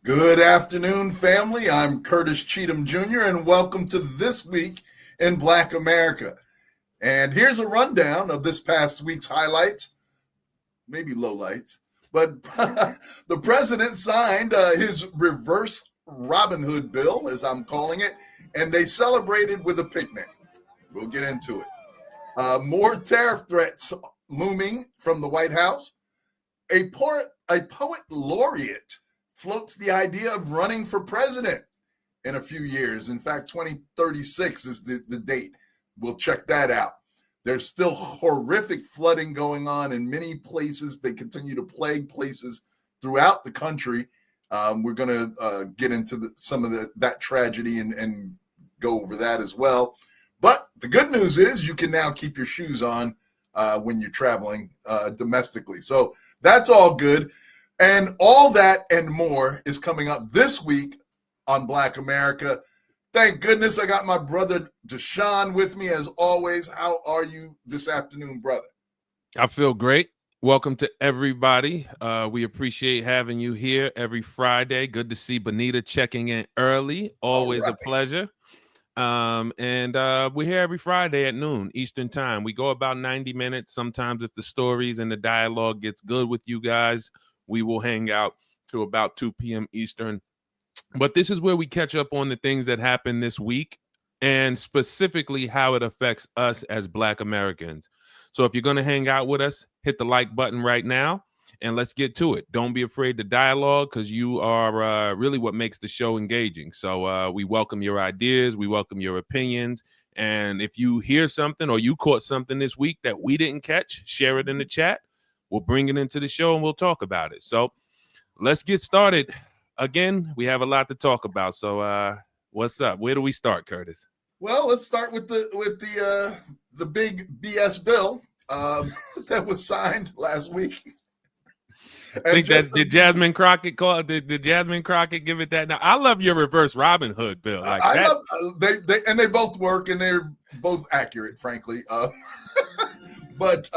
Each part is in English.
Good afternoon, family. I'm Curtis Cheatham Jr., and welcome to This Week in Black America. And here's a rundown of this past week's highlights, maybe lowlights. But the president signed his reverse Robin Hood bill, as I'm calling it, and they celebrated with a picnic. We'll get into it. More tariff threats looming from the White House. A poet laureate floats the idea of running for president in a few years. In fact, 2036 is the date. We'll check that out. There's still horrific flooding going on in many places. They continue to plague places throughout the country. We're going to get into some of that tragedy and go over that as well. But the good news is you can now keep your shoes on when you're traveling domestically. So that's all good. And all that and more is coming up this week on Black America. Thank goodness I got my brother Deshaun with me as always. How are you this afternoon, brother? I feel great. Welcome to everybody. We appreciate having you here every Friday. Good to see Benita checking in early. Always a pleasure. And we're here every Friday at noon Eastern time. We go about 90 minutes. Sometimes if the stories and the dialogue gets good with you guys, we will hang out to about 2 p.m. Eastern. But this is where we catch up on the things that happened this week and specifically how it affects us as Black Americans. So if you're going to hang out with us, hit the like button right now and let's get to it. Don't be afraid to dialogue because you are really what makes the show engaging. So we welcome your ideas. We welcome your opinions. And if you hear something or you caught something this week that we didn't catch, share it in the chat. We'll bring it into the show and we'll talk about it. So let's get started. Again, we have a lot to talk about. So what's up? Where do we start, Curtis? Well, let's start with the big BS bill that was signed last week. I think did Jasmine Crockett call? Did Jasmine Crockett give it that? Now I love your reverse Robin Hood bill. Like I love they both work and they're both accurate, frankly. But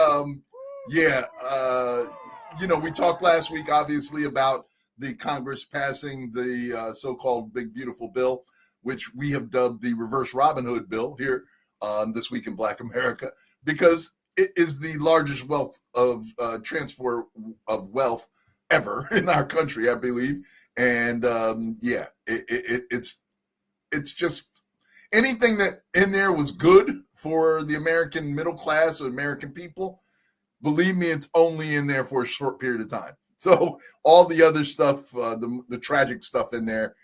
we talked last week, obviously, about the Congress passing the so-called Big Beautiful Bill, which we have dubbed the Reverse Robin Hood Bill here on This Week in Black America, because it is the largest transfer of wealth ever in our country, I believe. And it's just anything that in there was good for the American middle class or American people. Believe me, it's only in there for a short period of time. So all the other stuff, the tragic stuff in there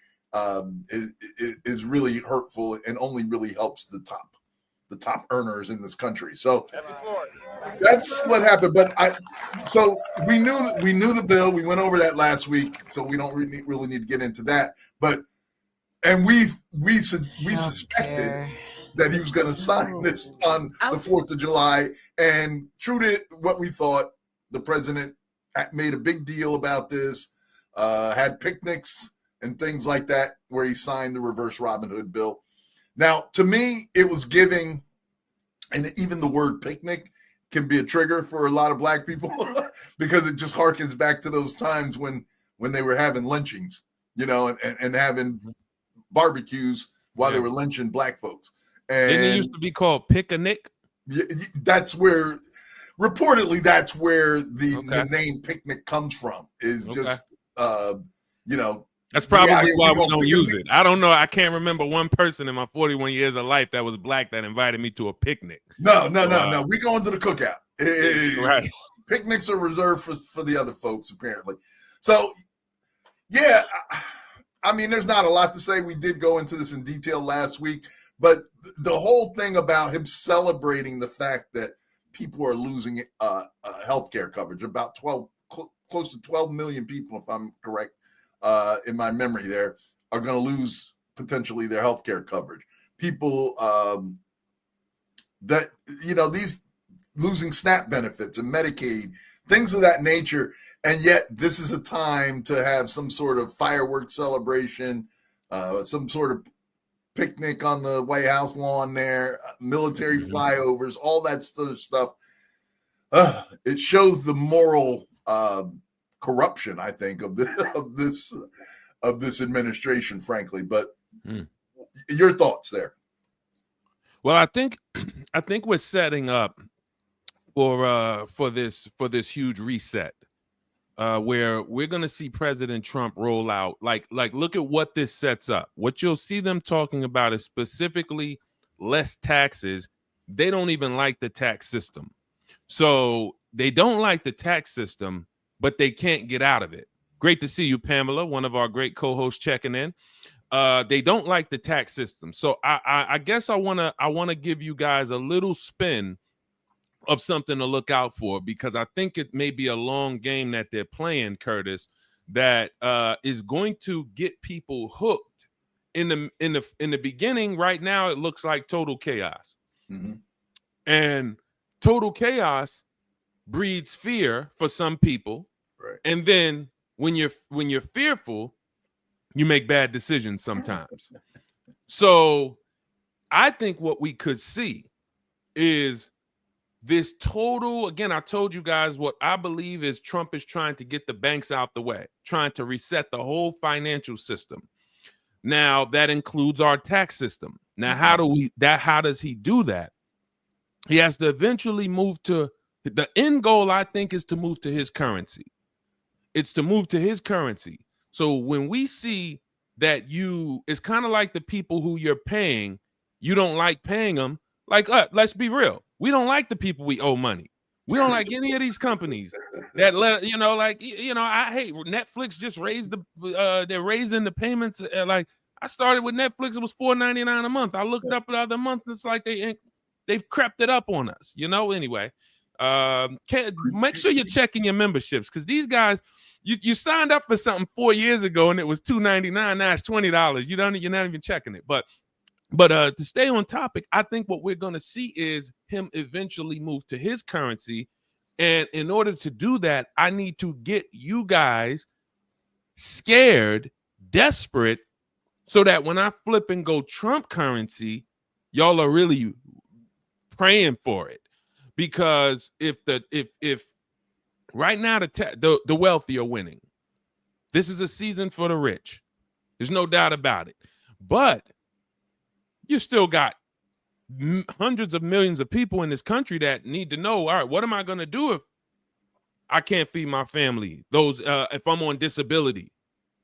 is really hurtful and only really helps the top earners in this country. So that's what happened. But we knew the bill. We went over that last week, so we don't really need to get into that. And we suspected that he was going to sign this on the 4th of July. And true to what we thought, the president made a big deal about this, had picnics and things like that, where he signed the Reverse Robin Hood bill. Now, to me, it was giving, and even the word picnic can be a trigger for a lot of Black people because it just harkens back to those times when they were having lynchings, and having barbecues while they were lynching Black folks. And didn't it used to be called picnic? That's where, reportedly, that's where the name picnic comes from. Is just, That's probably why we don't use it. I don't know. I can't remember one person in my 41 years of life that was Black that invited me to a picnic. No. We going to the cookout. Right. Picnics are reserved for the other folks, apparently. So, yeah, I mean, there's not a lot to say. We did go into this in detail last week. But the whole thing about him celebrating the fact that people are losing health care coverage, about close to 12 million people, if I'm correct, in my memory there, are going to lose potentially their health care coverage. People these losing SNAP benefits and Medicaid, things of that nature. And yet this is a time to have some sort of fireworks celebration, some sort of picnic on the White House lawn there, military flyovers, all that sort of stuff. It shows the moral corruption, I think, of this of this administration, frankly. But your thoughts there? Well, I think we're setting up for this huge reset, where we're going to see President Trump roll out. Like look at what this sets up. What you'll see them talking about is specifically less taxes. They don't even like the tax system. So they don't like the tax system, but they can't get out of it. Great to see you, Pamela, one of our great co-hosts checking in. They don't like the tax system. So I guess I wanna give you guys a little spin of something to look out for, because I think it may be a long game that they're playing, Curtis, that is going to get people hooked. In the beginning, right now, it looks like total chaos. Mm-hmm. And total chaos breeds fear for some people. Right. And then when you're fearful, you make bad decisions sometimes. So I think what we could see is this total, again, I told you guys what I believe is Trump is trying to get the banks out the way, trying to reset the whole financial system. Now that includes our tax system. Now, how does he do that? He has to eventually move to, the end goal, I think, is to move to his currency. It's to move to his currency. So when we see that it's kind of like the people who you're paying, you don't like paying them. Like, let's be real. We don't like the people we owe money. We don't like any of these companies that I hate Netflix just raised they're raising the payments. Like, I started with Netflix, it was $4.99 a month. I looked up the other month, it's like they've crept it up on us, Anyway, make sure you're checking your memberships, because these guys, you signed up for something 4 years ago and it was $2.99. Now it's $20. You're not even checking it. But to stay on topic, I think what we're going to see is him eventually move to his currency. And in order to do that, I need to get you guys scared, desperate, so that when I flip and go Trump currency, y'all are really praying for it. Because if right now the wealthy are winning, this is a season for the rich. There's no doubt about it. But you still got hundreds of millions of people in this country that need to know, all right, what am I going to do if I can't feed my family? If I'm on disability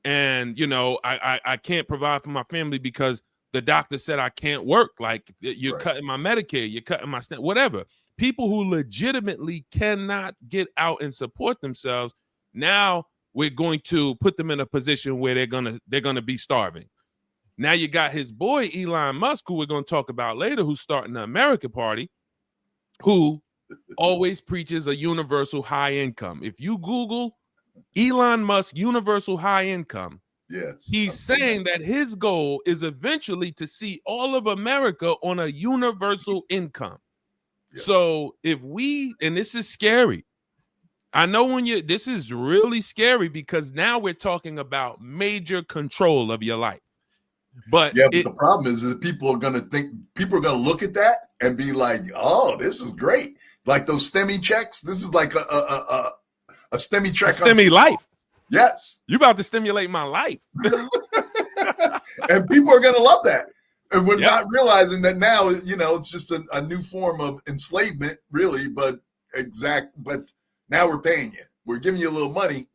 and, I can't provide for my family because the doctor said I can't work. Like, you're cutting my Medicare, you're cutting my whatever. People who legitimately cannot get out and support themselves. Now we're going to put them in a position where they're gonna be starving. Now you got his boy Elon Musk, who we're going to talk about later, who's starting the America Party, who always preaches a universal high income. If you Google Elon Musk universal high income, yes, he's saying that his goal is eventually to see all of America on a universal income. Yes. So and this is scary. I know this is really scary, because now we're talking about major control of your life. But the problem is that people are going to look at that and be like, oh, this is great. Like those STEMI checks. This is like a STEMI check. STEMI life. Yes. You're about to stimulate my life. And people are going to love that. And we're not realizing that now, it's just a new form of enslavement, really. But now we're paying you. We're giving you a little money.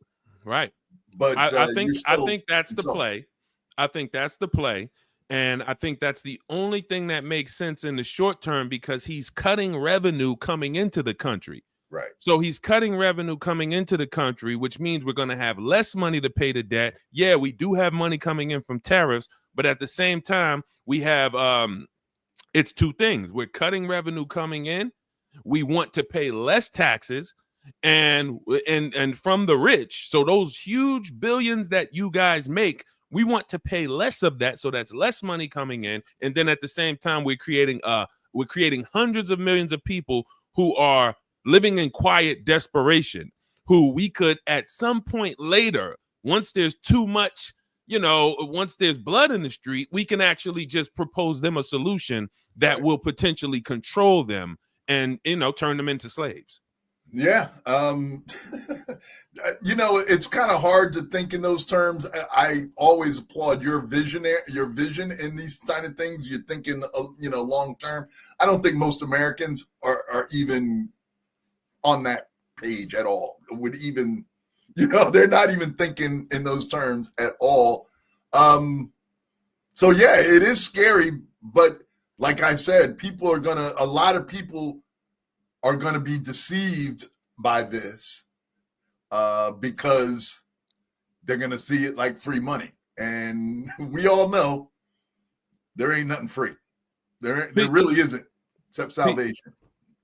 Right. But I think that's the play. I think that's the play. And I think that's the only thing that makes sense in the short term, because he's cutting revenue coming into the country. Right. So he's cutting revenue coming into the country, which means we're going to have less money to pay the debt. Yeah, we do have money coming in from tariffs, but at the same time, we have it's two things. We're cutting revenue coming in. We want to pay less taxes and from the rich. So those huge billions that you guys make, we want to pay less of that, so that's less money coming in. And then at the same time, we're creating hundreds of millions of people who are living in quiet desperation, who we could at some point later, once there's too much, once there's blood in the street, we can actually just propose them a solution that will potentially control them and, turn them into slaves. Yeah. It's kind of hard to think in those terms. I always applaud your vision in these kind of things. You're thinking, long term. I don't think most Americans are even on that page at all. Would even, they're not even thinking in those terms at all. So yeah, it is scary, but like I said, a lot of people are going to be deceived by this because they're going to see it like free money. And we all know there ain't nothing free. There really isn't, except salvation.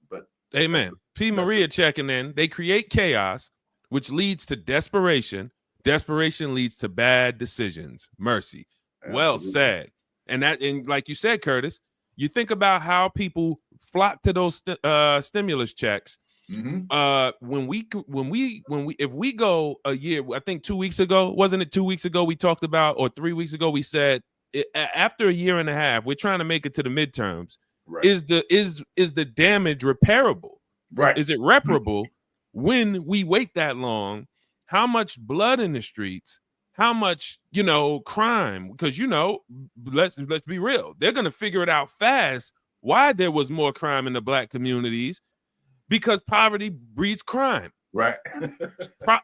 But amen. P. Maria checking in. They create chaos, which leads to desperation. Desperation leads to bad decisions. Mercy. Absolutely. Well said. And like you said, Curtis, you think about how people flock to those stimulus checks. Mm-hmm. If we go a year, I think 2 weeks ago, wasn't it 2 weeks ago we talked about, or 3 weeks ago we said after a year and a half, we're trying to make it to the midterms. Right. Is the damage repairable? Right. Is it reparable when we wait that long? How much blood in the streets? How much, crime? Because, let's be real. They're going to figure it out fast why there was more crime in the Black communities, because poverty breeds crime. Right.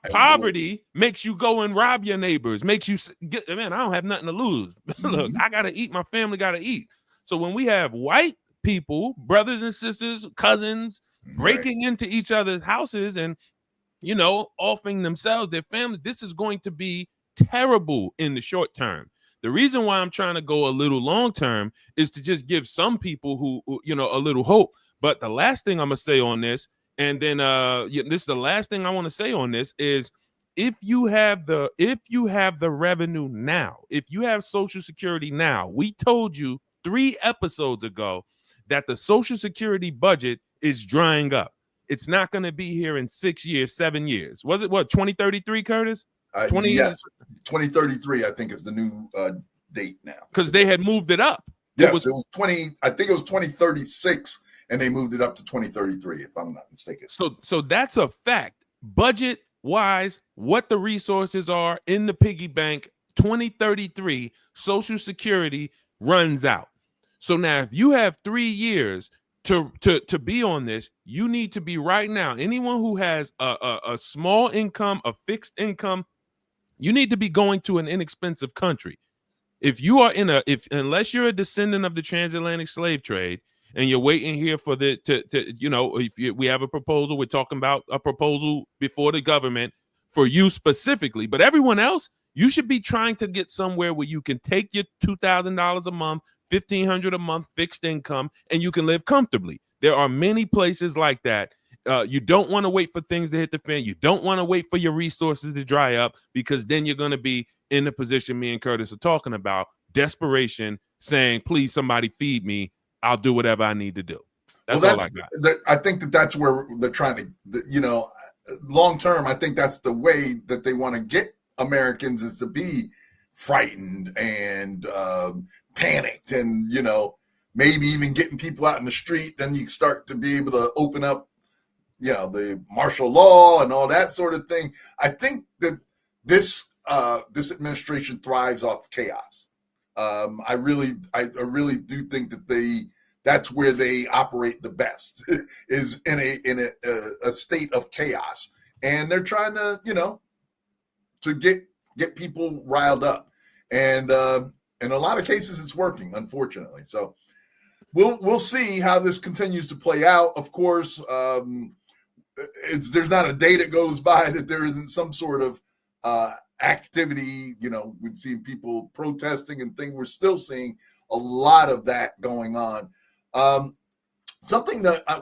Poverty makes you go and rob your neighbors, makes you I don't have nothing to lose. Look, I got to eat. My family got to eat. So when we have white people, brothers and sisters, cousins, breaking into each other's houses and, offering themselves, their family, this is going to be terrible in the short term. The reason why I'm trying to go a little long term is to just give some people who a little hope. But the last thing I'm gonna say on this, and then this is the last thing I want to say on this, is if you have the revenue now, if you have Social Security now, we told you 3 episodes ago that the Social Security budget is drying up. It's not going to be here in 6 years, 7 years. Was it 2033, Curtis? Yes, 2033, I think, is the new date now. Because they had moved it up. Yes, it was 2036, and they moved it up to 2033, if I'm not mistaken. So that's a fact. Budget-wise, what the resources are in the piggy bank, 2033, Social Security runs out. So now if you have 3 years to be on this, you need to be right now. Anyone who has a small income, a fixed income, you need to be going to an inexpensive country. If you are unless you're a descendant of the transatlantic slave trade and you're waiting here for we have a proposal, we're talking about a proposal before the government for you specifically, but everyone else, you should be trying to get somewhere where you can take your $2,000 a month, $1,500 a month fixed income, and you can live comfortably. There are many places like that. You don't want to wait for things to hit the fan. You don't want to wait for your resources to dry up, because then you're going to be in the position me and Curtis are talking about, desperation, saying, please, somebody feed me. I'll do whatever I need to do. That's all I got. I think that's where they're trying to, long term, I think that's the way that they want to get Americans, is to be frightened and panicked and, maybe even getting people out in the street. Then you start to be able to open up, the martial law and all that sort of thing. I think that this administration thrives off chaos. I really do think that that's where they operate the best, is in a state of chaos, and they're trying to to get people riled up, and in a lot of cases it's working, unfortunately. So we'll see how this continues to play out. Of course, there's not a day that goes by that there isn't some sort of activity. We've seen people protesting and things. We're still seeing a lot of that going on. Something that I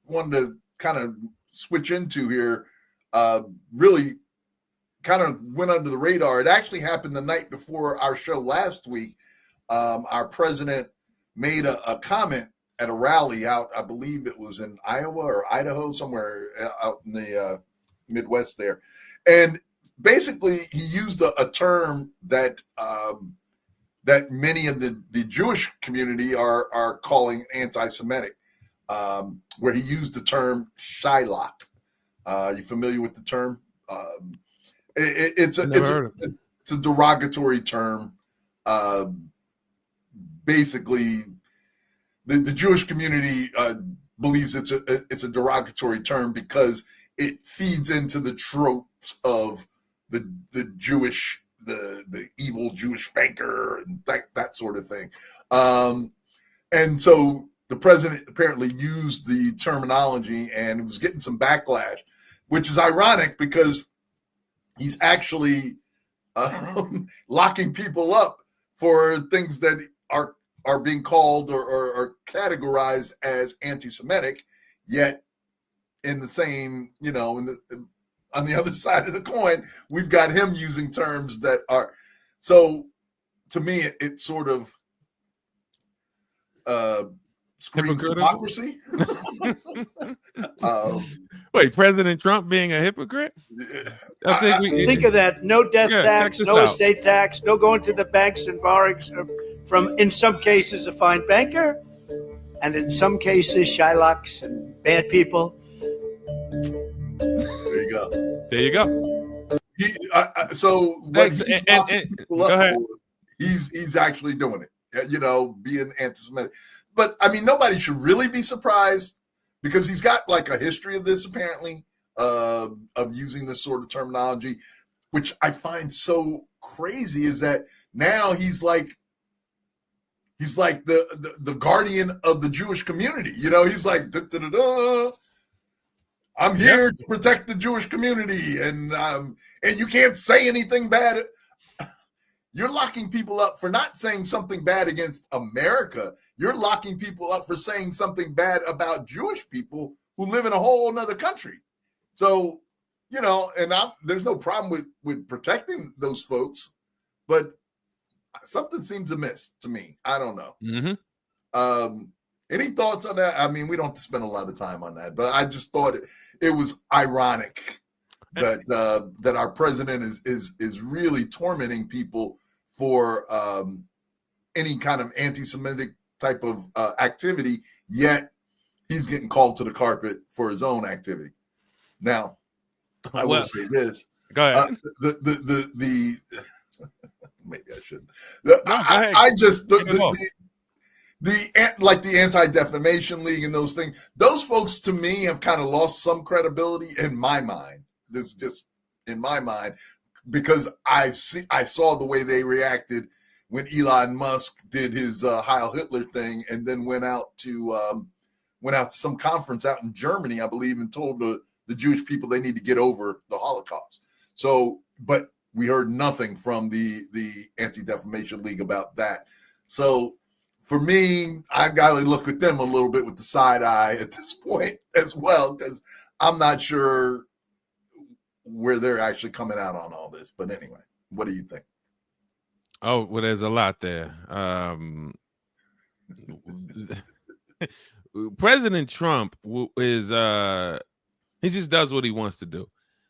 wanted to kind of switch into here, really kind of went under the radar. It actually happened the night before our show last week. Our president made a comment at a rally out, I believe it was in Iowa or Idaho, somewhere out in the Midwest there. And basically he used a term that that many of the Jewish community are calling anti-Semitic, where he used the term Shylock. You familiar with the term? It's a derogatory term. Basically, the Jewish community believes it's a derogatory term because it feeds into the tropes of the Jewish, the evil Jewish banker and that sort of thing. And so the president apparently used the terminology and was getting some backlash, which is ironic because he's actually locking people up for things that are being called or categorized as anti-Semitic, yet in the same, on the other side of the coin, we've got him using terms that are, so to me, it sort of screams hypocrisy. Wait, President Trump being a hypocrite? I think we think of that. No death tax, no estate tax, no going to the banks and borrowing from, in some cases, a fine banker, and in some cases, Shylocks and bad people. There you go. There you go. So what he's go ahead. He's actually doing it, being anti-Semitic. But I mean, nobody should really be surprised because he's got like a history of this apparently, of using this sort of terminology, which I find so crazy is that now he's like the guardian of the Jewish community. He's like, I'm here to protect the Jewish community, and you can't say anything bad. You're locking people up for not saying something bad against America. You're locking people up for saying something bad about Jewish people who live in a whole other country. So, and there's no problem with protecting those folks, but something seems amiss to me. I don't know. Mm-hmm. Any thoughts on that? I mean, we don't have to spend a lot of time on that, but I just thought it was ironic that our president is really tormenting people for any kind of anti-Semitic type of activity, yet he's getting called to the carpet for his own activity. Now, I will say this. Go ahead. The maybe I shouldn't. I just the Anti-Defamation League and those things, those folks to me have kind of lost some credibility in my mind. This is just in my mind because I saw the way they reacted when Elon Musk did his Heil Hitler thing and then went out to some conference out in Germany, I believe, and told the Jewish people they need to get over the Holocaust. So, but we heard nothing from the Anti-Defamation League about that. So for me, I got to look at them a little bit with the side eye at this point as well, because I'm not sure where they're actually coming out on all this. But anyway, what do you think? Oh, well, there's a lot there. President Trump is he just does what he wants to do.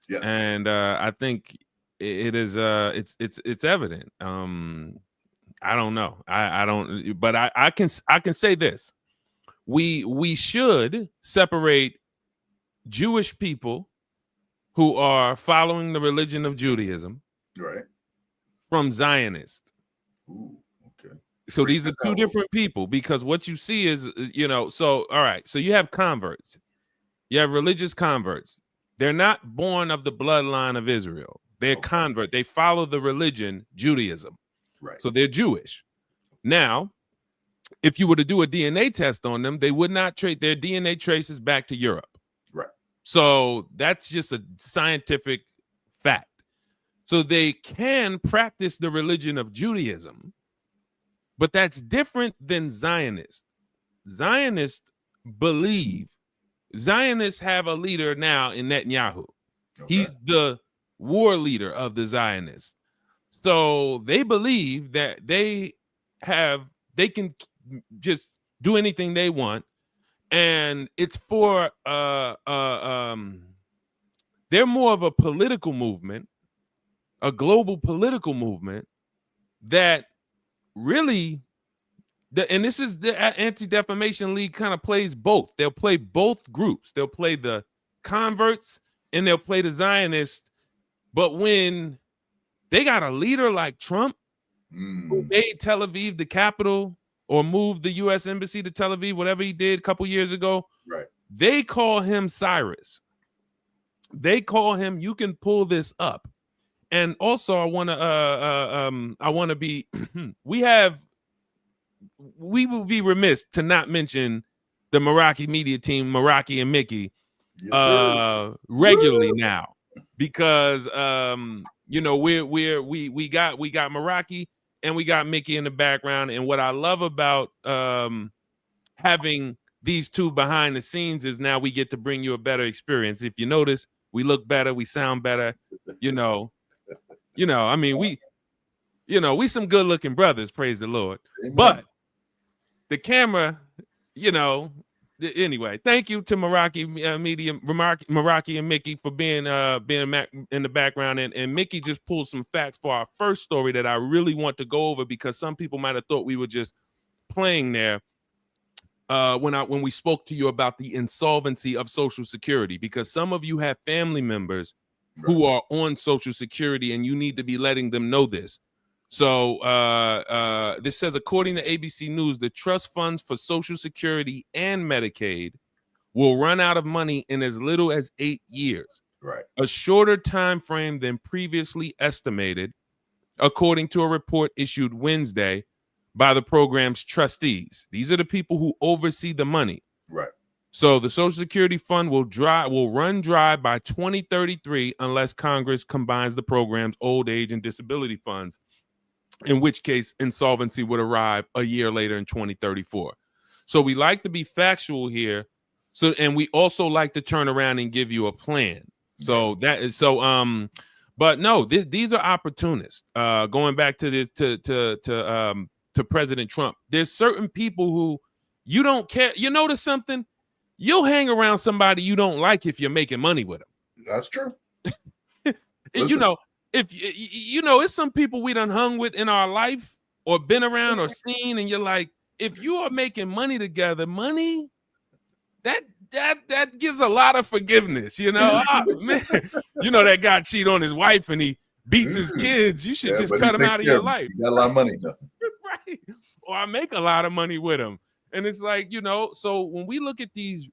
Yeah. And I think it is it's evident. I don't know. I don't, but I can say this. We should separate Jewish people who are following the religion of Judaism, right, from Zionists. Ooh, okay. So these are two different people, because what you see is, so all right, so you have converts. You have religious converts. They're not born of the bloodline of Israel. They're convert. They follow the religion Judaism. Right. So they're Jewish. Now, if you were to do a DNA test on them, they would not trade their DNA traces back to Europe. Right. So that's just a scientific fact. So they can practice the religion of Judaism, but that's different than Zionists. Zionists have a leader now in Netanyahu. Okay. He's the war leader of the Zionists. So they believe that they can just do anything they want, and it's for they're more of a political movement, a global political movement that really, and this is the Anti-Defamation League kind of plays both. They'll play both groups. They'll play the converts and they'll play the Zionist. But when they got a leader like Trump, who made Tel Aviv the capital or moved the U.S. embassy to Tel Aviv, whatever he did a couple years ago, right? They call him Cyrus. They call him, you can pull this up. And also, I want to be, we will be remiss to not mention the Meraki media team, Meraki and Mickey, regularly now, because we got Meraki and we got Mickey in the background. And what I love about having these two behind the scenes is now we get to bring you a better experience. If you notice, we look better, we sound better, I mean, we some good looking brothers, praise the Lord. Amen. But the camera, anyway, thank you to Meraki Media, Meraki and Mickey for being in the background. And Mickey just pulled some facts for our first story that I really want to go over, because some people might have thought we were just playing there when we spoke to you about the insolvency of Social Security, because some of you have family members who are on Social Security, and you need to be letting them know this. So this says, according to ABC News, the trust funds for Social Security and Medicaid will run out of money in as little as 8 years, right? A shorter time frame than previously estimated, according to a report issued Wednesday by the program's trustees. These are the people who oversee the money, right? So the Social Security fund will run dry by 2033 unless Congress combines the program's old age and disability funds, in which case insolvency would arrive a year later in 2034. So we like to be factual here. And we also like to turn around and give you a plan. So these are opportunists. Going back to this, to President Trump, there's certain people who you don't care. You notice something? You'll hang around somebody you don't like if you're making money with them. That's true. It's some people we done hung with in our life or been around or seen, and you're like, if you are making money together, money that gives a lot of forgiveness, man. That guy cheat on his wife and he beats his kids. You should just cut him out of your life. You got a lot of money, though. Right? Or I make a lot of money with him. And it's like, so when we look at these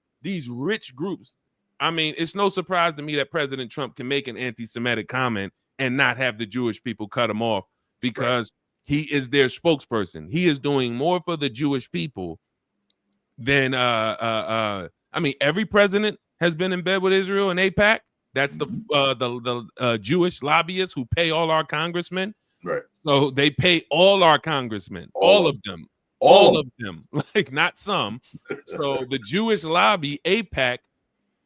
rich groups, I mean, it's no surprise to me that President Trump can make an anti-Semitic comment and not have the Jewish people cut him off, because he is their spokesperson. He is doing more for the Jewish people than every president has been in bed with Israel and AIPAC. That's the Jewish lobbyists who pay all our congressmen. Right. So they pay all our congressmen, all of them. All of them, like not some. So the Jewish lobby, AIPAC,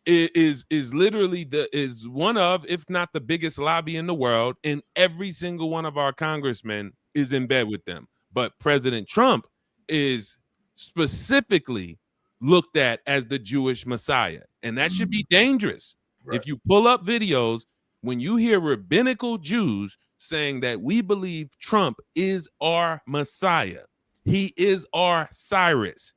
is literally is one of, if not the biggest lobby in the world, and every single one of our congressmen is in bed with them. But President Trump is specifically looked at as the Jewish Messiah, and that should be dangerous. Right. If you pull up videos, when you hear rabbinical Jews saying that we believe Trump is our Messiah, he is our Cyrus.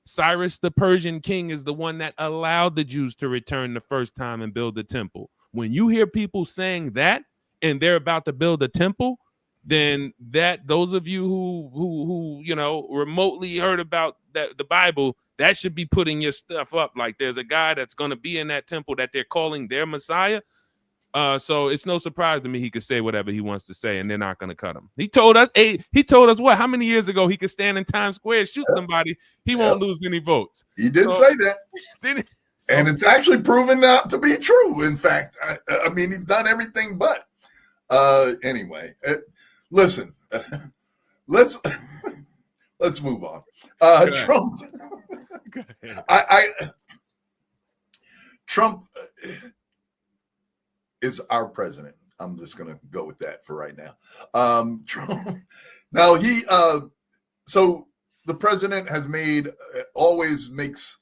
Cyrus, the Persian king, is the one that allowed the Jews to return the first time and build the temple. When you hear people saying that and they're about to build a temple, then those of you who remotely heard about the Bible, that should be putting your stuff up. Like, there's a guy that's going to be in that temple that they're calling their Messiah. So it's no surprise to me he could say whatever he wants to say, and they're not going to cut him. He told us what? How many years ago he could stand in Times Square, shoot somebody, he won't lose any votes. He did say that, and it's actually proven not to be true. In fact, I mean, he's done everything but. Anyway, listen, let's move on. Trump, Trump is our president. I'm just going to go with that for right now. Trump. Now so the president has always makes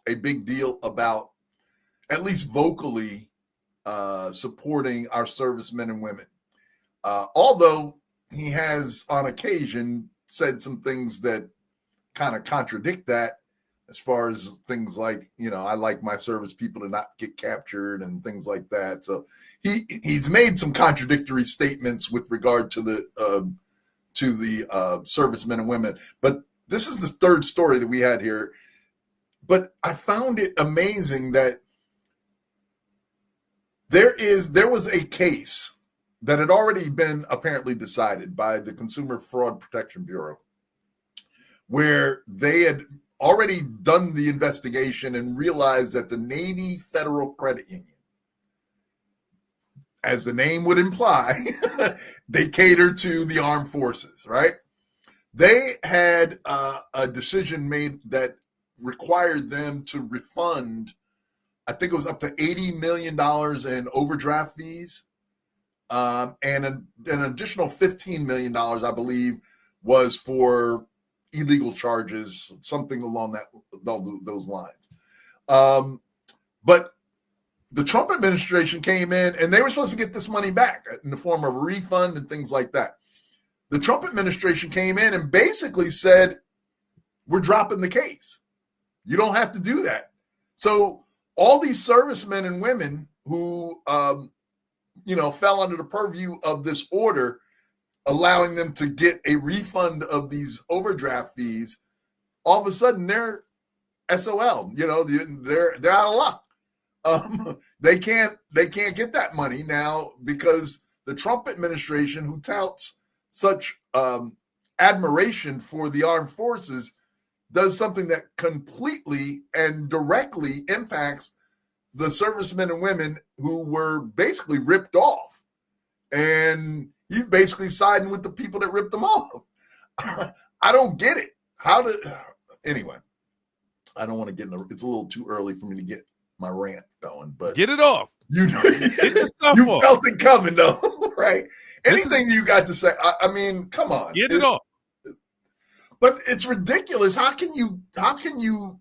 a big deal about, at least vocally, supporting our servicemen and women. Although he has on occasion said some things that kind of contradict that, as far as things like, I like my service people to not get captured and things like that. So he's made some contradictory statements with regard to the servicemen and women. But this is the third story that we had here. But I found it amazing that there was a case that had already been apparently decided by the Consumer Fraud Protection Bureau, where they had already done the investigation and realized that the Navy Federal Credit Union, as the name would imply, they cater to the armed forces, right? They had a decision made that required them to refund, I think it was up to $80 million in overdraft fees, and an additional $15 million, I believe, was for illegal charges, something along those lines. But the Trump administration came in and they were supposed to get this money back in the form of a refund and things like that. The Trump administration came in and basically said, we're dropping the case. You don't have to do that. So all these servicemen and women who, fell under the purview of this order, allowing them to get a refund of these overdraft fees, all of a sudden they're SOL. They're out of luck. They can't get that money now because the Trump administration, who touts such admiration for the armed forces, does something that completely and directly impacts the servicemen and women who were basically ripped off. And he's basically siding with the people that ripped them off. I don't get it. Anyway, I don't want to get it's a little too early for me to get my rant going, but get it off. You felt it coming though, right? Anything you got to say, I mean, come on. Get it off. But it's ridiculous. How can you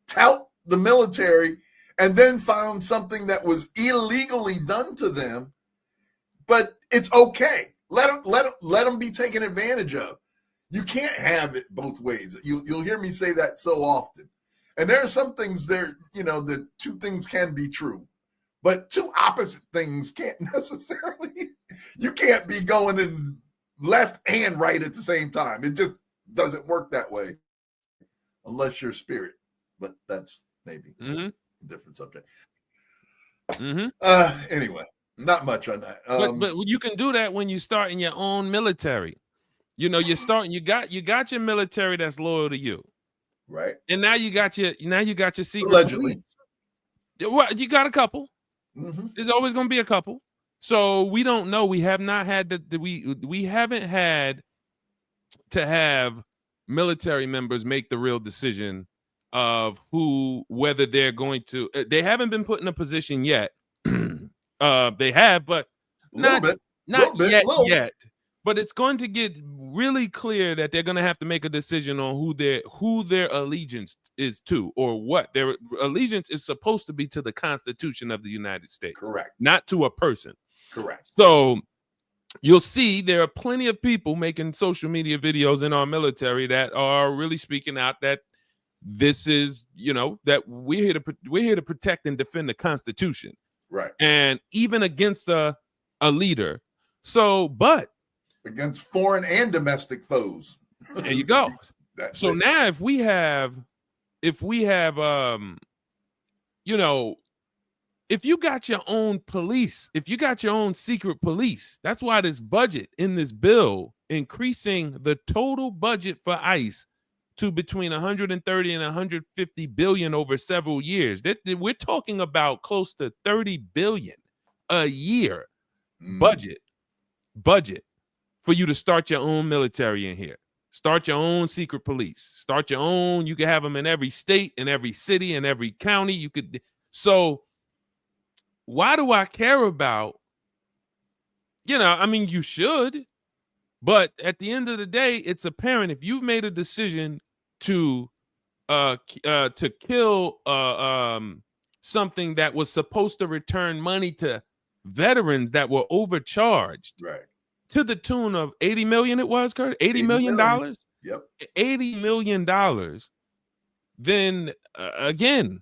tout the military and then found something that was illegally done to them, but it's okay? Let them be taken advantage of. You can't have it both ways. You'll hear me say that so often. And there are some things there, the two things can be true, but two opposite things can't necessarily. You can't be going in left and right at the same time. It just doesn't work that way unless you're spirit. But that's maybe a different subject. Anyway, not much on that. But you can do that when you start in your own military. You're starting. You got your military that's loyal to you, right? And now you got your secret allegedly. Police. Well, you got a couple. There's always going to be a couple. So we don't know. We have not had we haven't had to have military members make the real decision of whether they're going to. They haven't been put in a position yet. They have, but not yet. But it's going to get really clear that they're going to have to make a decision on who their allegiance is to, or what their allegiance is supposed to be to the Constitution of the United States. Correct. Not to a person. Correct. So you'll see there are plenty of people making social media videos in our military that are really speaking out that this is, that we're here to protect and defend the Constitution. Right. And even against a leader. So, but against foreign and domestic foes. There you go. So now if we have if you got your own police, if you got your own secret police, that's why this budget in this bill increasing the total budget for ICE to between 130 and 150 billion over several years. We're talking about close to 30 billion a year budget for you to start your own military in here. Start your own secret police. Start your own. You can have them in every state, in every city, in every county. You could. So why do I care about, you should, but at the end of the day, it's apparent if you've made a decision to kill something that was supposed to return money to veterans that were overcharged, right, to the tune of 80 million. It was, Kurt, $80 million. Yep, $80 million. then again,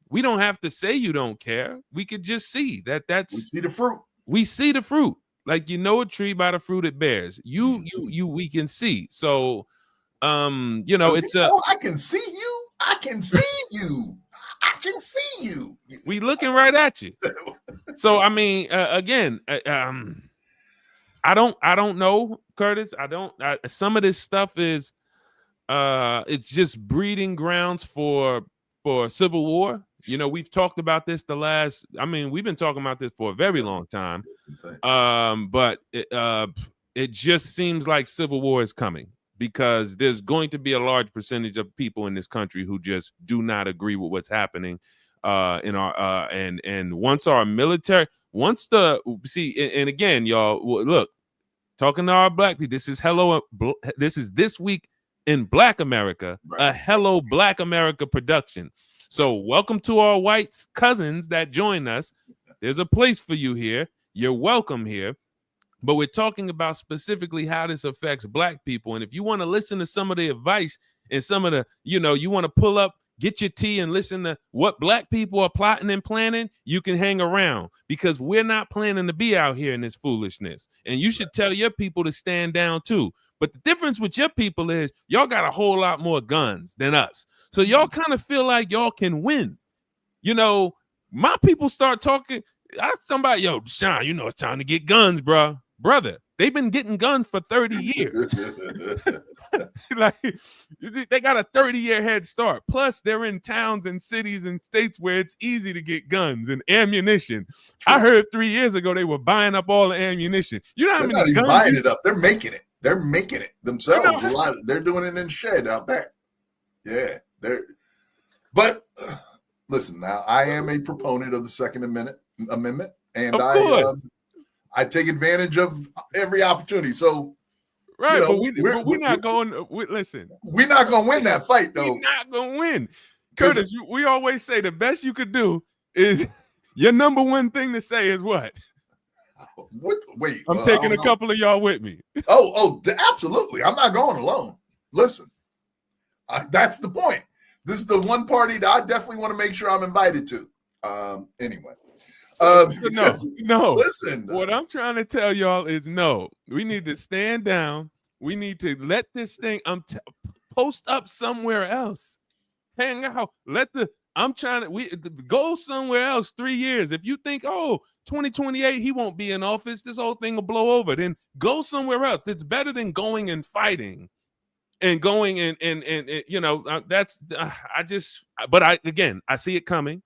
we don't have to say you don't care. We could just see that's we see the fruit. We see the fruit. Like, you know a tree by the fruit it bears. We can see. So it's I can see you. I can see you. I can see you. We looking right at you. So I mean, again, I don't know, Curtis. Some of this stuff is it's just breeding grounds for civil war. You know, we've talked about this we've been talking about this for a very long time. But it just seems like civil war is coming, because there's going to be a large percentage of people in this country who just do not agree with what's happening in our and once our military, and again, y'all, look, talking to our black people, this is This Week in Black America, a Hello Black America production. So welcome to our white cousins that join us. There's a place for you here. You're welcome here. But we're talking about specifically how this affects black people. And if you want to listen to some of the advice and some of the, you want to pull up, get your tea and listen to what black people are plotting and planning, you can hang around, because we're not planning to be out here in this foolishness. And you should tell your people to stand down too. But the difference with your people is y'all got a whole lot more guns than us. So y'all kind of feel like y'all can win. My people start talking. Somebody, yo, Sean, it's time to get guns, bro. Brother, they've been getting guns for 30 years. Like, they got a 30-year head start. Plus, they're in towns and cities and states where it's easy to get guns and ammunition. I heard 3 years ago they were buying up all the ammunition. You know how many guns? Buying it up. They're making it. They're making it themselves. They're doing it in shed out back. Yeah, but listen, now I am a proponent of the Second Amendment, and I take advantage of every opportunity. So, right, but we're not going. Listen, we're not going to win that fight, though. We're not going to win, Curtis. We always say the best you could do is your number one thing to say is what? Wait, I'm taking a couple of y'all with me. Absolutely. I'm not going alone. Listen, that's the point. This is the one party that I definitely want to make sure I'm invited to. Anyway. No. Listen. What I'm trying to tell y'all is no. We need to stand down. We need to let this thing post up somewhere else. Hang out. We go somewhere else 3 years. If you think, 2028, he won't be in office, this whole thing will blow over, then go somewhere else. It's better than going and fighting and going and I see it coming.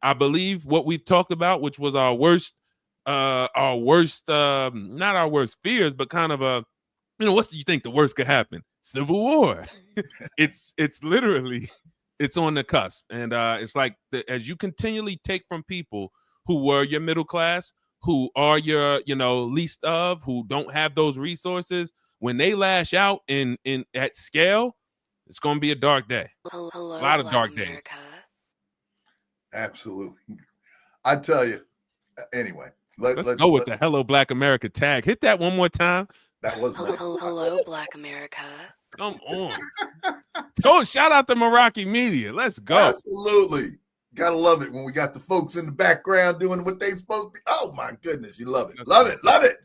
I believe what we've talked about, which was our worst, not our worst fears, but kind of what do you think the worst could happen? Civil war. It's literally, it's on the cusp. And it's like, as you continually take from people who were your middle class, who are your, least of, who don't have those resources, when they lash out in at scale, it's going to be a dark day. Hello, a lot of dark America. days. Absolutely. I tell you. Anyway, let's go with the Hello Black America tag. Hit that one more time. That was hello Black America. Come on. Shout out to Meraki Media. Let's go. Absolutely. Gotta love it when we got the folks in the background doing what they supposed to. Oh my goodness, you love it. Love it.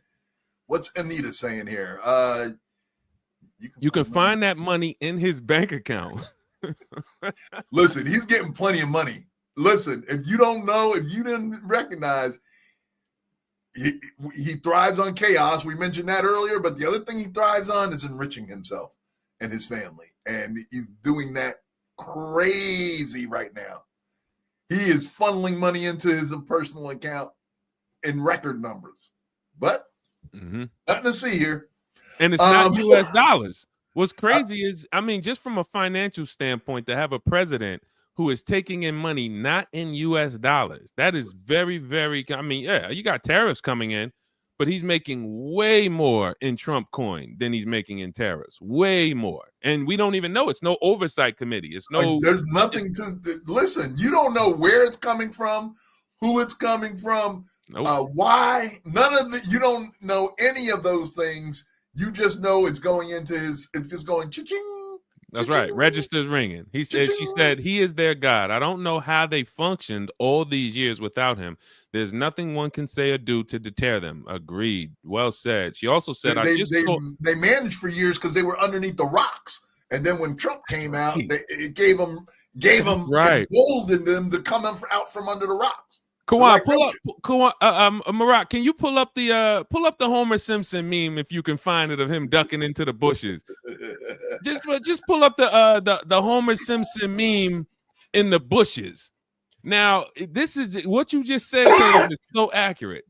What's Anita saying here? You can find that money in his bank account. Listen, he's getting plenty of money. Listen, if you don't know, if you didn't recognize, he thrives on chaos. We mentioned that earlier, but the other thing he thrives on is enriching himself and his family. And he's doing that crazy right now. He is funneling money into his personal account in record numbers. But nothing to see here. And it's not U.S. dollars. What's crazy is, just from a financial standpoint, to have a president who is taking in money not in U.S. dollars. That is very, very, you got tariffs coming in, but he's making way more in Trump coin than he's making in tariffs. Way more. And we don't even know. It's no oversight committee. It's no. There's nothing to listen. You don't know where it's coming from, who it's coming from, why. You don't know any of those things. You just know it's going into it's just going cha-ching. That's right. Register's ringing. She said, he is their God. I don't know how they functioned all these years without him. There's nothing one can say or do to deter them. Agreed. Well said. She also said, they managed for years because they were underneath the rocks. And then when Trump came out, it gave them emboldened them to come out from under the rocks. Kawan, pull up, Marat, can you pull up the Homer Simpson meme if you can find it of him ducking into the bushes? Just pull up the Homer Simpson meme in the bushes. Now, this is what you just said is so accurate.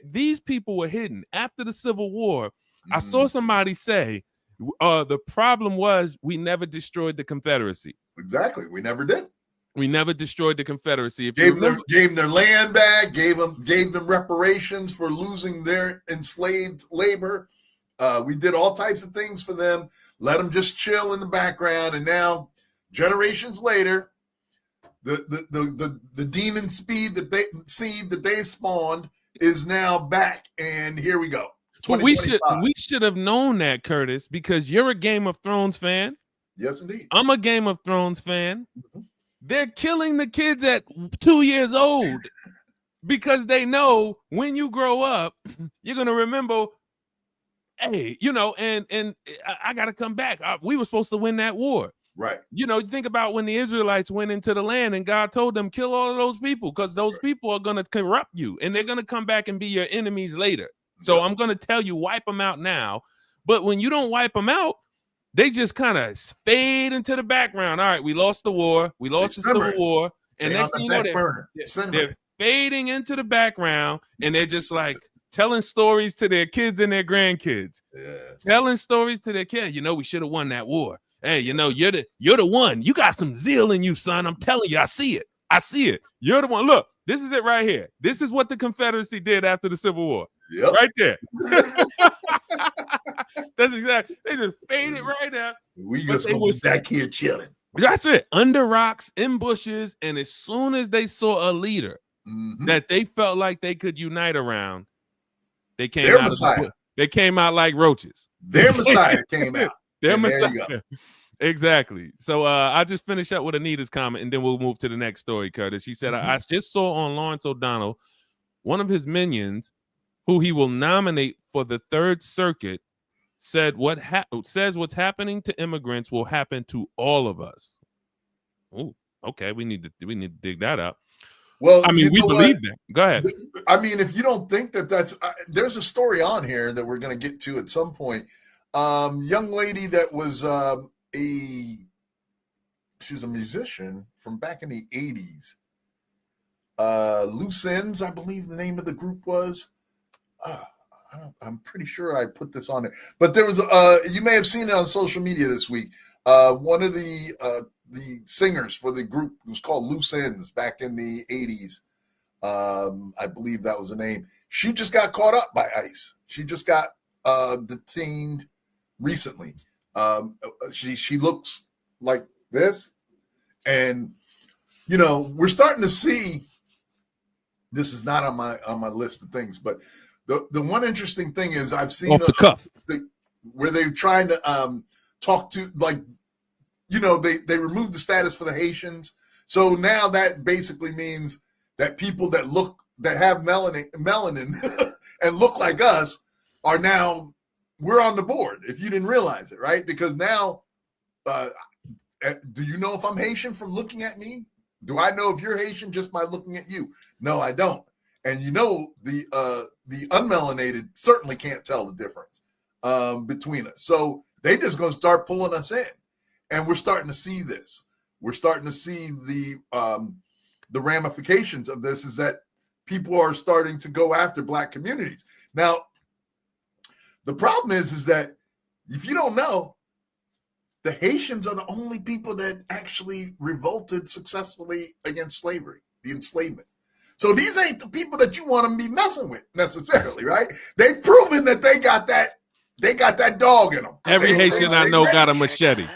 These people were hidden after the Civil War. I saw somebody say the problem was we never destroyed the Confederacy. Exactly, we never did. We never destroyed the Confederacy. Gave them their land back, gave them reparations for losing their enslaved labor. We did all types of things for them, let them just chill in the background. And now, generations later, the demon seed that they spawned is now back. And here we go. We should have known that, Curtis, because you're a Game of Thrones fan. Yes, indeed. I'm a Game of Thrones fan. Mm-hmm. They're killing the kids at 2 years old because they know when you grow up, you're going to remember, hey, and I got to come back. We were supposed to win that war. Right. Think about when the Israelites went into the land and God told them, kill all of those people because those people are going to corrupt you and they're going to come back and be your enemies later. So I'm going to tell you, wipe them out now. But when you don't wipe them out, they just kind of fade into the background. All right, we lost the war. We lost the Civil War. And next thing you know, they're fading into the background, and they're just like telling stories to their kids and their grandkids. Yeah. Telling stories to their kids. We should have won that war. Hey, you're the one. You got some zeal in you, son. I'm telling you, I see it. I see it. You're the one. Look, this is it right here. This is what the Confederacy did after the Civil War. Yep. Right there. That's exactly. They just faded right now. We just gonna be back here chilling. That's it. Under rocks, in bushes, and as soon as they saw a leader that they felt like they could unite around, they came out. They came out like roaches. Their Messiah came out. Their Messiah. Exactly. So I just finish up with Anita's comment, and then we'll move to the next story, Curtis. She said, I just saw on Lawrence O'Donnell, one of his minions, who he will nominate for the Third Circuit, says what's happening to immigrants will happen to all of us. Oh, okay. We need to dig that up. Well, I mean, we believe that. Go ahead. I mean, if you don't think that's there's a story on here that we're going to get to at some point. Young lady that was she's a musician from back in the 80s. Loose Ends, I believe the name of the group was. I'm pretty sure I put this on there, but there was you may have seen it on social media this week. One of the singers for the group was called Loose Ends back in the 80s. I believe that was the name. She just got caught up by ICE. She just got detained recently. She looks like this, and we're starting to see. This is not on my list of things, but the one interesting thing is I've seen off the cuff where they're trying to talk to, like, they removed the status for the Haitians. So now that basically means that people that have melanin and look like us are now, we're on the board, if you didn't realize it, right? Because now, do you know if I'm Haitian from looking at me? Do I know if you're Haitian just by looking at you? No, I don't. And the unmelanated certainly can't tell the difference between us. So they just going to start pulling us in, and we're starting to see this. We're starting to see the ramifications of this. Is that people are starting to go after Black communities now. The problem is that if you don't know, the Haitians are the only people that actually revolted successfully against slavery, the enslavement. So these ain't the people that you want to be messing with necessarily, right? They've proven that they got that dog in them. Every Haitian I know got a machete.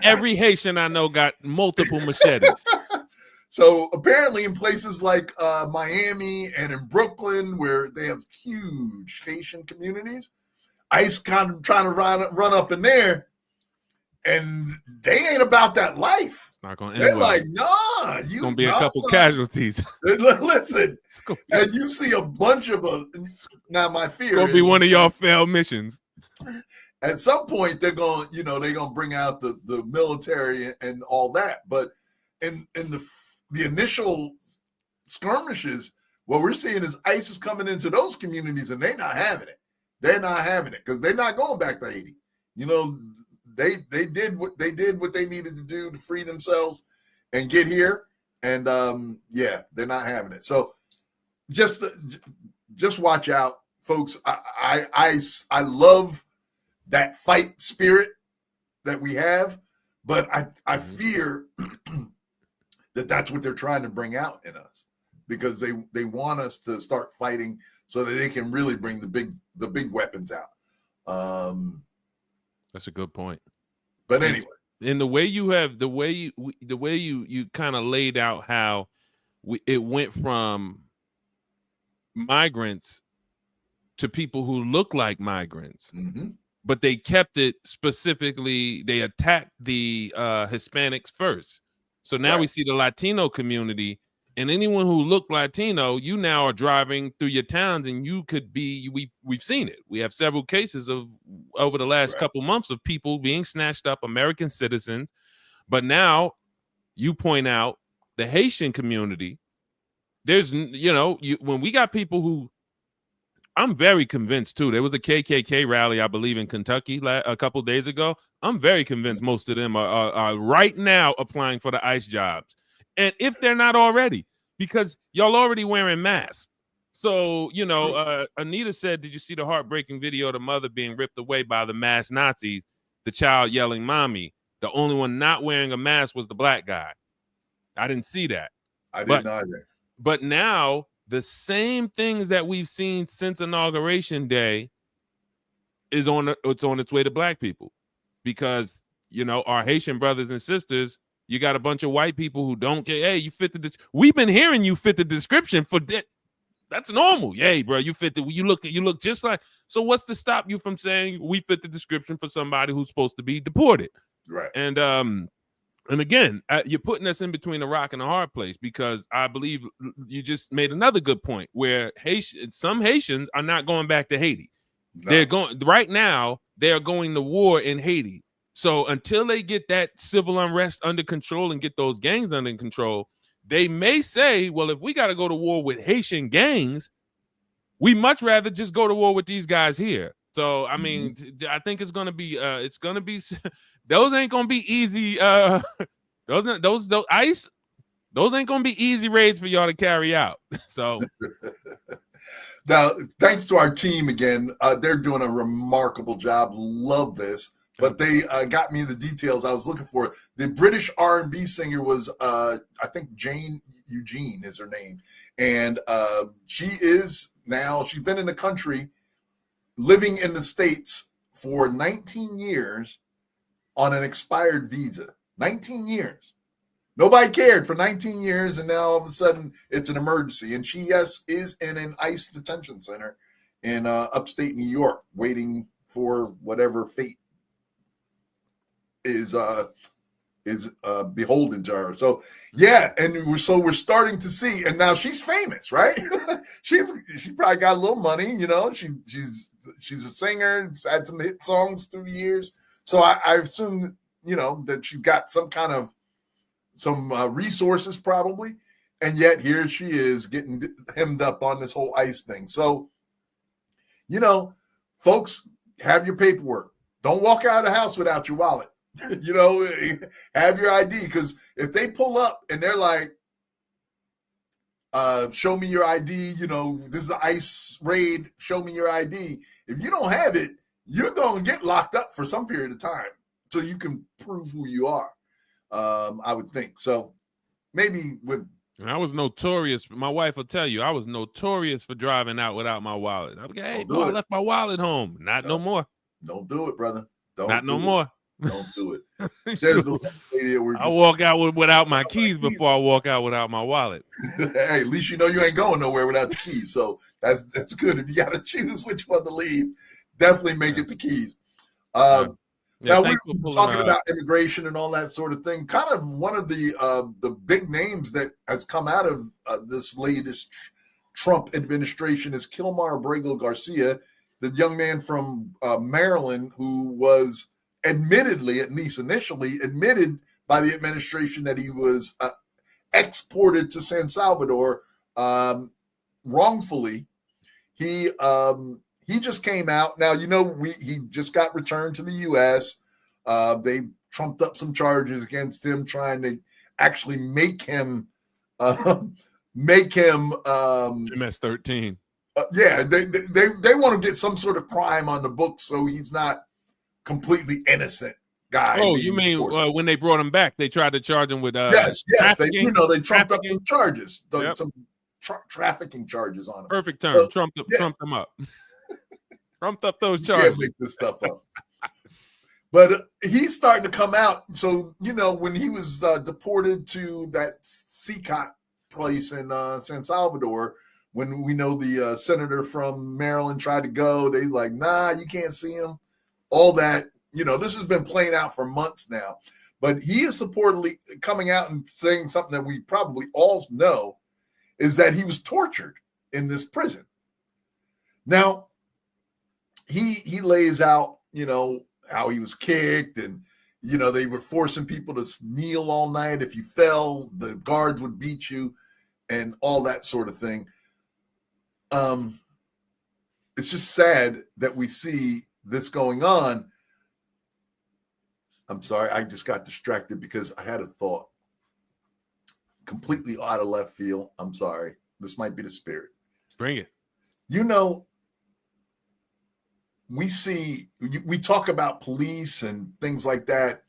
Every Haitian I know got multiple machetes. So apparently in places like Miami and in Brooklyn, where they have huge Haitian communities, ICE kind of trying to run up in there. And they ain't about that life. Not gonna end They're well. like, nah, It's gonna be a couple casualties. Listen, and you see a bunch of them. Now, my fear it's gonna be one of y'all failed missions. At some point, they're going, they're gonna bring out the military and all that. But in the initial skirmishes, what we're seeing is ISIS coming into those communities, and they're not having it. They're not having it because they're not going back to Haiti. They did what they needed to do to free themselves and get here, and they're not having it. So just watch out, folks. I love that fight spirit that we have, but I fear that that's what they're trying to bring out in us, because they want us to start fighting so that they can really bring the big weapons out. That's a good point. But anyway, in the way you kind of laid out how it went from migrants to people who look like migrants, but they kept it specifically. They attacked the Hispanics first. So now we see the Latino community. And anyone who looked Latino, you now are driving through your towns, and you could be. We've seen it. We have several cases of over the last couple months of people being snatched up, American citizens. But now you point out the Haitian community. There's, when we got people who, I'm very convinced too. There was a KKK rally, I believe, in Kentucky a couple days ago. I'm very convinced most of them are right now applying for the ICE jobs. And if they're not already, because y'all already wearing masks. So, Anita said, did you see the heartbreaking video of the mother being ripped away by the masked Nazis, the child yelling, mommy? The only one not wearing a mask was the black guy. I didn't see that. I didn't either. But now the same things that we've seen since Inauguration Day it's on its way to black people, because, our Haitian brothers and sisters, you got a bunch of white people who don't get, hey, you fit the we've been hearing you fit the description for that. That's normal. Yay, bro, you fit you look just like. So what's to stop you from saying we fit the description for somebody who's supposed to be deported? Right. And again, you're putting us in between a rock and a hard place, because I believe you just made another good point where some Haitians are not going back to Haiti. No. They're going right now. They are going to war in Haiti. So until they get that civil unrest under control and get those gangs under control, they may say, well, if we got to go to war with Haitian gangs, we much rather just go to war with these guys here. So, I mean, I think it's going to be, those ain't going to be easy. Those ICE, those ain't going to be easy raids for y'all to carry out. So. Now, thanks to our team again. They're doing a remarkable job. Love this. But they got me the details I was looking for. The British R&B singer was, I think, Jane Eugene is her name. And she's been in the country, living in the States for 19 years on an expired visa. 19 years. Nobody cared for 19 years, and now all of a sudden it's an emergency. And she, is in an ICE detention center in upstate New York, waiting for whatever fate is beholden to her. So and we're starting to see, and now she's famous, right? she probably got a little money, she's a singer, had some hit songs through the years. So I assume that she's got some resources probably, and yet here she is getting hemmed up on this whole ICE thing. So folks, have your paperwork. Don't walk out of the house without your wallet. Have your ID, because if they pull up and they're like, show me your ID, this is the ICE raid, show me your ID. If you don't have it, you're going to get locked up for some period of time so you can prove who you are, I would think. So maybe with... And I was notorious. My wife will tell you, I was notorious for driving out without my wallet. I'm like, hey, I left my wallet home. No more. Don't do it, brother. No more. Don't do it. There's a lady where I walk out without my keys before I walk out without my wallet. Hey, at least you ain't going nowhere without the keys. So that's good. If you got to choose which one to leave, definitely make it the keys. Now we're talking about immigration and all that sort of thing. Kind of one of the big names that has come out of this latest Trump administration is Kilmar Abrego Garcia, the young man from Maryland who was admittedly, at least initially, admitted by the administration that he was exported to San Salvador wrongfully. He just came out. Now, he just got returned to the U.S. They trumped up some charges against him, trying to actually make him MS-13. Yeah, they want to get some sort of crime on the books so he's not completely innocent guy. Oh, you mean when they brought him back, they tried to charge him with yes, they trumped up some charges, some trafficking charges on him. Perfect term. So, trumped them up. Trumped up those charges. You can't make this stuff up. But he's starting to come out. So, when he was deported to that SCOTUS place in San Salvador, when we know the senator from Maryland tried to go, they like, nah, you can't see him. All that, this has been playing out for months now. But he is supposedly coming out and saying something that we probably all know, is that he was tortured in this prison. Now, he lays out, how he was kicked and, they were forcing people to kneel all night. If you fell, the guards would beat you and all that sort of thing. It's just sad that we see this going on. I'm sorry, I just got distracted because I had a thought completely out of left field. I'm sorry. This might be the spirit. Bring it. We talk about police and things like that,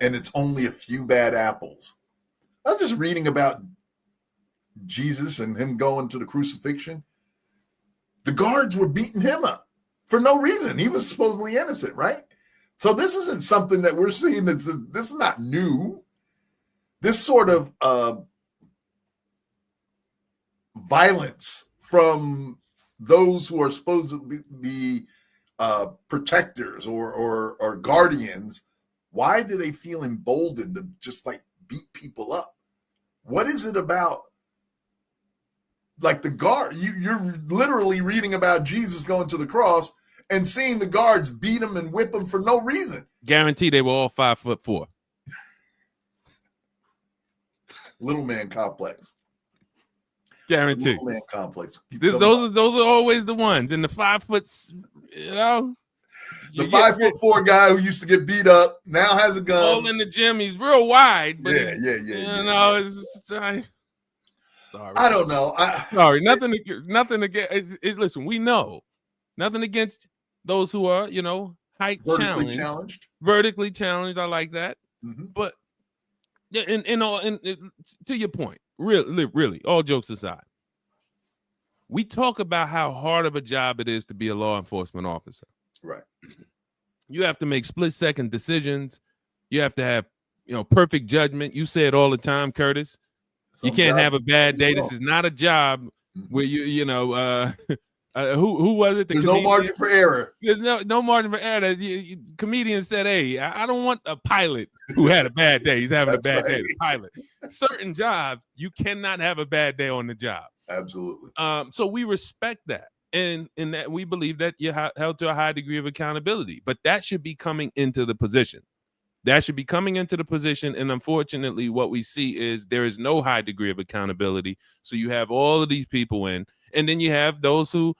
and it's only a few bad apples. I was just reading about Jesus and him going to the crucifixion. The guards were beating him up for no reason. He was supposedly innocent, right? So this isn't something that we're seeing. This is not new. This sort of violence from those who are supposed to be protectors or guardians, why do they feel emboldened to just like beat people up? What is it about? Like the guard, you're literally reading about Jesus going to the cross and seeing the guards beat him and whip him for no reason. Guarantee they were all 5'4". Little man complex. Guarantee. Little man complex. Those are always the ones. And the 5 foot, the 5'4" guy who used to get beat up now has a gun. All in the gym. He's real wide. But yeah. It's just, sorry. I don't know. Sorry. Nothing against. Listen, we know nothing against those who are, height vertically challenged. I like that. Mm-hmm. But yeah, and to your point, really, all jokes aside, we talk about how hard of a job it is to be a law enforcement officer. Right. You have to make split-second decisions. You have to have, perfect judgment. You say it all the time, Curtis. You can't have a bad day. This is not a job where who was it? There's no margin for error. There's no margin for error. The comedian said, hey, I don't want a pilot who had a bad day. He's having a bad day. The pilot. Certain jobs, you cannot have a bad day on the job. Absolutely. So we respect that. And in that we believe that you're held to a high degree of accountability. But that should be coming into the position. And unfortunately, what we see is there is no high degree of accountability. So you have all of these people in, and then you have those who,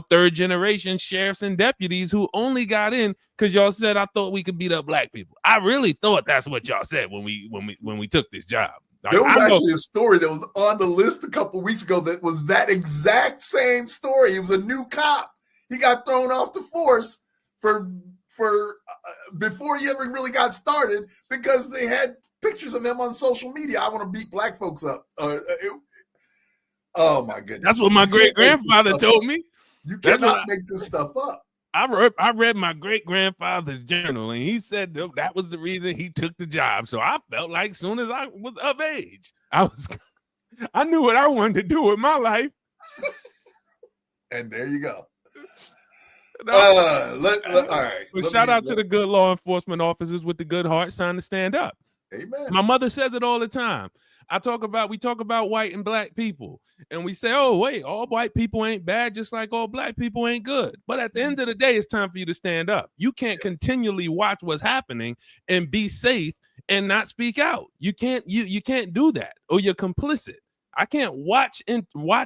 third generation sheriffs and deputies who only got in because y'all said, I thought we could beat up black people. I really thought that's what y'all said when we took this job. There was actually a story that was on the list a couple of weeks ago that was that exact same story. He was a new cop. He got thrown off the force for before he ever really got started because they had pictures of him on social media. I want to beat black folks up. Oh my goodness! That's what my great grandfather told me. You cannot make this stuff up. I read my great grandfather's journal, and he said that was the reason he took the job. So I felt like as soon as I was of age, I knew what I wanted to do with my life. And there you go. No. All right. But shout out to the good law enforcement officers with the good heart trying to stand up. Amen. My mother says it all the time. We talk about white and black people, and we say, oh, wait, all white people ain't bad, just like all black people ain't good. But at the end of the day, it's time for you to stand up. You can't continually watch what's happening and be safe and not speak out. You can't do that, or you're complicit. I can't watch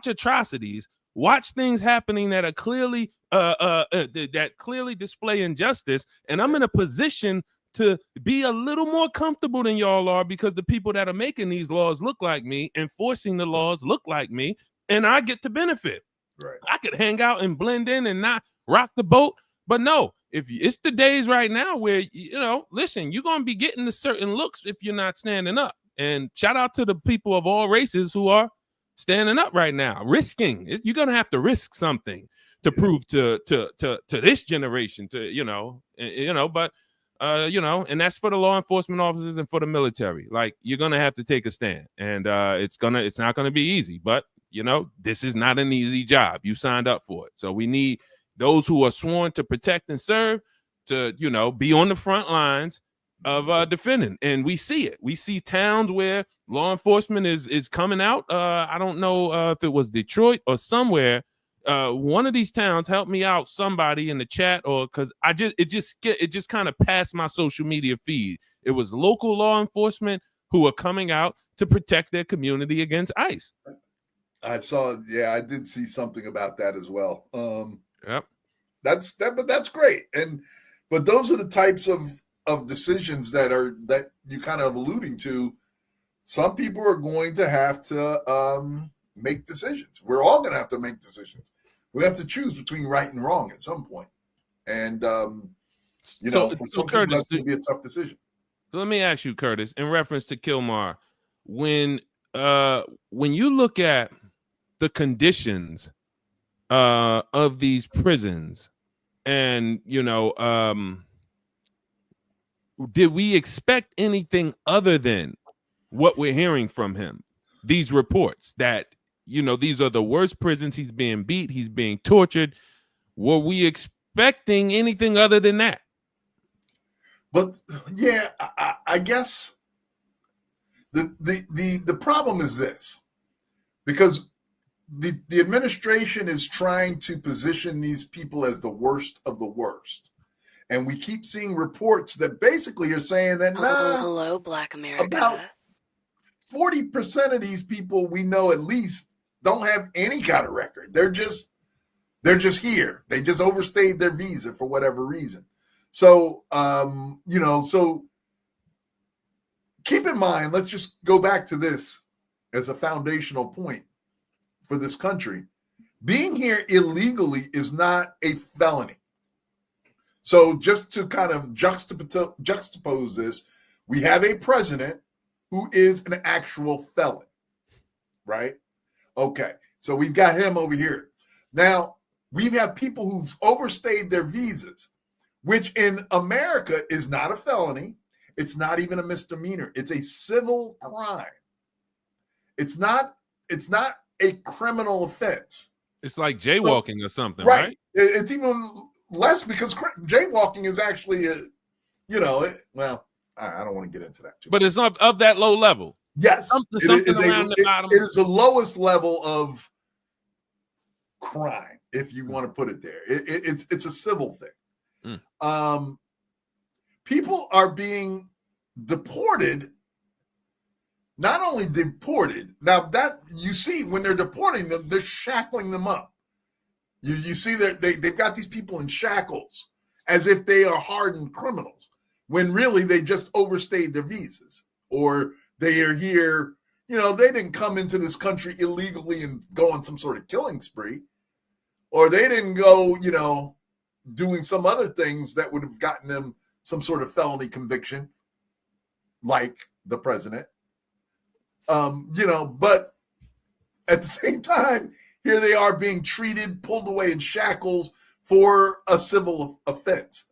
atrocities, watch things happening that are clearly that clearly display injustice, and I'm in a position to be a little more comfortable than y'all are because the people that are making these laws look like me, enforcing the laws look like me, and I get to benefit. Right. I could hang out and blend in and not rock the boat, but no, if it's the days right now where, listen, you're going to be getting the certain looks if you're not standing up. And shout out to the people of all races who are standing up right now, risking. You're going to have to risk something to prove to this generation, but and that's for the law enforcement officers and for the military. Like, you're gonna have to take a stand, and it's not gonna be easy. But this is not an easy job. You signed up for it, so we need those who are sworn to protect and serve to be on the front lines of defending. And we see it. We see towns where law enforcement is coming out. I don't know if it was Detroit or somewhere. One of these towns, help me out, somebody in the chat, or because it just kind of passed my social media feed. It was local law enforcement who are coming out to protect their community against ICE. I saw, I did see something about that as well. Yep, but that's great. But those are the types of decisions that you kind of alluding to. Some people are going to have to make decisions. We're all going to have to make decisions. We have to choose between right and wrong at some point. And, for some Curtis, people, that's going to be a tough decision. So let me ask you, Curtis, in reference to Kilmar, when you look at the conditions of these prisons, and, did we expect anything other than what we're hearing from him? These reports that, these are the worst prisons. He's being beat. He's being tortured. Were we expecting anything other than that? But I guess the problem is this, because the administration is trying to position these people as the worst of the worst. And we keep seeing reports that basically are saying that hello, Black America. About 40% of these people we know at least don't have any kind of record. They're just here. They just overstayed their visa for whatever reason. So, so keep in mind, let's just go back to this as a foundational point for this country. Being here illegally is not a felony. So just to kind of juxtapose this, we have a president who is an actual felon, right? Okay, so we've got him over here. Now, we have people who've overstayed their visas, which in America is not a felony. It's not even a misdemeanor. It's a civil crime. It's not a criminal offense. It's like jaywalking or something, right? It's even less, because jaywalking is actually I don't want to get into that too much. But it's of that low level. Yes, Something around the bottom. It is the lowest level of crime, if you want to put it there. It's a civil thing. People are being deported. Not only deported, now that you see when they're deporting them, they're shackling them up. You see that they've got these people in shackles as if they are hardened criminals, when really they just overstayed their visas, or they are here, they didn't come into this country illegally and go on some sort of killing spree, or they didn't go, doing some other things that would have gotten them some sort of felony conviction, like the president. But at the same time, here they are being treated, pulled away in shackles for a civil offense.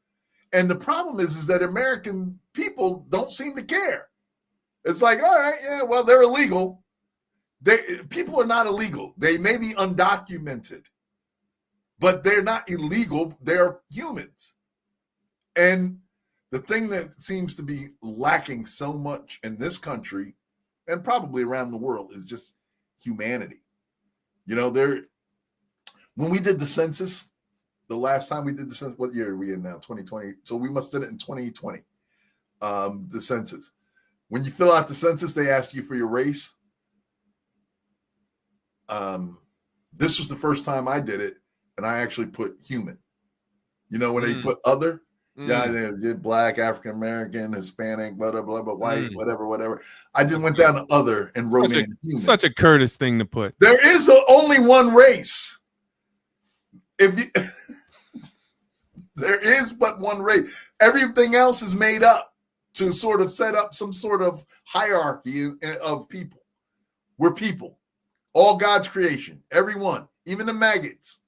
And the problem is that American people don't seem to care. It's like, all right, yeah, well, they're illegal. People are not illegal. They may be undocumented. but they're not illegal. They're humans. And the thing that seems to be lacking so much in this country and probably around the world is just humanity. You know, when we did the census, the last time we did the census, what year are we in now? 2020. So we must have done it in 2020, the census. When you fill out the census, they ask you for your race. This was the first time I did it, and I actually put human. You know, when they put other, yeah, they did black, African American, Hispanic, blah, blah, blah, blah, white, whatever. I just went down to other and wrote in human. Such a Curtis thing to put. There is only one race. If you, there is but one race. Everything else is made up to sort of set up some sort of hierarchy of people. We're people. All God's creation. Everyone. Even the maggots.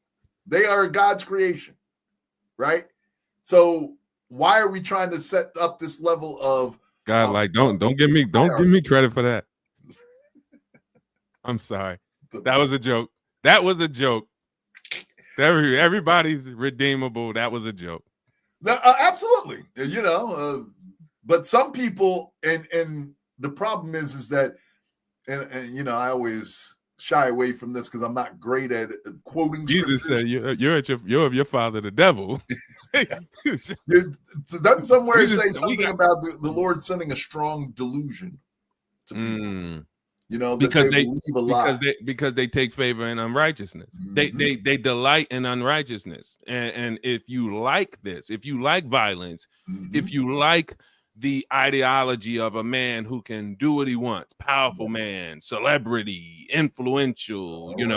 They are God's creation. Right? So why are we trying to set up this level of God? Like, don't give me credit for that. I'm sorry. That was a joke. That was a joke. Everybody's redeemable. That was a joke. Absolutely. You know, but some people, and the problem is that, and you know, I always shy away from this because I'm not great at quoting. Jesus said, "You're of your father, the devil." Doesn't somewhere say something about the Lord sending a strong delusion to people? You know, because they believe a lie. because they take favor in unrighteousness. They delight in unrighteousness. And if you like this, if you like violence, if you like the ideology of a man who can do what he wants, powerful man, celebrity, influential, you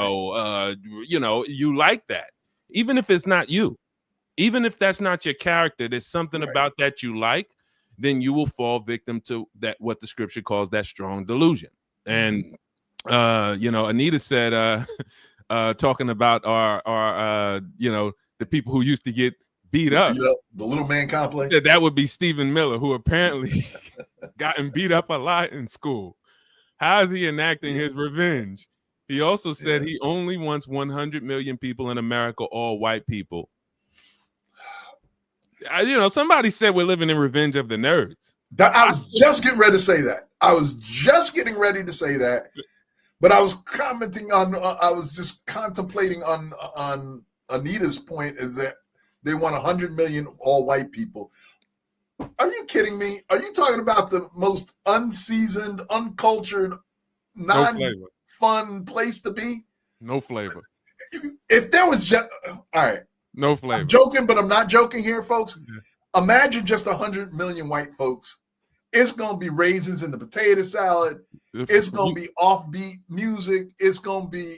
you like that. Even if it's not you, even if that's not your character, there's something about that you like, then you will fall victim to that, what the scripture calls that strong delusion. And Anita said, talking about our the people who used to get beat up, the little man complex. That would be Stephen Miller, who apparently gotten beat up a lot in school. How is he enacting his revenge? He also said he only wants 100 million people in America, all white people. Somebody said we're living in Revenge of the Nerds. I was just getting ready to say that. But I was commenting on. I was just contemplating on Anita's point, is that they want 100 million all white people. Are you kidding me? Are you talking about the most unseasoned, uncultured, non-fun place to be? No flavor. If there was just all right, no flavor. I'm joking, but I'm not joking here, folks. Imagine just 100 million white folks. It's going to be raisins in the potato salad. It's going to be offbeat music. It's going to be.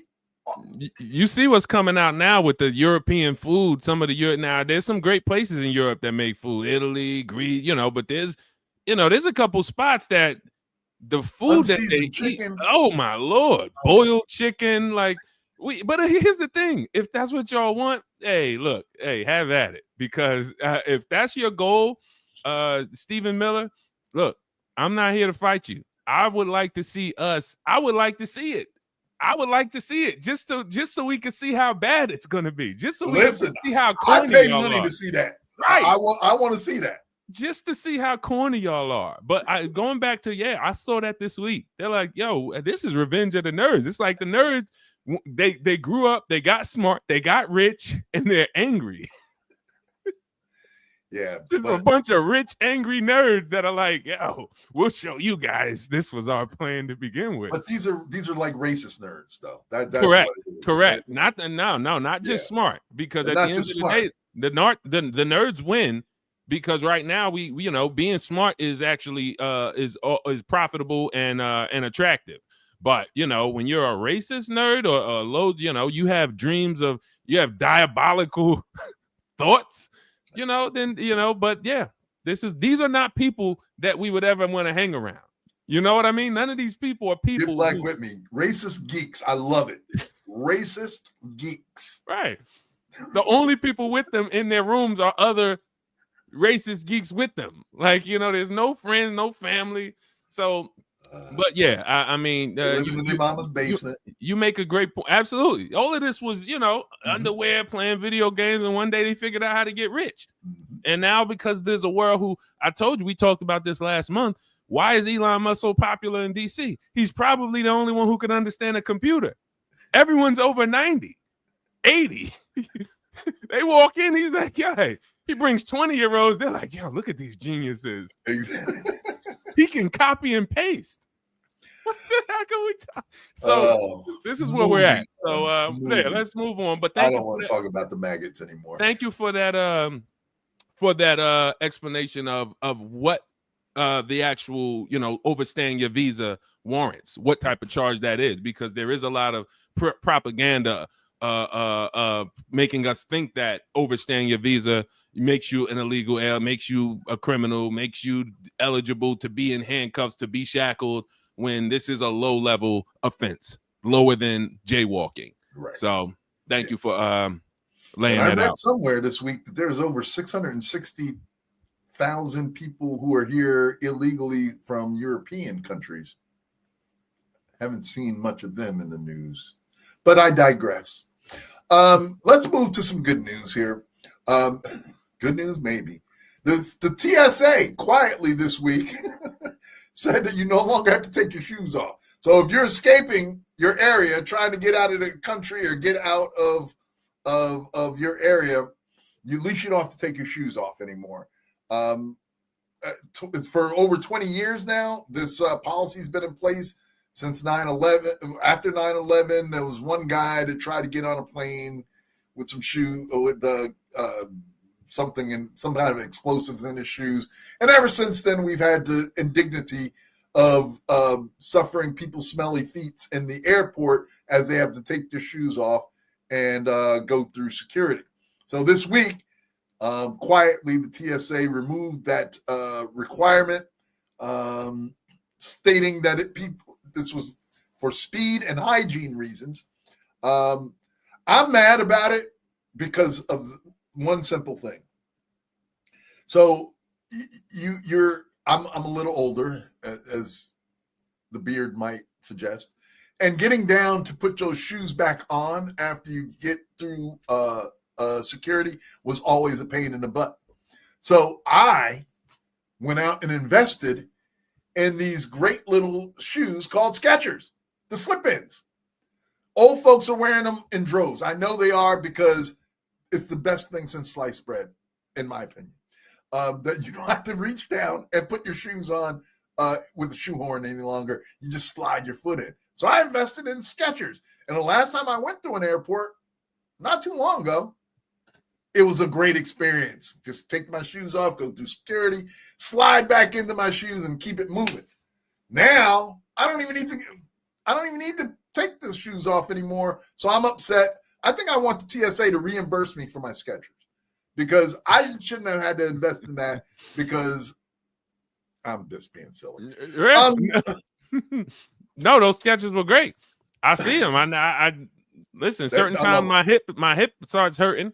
You see what's coming out now with the European food. Some of the Europe now, there's some great places in Europe that make food. Italy, Greece, but there's a couple spots that the food that they chicken. Eat. Oh my Lord, boiled chicken, like. But here's the thing: if that's what y'all want, have at it. Because if that's your goal, Stephen Miller, look, I'm not here to fight you. I would like to see us. I would like to see it. Just so we can see how bad it's going to be. Just so we can see how corny I pay y'all money are. to see that. Right. I want to see that. Just to see how corny y'all are. But going back to I saw that this week. They're like, yo, this is Revenge of the Nerds. It's like the nerds. They grew up, they got smart, they got rich, and they're angry. Yeah, just a bunch of rich, angry nerds that are like, yo, we'll show you guys this was our plan to begin with. But these are like racist nerds, though. That's correct. Not just smart, because at the end of the day, the nerds win, because right now we being smart is actually is profitable and attractive. But, when you're a racist nerd or loads, you have dreams of, you have diabolical thoughts, but yeah, these are not people that we would ever want to hang around. You know what I mean? None of these people are people. Get black with me. Racist geeks. I love it. Racist geeks. Right. The only people with them in their rooms are other racist geeks with them. Like, there's no friends, no family. So But yeah, I mean, living in their mama's basement. You make a great point. Absolutely. All of this was, underwear, playing video games, and one day they figured out how to get rich. And now, because there's a world who, I told you, we talked about this last month. Why is Elon Musk so popular in DC? He's probably the only one who can understand a computer. Everyone's over 90, 80. They walk in, he's like, yo, he brings 20-year-olds. They're like, yo, look at these geniuses. Exactly. He can copy and paste. What the heck are we talking? So this is where we're at. So yeah, let's move on. But I don't want to talk about the maggots anymore. Thank you for that explanation of what the actual, overstaying your visa warrants, what type of charge that is, because there is a lot of propaganda making us think that overstaying your visa makes you an illegal alien, makes you a criminal, makes you eligible to be in handcuffs, to be shackled, when this is a low-level offense, lower than jaywalking. Right. So thank you for laying that out. I read somewhere this week that there's over 660,000 people who are here illegally from European countries. Haven't seen much of them in the news, but I digress. Let's move to some good news here. Good news, maybe. The TSA quietly this week said that you no longer have to take your shoes off. So if you're escaping your area, trying to get out of the country or get out of your area, at least you don't have to take your shoes off anymore. For over 20 years now, this policy's been in place since 9/11. After 9/11, there was one guy that tried to get on a plane with some shoe with some kind of explosives in his shoes, and ever since then we've had the indignity of suffering people's smelly feet in the airport as they have to take their shoes off and go through security. So this week, quietly, the TSA removed that requirement, stating that this was for speed and hygiene reasons. I'm mad about it because of one simple thing. So I'm a little older, as the beard might suggest, and getting down to put those shoes back on after you get through security was always a pain in the butt. So I went out and invested in these great little shoes called Skechers, the slip-ins. Old folks are wearing them in droves. I know they are, because it's the best thing since sliced bread, in my opinion. That you don't have to reach down and put your shoes on with a shoehorn any longer. You just slide your foot in. So I invested in Skechers. And the last time I went to an airport, not too long ago, it was a great experience. Just take my shoes off, go through security, slide back into my shoes, and keep it moving. Now I don't even need to take the shoes off anymore. So I'm upset. I think I want the TSA to reimburse me for my Skechers, because I shouldn't have had to invest in that, because I'm just being silly. No, those Skechers were great. I see them. I listen. Certain time my hip starts hurting,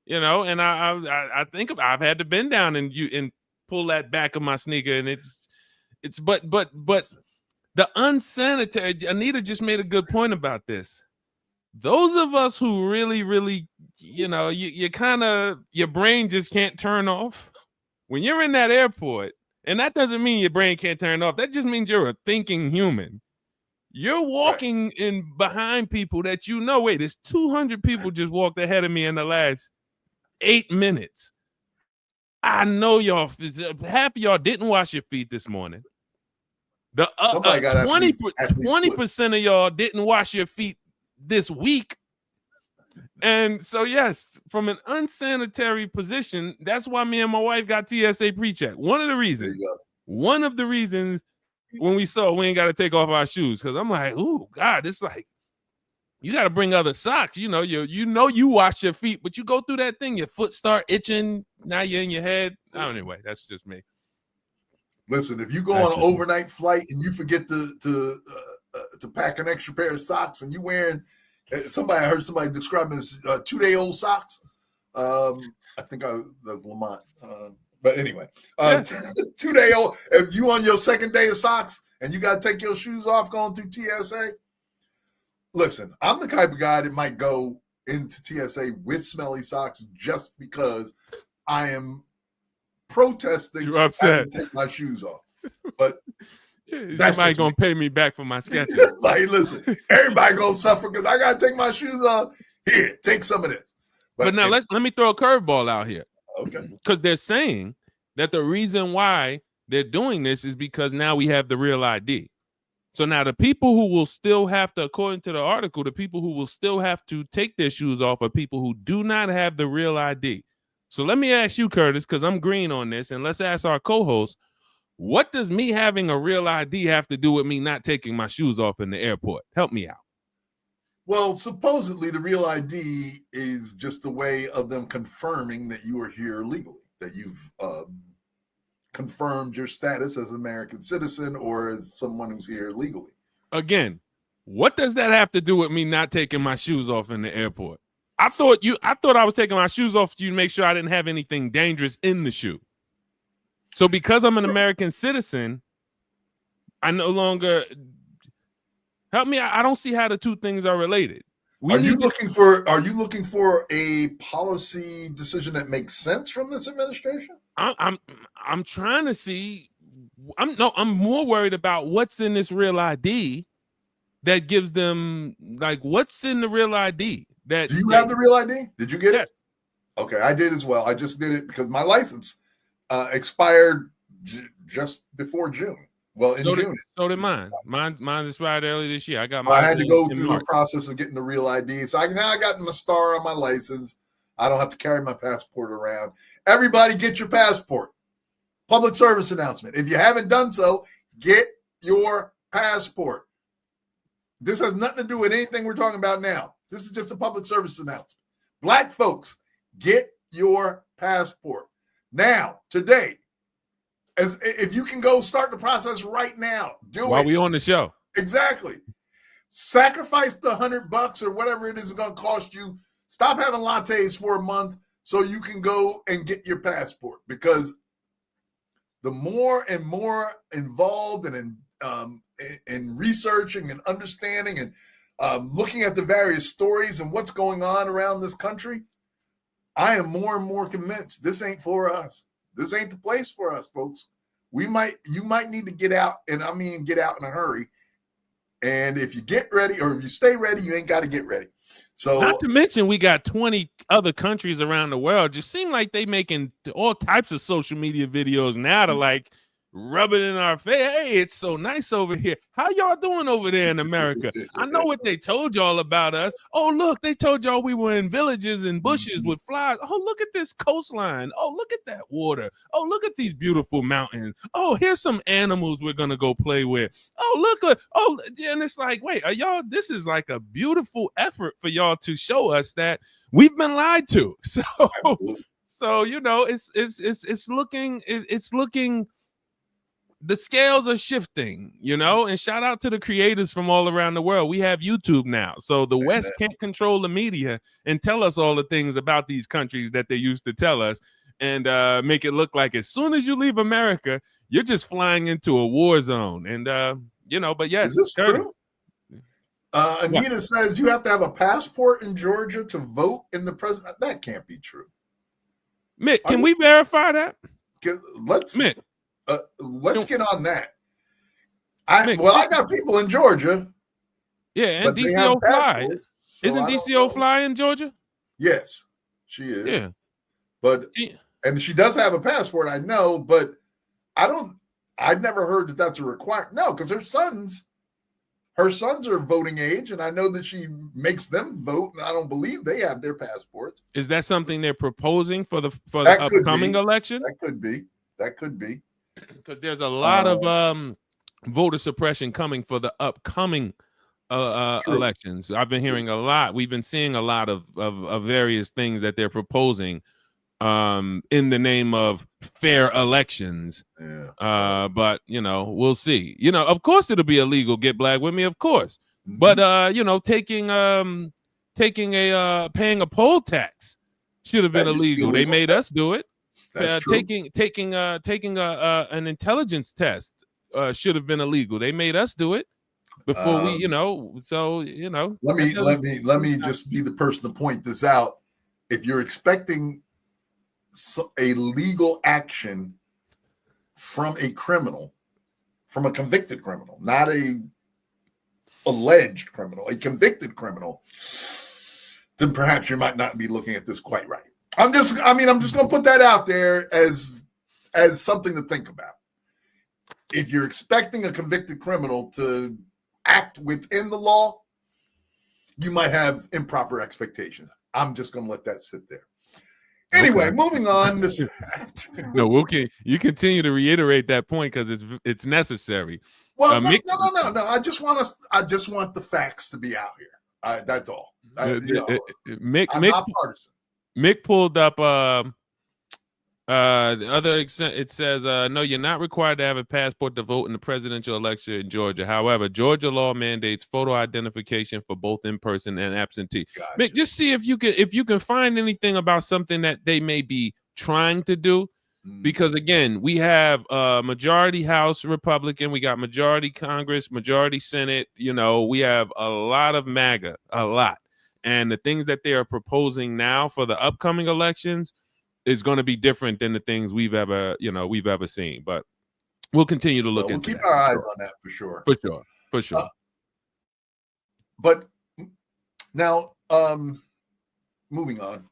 and I think I've had to bend down and pull that back of my sneaker, and but the unsanitary. Anita just made a good point about this. Those of us who really, really, you kind of, your brain just can't turn off when you're in that airport. And that doesn't mean your brain can't turn off. That just means you're a thinking human. You're walking in behind people that wait, there's 200 people just walked ahead of me in the last 8 minutes. I know y'all, half of y'all didn't wash your feet this morning. The 20% of y'all didn't wash your feet this week. And so, yes, from an unsanitary position, that's why me and my wife got TSA pre-check. One of the reasons when we ain't got to take off our shoes, because I'm like, oh God, it's like you got to bring other socks. You wash your feet, but you go through that thing, your foot start itching. Now you're in your head. Anyway, that's just me. Listen, if you go on an overnight flight and you forget to pack an extra pair of socks, and you wearing I heard somebody describe them as 2-day-old socks. I think that's Lamont. But anyway, Yeah. 2 day old. If you on your second day of socks and you got to take your shoes off going through TSA, listen, I'm the type of guy that might go into TSA with smelly socks just because I am protesting. You're upset. To take my shoes off, but somebody gonna pay me back for my sketches. Like, listen, everybody gonna suffer because I gotta take my shoes off. Here, take some of this. But now let me throw a curveball out here. Okay. Because they're saying that the reason why they're doing this is because now we have the real ID. So now the people who will still have to, according to the article, the people who will still have to take their shoes off are people who do not have the real ID. So let me ask you, Curtis, because I'm green on this, and let's ask our co-host, what does me having a real ID have to do with me not taking my shoes off in the airport? Help me out. Well, supposedly the real ID is just a way of them confirming that you are here legally, that you've confirmed your status as an American citizen or as someone who's here legally. Again, what does that have to do with me not taking my shoes off in the airport? I thought I was taking my shoes off to make sure I didn't have anything dangerous in the shoe. So because I'm an American citizen, I no longer help me. I don't see how the two things are related. Are you looking for a policy decision that makes sense from this administration? I'm trying to see. I'm more worried about what's in this real ID that gives them, like, what's in the real ID. Do you have the real ID? Did you get it? Okay, I did as well. I just did it because my license expired just before June. Well, in June. So did mine. Mine expired early this year. I had to go through the process of getting the real ID. So now I got my star on my license. I don't have to carry my passport around. Everybody get your passport. Public service announcement. If you haven't done so, get your passport. This has nothing to do with anything we're talking about now. This is just a public service announcement. Black folks, get your passport. Now, today, if you can go start the process right now, do it. While we on the show. Exactly. Sacrifice the $100 or whatever it is going to cost you. Stop having lattes for a month so you can go and get your passport, because the more and more involved and in researching and understanding and looking at the various stories and what's going on around this country, I am more and more convinced this ain't for us. This ain't the place for us, folks. You might need to get out, and I mean get out in a hurry. And if you get ready or if you stay ready, you ain't got to get ready. So, not to mention, we got 20 other countries around the world. Just seem like they making all types of social media videos now to like rub it in our face. Hey, it's so nice over here. How y'all doing over there in America? I know what they told y'all about us. Oh, look, they told y'all we were in villages and bushes with flies. Oh, look at this coastline. Oh, look at that water. Oh, look at these beautiful mountains. Oh, here's some animals we're gonna go play with. Oh, look. And it's like, wait, are y'all? This is like a beautiful effort for y'all to show us that we've been lied to. So you know, it's looking. The scales are shifting, you know, and shout out to the creators from all around the world. We have YouTube now. So the West can't control the media and tell us all the things about these countries that they used to tell us, and make it look like as soon as you leave America, you're just flying into a war zone. And, you know, but yes. Is this true? Anita says you have to have a passport in Georgia to vote in the president. That can't be true. Mick, can we verify that? Mick. Let's get on that. I got people in Georgia. Yeah, and DCO Fly. Isn't DCO Fly in Georgia? Yes, she is. Yeah. And she does have a passport, I know, but I've never heard that that's a requirement. No, because her sons are voting age, and I know that she makes them vote, and I don't believe they have their passports. Is that something they're proposing for the upcoming election? That could be. Because there's a lot of voter suppression coming for the upcoming elections. I've been hearing a lot. We've been seeing a lot of various things that they're proposing in the name of fair elections. Yeah. But, you know, we'll see. You know, of course it'll be illegal. Get black with me, of course. Mm-hmm. But, you know, paying a poll tax should have been illegal. They made us do it. taking an intelligence test should have been illegal. They made us do it before we, So let me just be the person to point this out. If you're expecting a legal action from a criminal, from a convicted criminal, not a alleged criminal, a convicted criminal, then perhaps you might not be looking at this quite right. I'm just going to put that out there as something to think about. If you're expecting a convicted criminal to act within the law, you might have improper expectations. I'm just going to let that sit there. Anyway, okay. Moving on. No, you continue to reiterate that point because it's necessary. Well, no. I just want the facts to be out here. That's all. I'm not partisan. Mick pulled up the other. It says, no, you're not required to have a passport to vote in the presidential election in Georgia. However, Georgia law mandates photo identification for both in-person and absentee. Gotcha. Mick, just see if you can find anything about something that they may be trying to do. Because again, we have majority House Republican, we got majority Congress, majority Senate. We have a lot of MAGA, a lot. And the things that they are proposing now for the upcoming elections is going to be different than the things we've ever seen. But we'll continue to look into keep our eyes on that for sure. For sure. But now, moving on,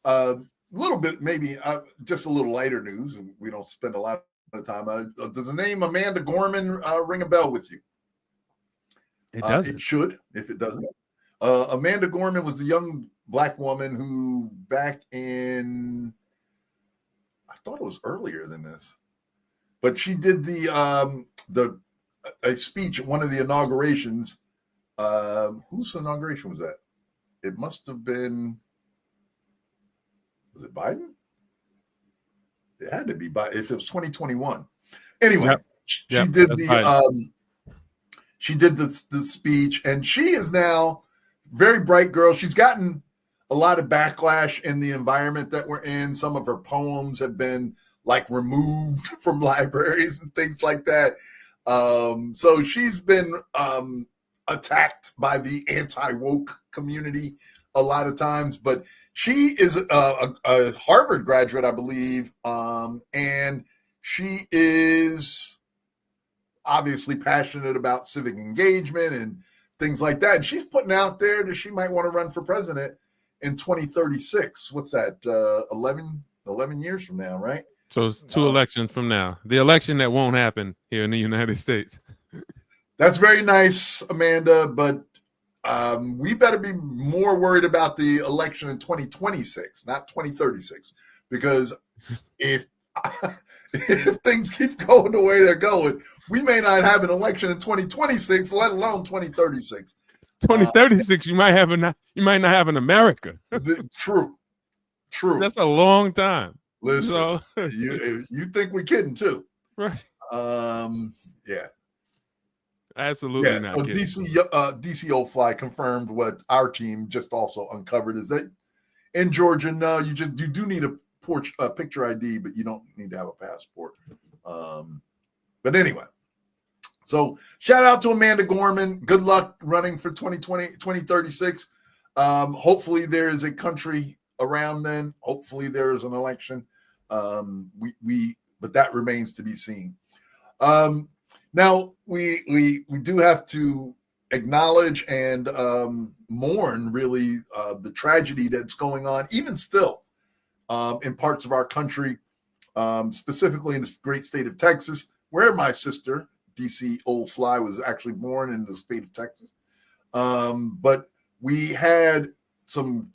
a little bit, maybe just a little lighter news. We don't spend a lot of time. Does the name Amanda Gorman ring a bell with you? It doesn't. It should, if it doesn't. Amanda Gorman was the young Black woman who back in, I thought it was earlier than this, but she did a speech at one of the inaugurations. Whose inauguration was that? It must have been, was it Biden? It had to be Biden if it was 2021. Anyway, she did the speech, and she is now very bright girl. She's gotten a lot of backlash in the environment that we're in. Some of her poems have been removed from libraries and things like that. So she's been attacked by the anti-woke community a lot of times, but she is a Harvard graduate, I believe, and she is obviously passionate about civic engagement and things like that. And she's putting out there that she might want to run for president in 2036. What's that? 11 years from now, right? So it's 2 elections from now. The election that won't happen here in the United States. That's very nice, Amanda, but we better be more worried about the election in 2026, not 2036, because if things keep going the way they're going, we may not have an election in 2026, let alone 2036. 2036, you might not have an America. True. That's a long time. Listen, you think we're kidding too, right? Yeah. Absolutely not. So DC Old Fly confirmed what our team just also uncovered is that in Georgia, no, you do need a picture ID, but you don't need to have a passport. But anyway, so shout out to Amanda Gorman. Good luck running for 2036. Hopefully there is a country around then. Hopefully there is an election. But that remains to be seen. Now we do have to acknowledge and mourn really the tragedy that's going on, even still, in parts of our country, specifically in the great state of Texas, where my sister, DC Old Fly, was actually born in the state of Texas. But we had some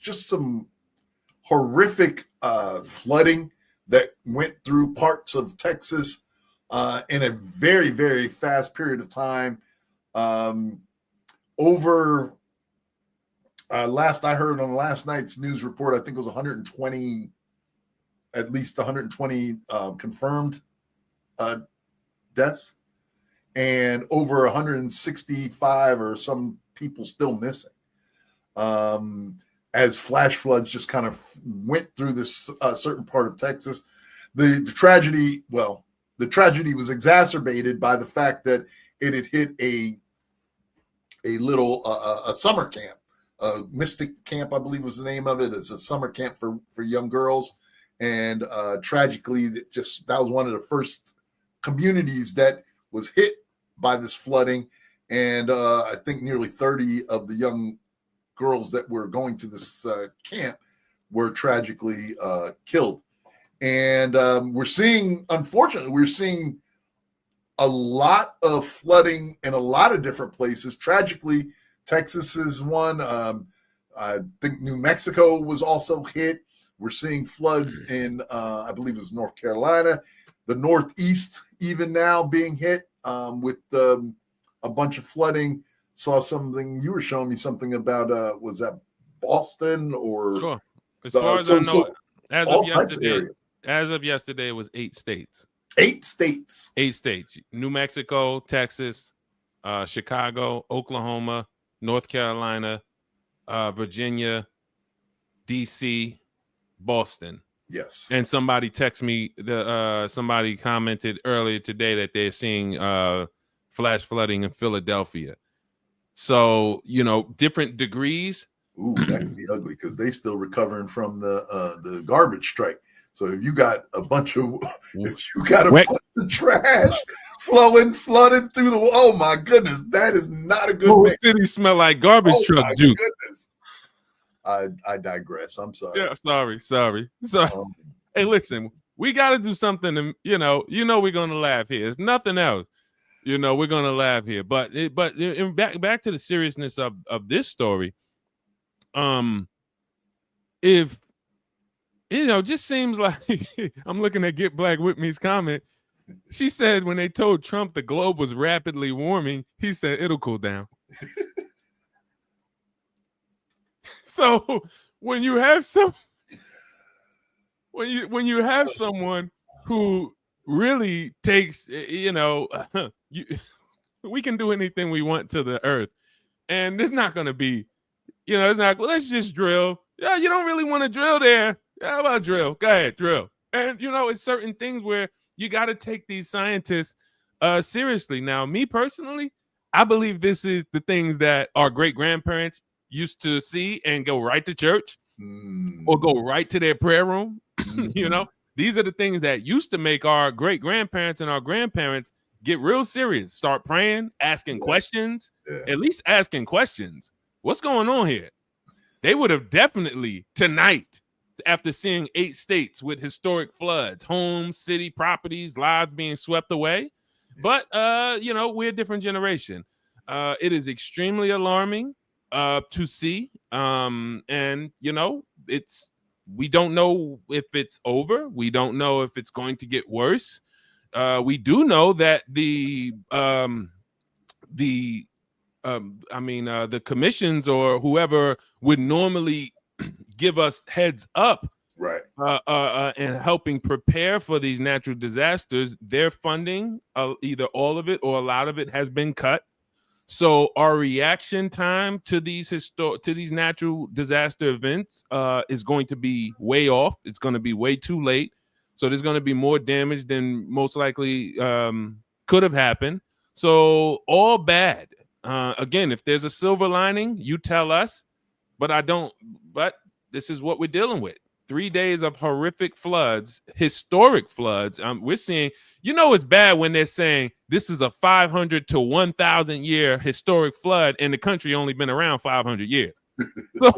horrific flooding that went through parts of Texas in a very, very fast period of time. Last I heard on last night's news report, I think it was at least 120 confirmed deaths, and over 165 or some people still missing. As flash floods just kind of went through this certain part of Texas. the tragedy. Well, the tragedy was exacerbated by the fact that it had hit a little a summer camp, Mystic Camp, I believe was the name of it. It's a summer camp for young girls, and tragically, that was one of the first communities that was hit by this flooding, and I think nearly 30 of the young girls that were going to this camp were tragically killed. And unfortunately, we're seeing a lot of flooding in a lot of different places. Tragically, Texas is one. I think New Mexico was also hit. We're seeing floods in, I believe it was North Carolina, the Northeast even now being hit with a bunch of flooding. Saw something, you were showing me something about, was that Boston or? Sure. As far as I know, as of yesterday, it was 8 states. 8 states. 8 states. New Mexico, Texas, Chicago, Oklahoma, North Carolina, Virginia, D.C., Boston. Yes. And somebody texted me, somebody commented earlier today that they're seeing flash flooding in Philadelphia. So, different degrees. Ooh, that could be ugly because they still recovering from the garbage strike. So if you got a bunch of trash flooding through oh my goodness, that is not a good mix. City smell like garbage truck juice. Goodness. I digress. I'm sorry. Yeah, sorry. So, hey, listen, we got to do something. And we're gonna laugh here. If nothing else, we're gonna laugh here. But back to the seriousness of this story. If just seems like I'm looking at Get Black With Me's comment. She said when they told Trump the globe was rapidly warming, he said it'll cool down. So when you have someone who really takes, we can do anything we want to the earth, and it's not going to be, it's not. Let's just drill. Yeah, you don't really want to drill there. Yeah, how about drill? Go ahead, drill. And it's certain things where you got to take these scientists seriously. Now, me personally, I believe this is the things that our great grandparents used to see and go right to church or go right to their prayer room. These are the things that used to make our great grandparents and our grandparents get real serious, start praying, asking questions, at least asking questions. What's going on here? They would have definitely tonight, after seeing 8 states with historic floods, homes, city properties, lives being swept away. But, we're a different generation. It is extremely alarming to see. And, we don't know if it's over. We don't know if it's going to get worse. We do know that the commissions or whoever would normally give us heads up, right, and helping prepare for these natural disasters, their funding, either all of it or a lot of it, has been cut. So our reaction time to these natural disaster events is going to be way off. It's going to be way too late. So there's going to be more damage than most likely could have happened. So all bad. Again, if there's a silver lining, you tell us. But I don't. But this is what we're dealing with. 3 days of horrific floods, historic floods. We're seeing, it's bad when they're saying this is a 500 to 1,000 year historic flood and the country only been around 500 years. So,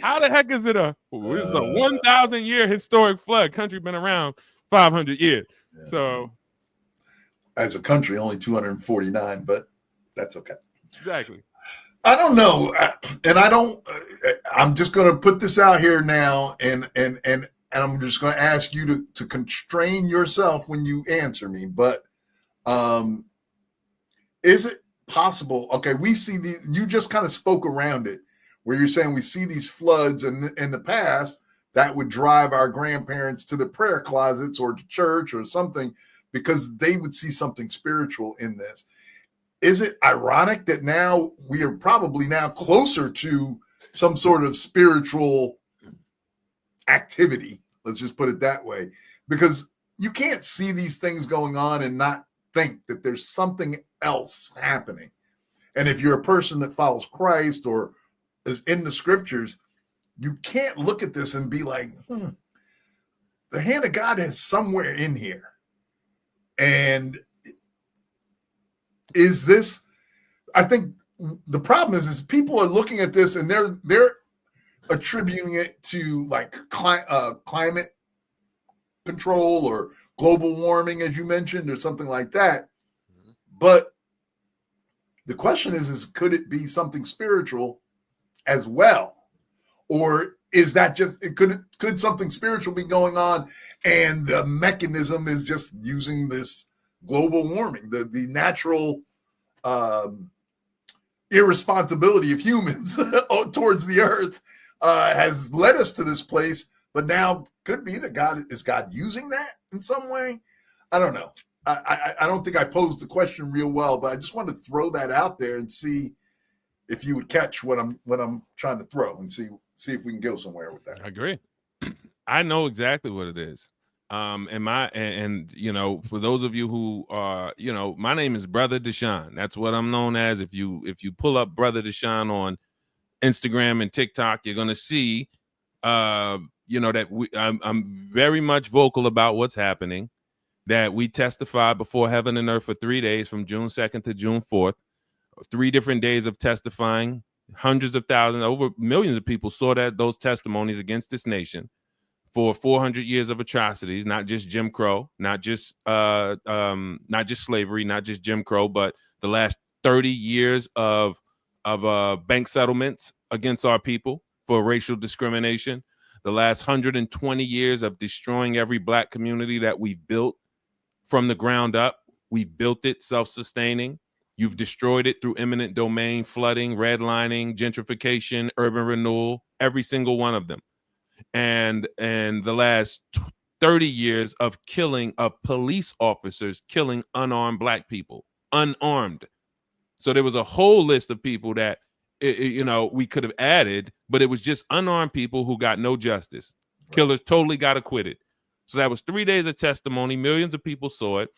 how the heck is it a 1,000 year historic flood? Country been around 500 years. Yeah. So as a country, only 249, but that's okay. Exactly. I don't know, and I'm just going to put this out here now, and I'm just going to ask you to constrain yourself when you answer me. But is it possible? Okay, we see these. You just kind of spoke around it, where you're saying we see these floods, and in the past that would drive our grandparents to the prayer closets or to church or something because they would see something spiritual in this. Is it ironic that now we are probably now closer to some sort of spiritual activity Let's just put it that way, because you can't see these things going on and not think that there's something else happening. And if you're a person that follows Christ or is in the scriptures, you can't look at this and be like, the hand of God is somewhere in here. And is this, I think the problem is people are looking at this and they're attributing it to like climate control or global warming, as you mentioned, or something like that. But the question is could it be something spiritual as well? Or is that just, could something spiritual be going on and the mechanism is just using this global warming, the natural irresponsibility of humans towards the earth has led us to this place, but now could be that God using that in some way? I don't know. I don't think I posed the question real well, but I just wanted to throw that out there and see if you would catch what I'm trying to throw and see if we can go somewhere with that. I agree. I know exactly what it is. And you know, for those of you who are, you know, my name is Brother Deshaun. That's what I'm known as. If you pull up Brother Deshaun on Instagram and TikTok, you're gonna see, you know, that I'm very much vocal about what's happening. That we testified before heaven and earth for 3 days, from June 2nd to June 4th. 3 different days of testifying. Hundreds of thousands, over millions of people saw those testimonies against this nation for 400 years of atrocities, not just Jim Crow, not just slavery, not just Jim Crow, but the last 30 years of bank settlements against our people for racial discrimination, the last 120 years of destroying every black community that we've built from the ground up. We've built it self-sustaining. You've destroyed it through eminent domain, flooding, redlining, gentrification, urban renewal, every single one of them. And the last 30 years of killing of police officers, killing unarmed black people, unarmed. So there was a whole list of people that, you know, we could have added, but it was just unarmed people who got no justice. Killers totally got acquitted. So that was 3 days of testimony. Millions of people saw it.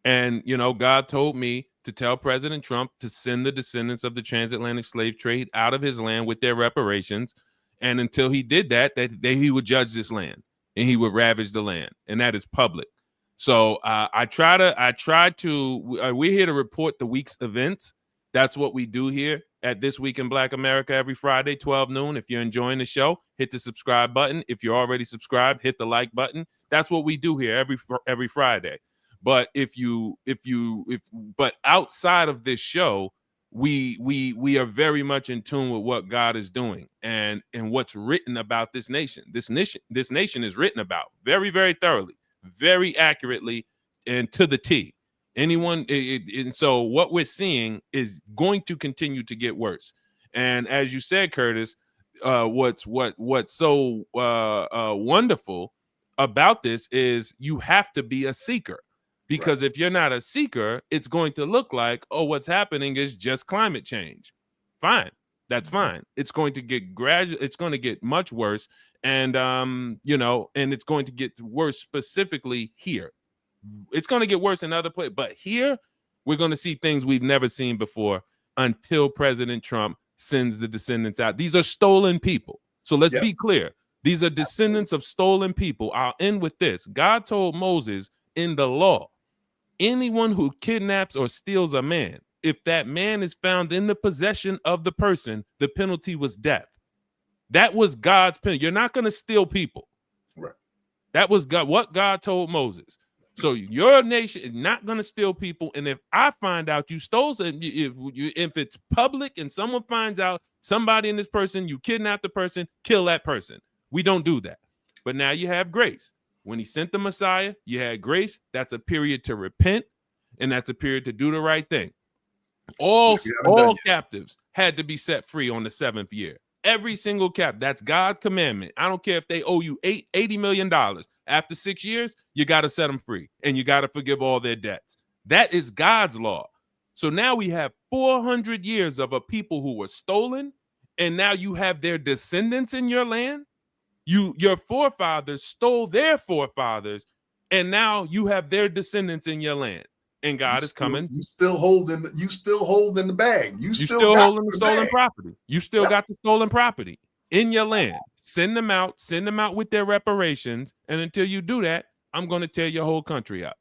And, you know, God told me to tell President Trump to send the descendants of the transatlantic slave trade out of his land with their reparations. And until he did that he would judge this land and he would ravage the land. And that is public. So we're here to report the week's events. That's what we do here at This Week in Black America every Friday, 12 noon. If you're enjoying the show, hit the subscribe button. If you're already subscribed, hit the like button. That's what we do here every Friday. But but outside of this show, we are very much in tune with what God is doing and what's written about this nation. This nation is written about very, very thoroughly, very accurately, and to the T. And so what we're seeing is going to continue to get worse. And as you said, Curtis, what's so wonderful about this is you have to be a seeker. Because if you're not a seeker, it's going to look like, oh, what's happening is just climate change. Fine. That's fine. It's going to get it's going to get much worse. And, you know, and it's going to get worse specifically here. It's going to get worse in other places. But here, we're going to see things we've never seen before until President Trump sends the descendants out. These are stolen people. So let's be clear. These are descendants of stolen people. I'll end with this. God told Moses in the law, anyone who kidnaps or steals a man, if that man is found in the possession of the person, the penalty was death. That was God's penalty. You're not going to steal people. Right. That was what God told Moses. So your nation is not going to steal people. And if I find out you stole, if it's public and someone finds out somebody in this person, you kidnapped the person, kill that person. We don't do that. But now you have grace. When he sent the Messiah, you had grace. That's a period to repent, and that's a period to do the right thing. All captives had to be set free on the 7th year. Every single captive. That's God's commandment. I don't care if they owe you $80 million. After 6 years, you got to set them free, and you got to forgive all their debts. That is God's law. So now we have 400 years of a people who were stolen, and now you have their descendants in your land. Your forefathers stole their forefathers, and now you have their descendants in your land. And God is coming. You still holding the bag. You still got holding the stolen property. You still got the stolen property in your land. Send them out with their reparations. And until you do that, I'm going to tear your whole country up.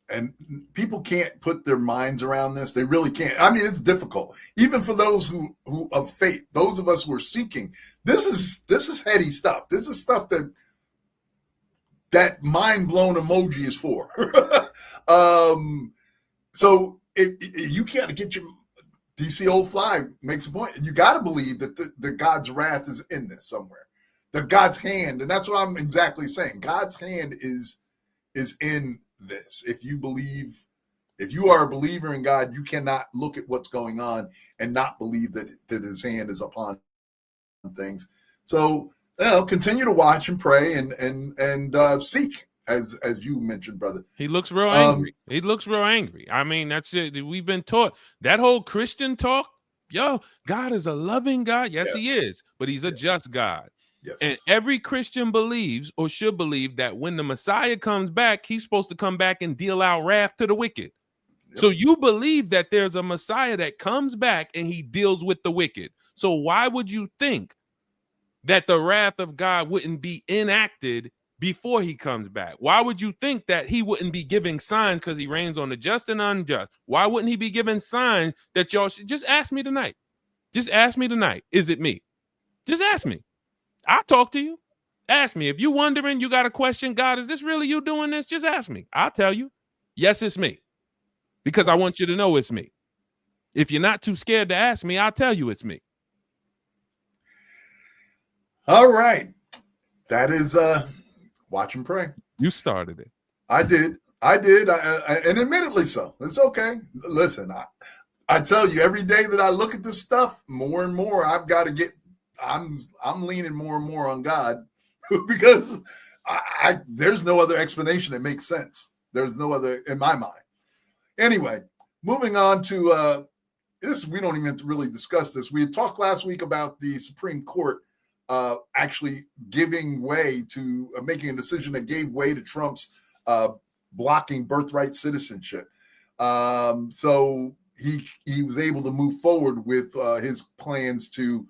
And people can't put their minds around this. They really can't. I mean, it's difficult, even for those who of faith, those of us who are seeking. This is heady stuff. This is stuff that mind blown emoji is for. So if you can't get your DC Old Fly makes a point. You got to believe that the God's wrath is in this somewhere. That God's hand, and that's what I'm exactly saying. God's hand is in this. If you are a believer in God, you cannot look at what's going on and not believe that his hand is upon things. So continue to watch and pray and seek, as you mentioned, brother. He looks real angry. He looks real angry. I mean, that's it. We've been taught that whole Christian talk. God is a loving God. Yes, he is, but he's a just God. Yes. And every Christian believes or should believe that when the Messiah comes back, he's supposed to come back and deal out wrath to the wicked. Yep. So you believe that there's a Messiah that comes back and he deals with the wicked. So why would you think that the wrath of God wouldn't be enacted before he comes back? Why would you think that he wouldn't be giving signs because he reigns on the just and unjust? Why wouldn't he be giving signs that y'all should just ask me tonight? Just ask me tonight. Is it me? Just ask me. I'll talk to you. Ask me. If you're wondering, you got a question, God, is this really you doing this? Just ask me. I'll tell you. Yes, it's me. Because I want you to know it's me. If you're not too scared to ask me, I'll tell you it's me. All right. That is watch and pray. You started it. I did. And admittedly so. It's okay. Listen, I tell you, every day that I look at this stuff, more and more I've got to get I'm leaning more and more on God because there's no other explanation that makes sense. There's no other in my mind. Anyway, moving on to this, we don't even really discuss this. We had talked last week about the Supreme Court actually giving way to making a decision that gave way to Trump's blocking birthright citizenship. So he was able to move forward with his plans to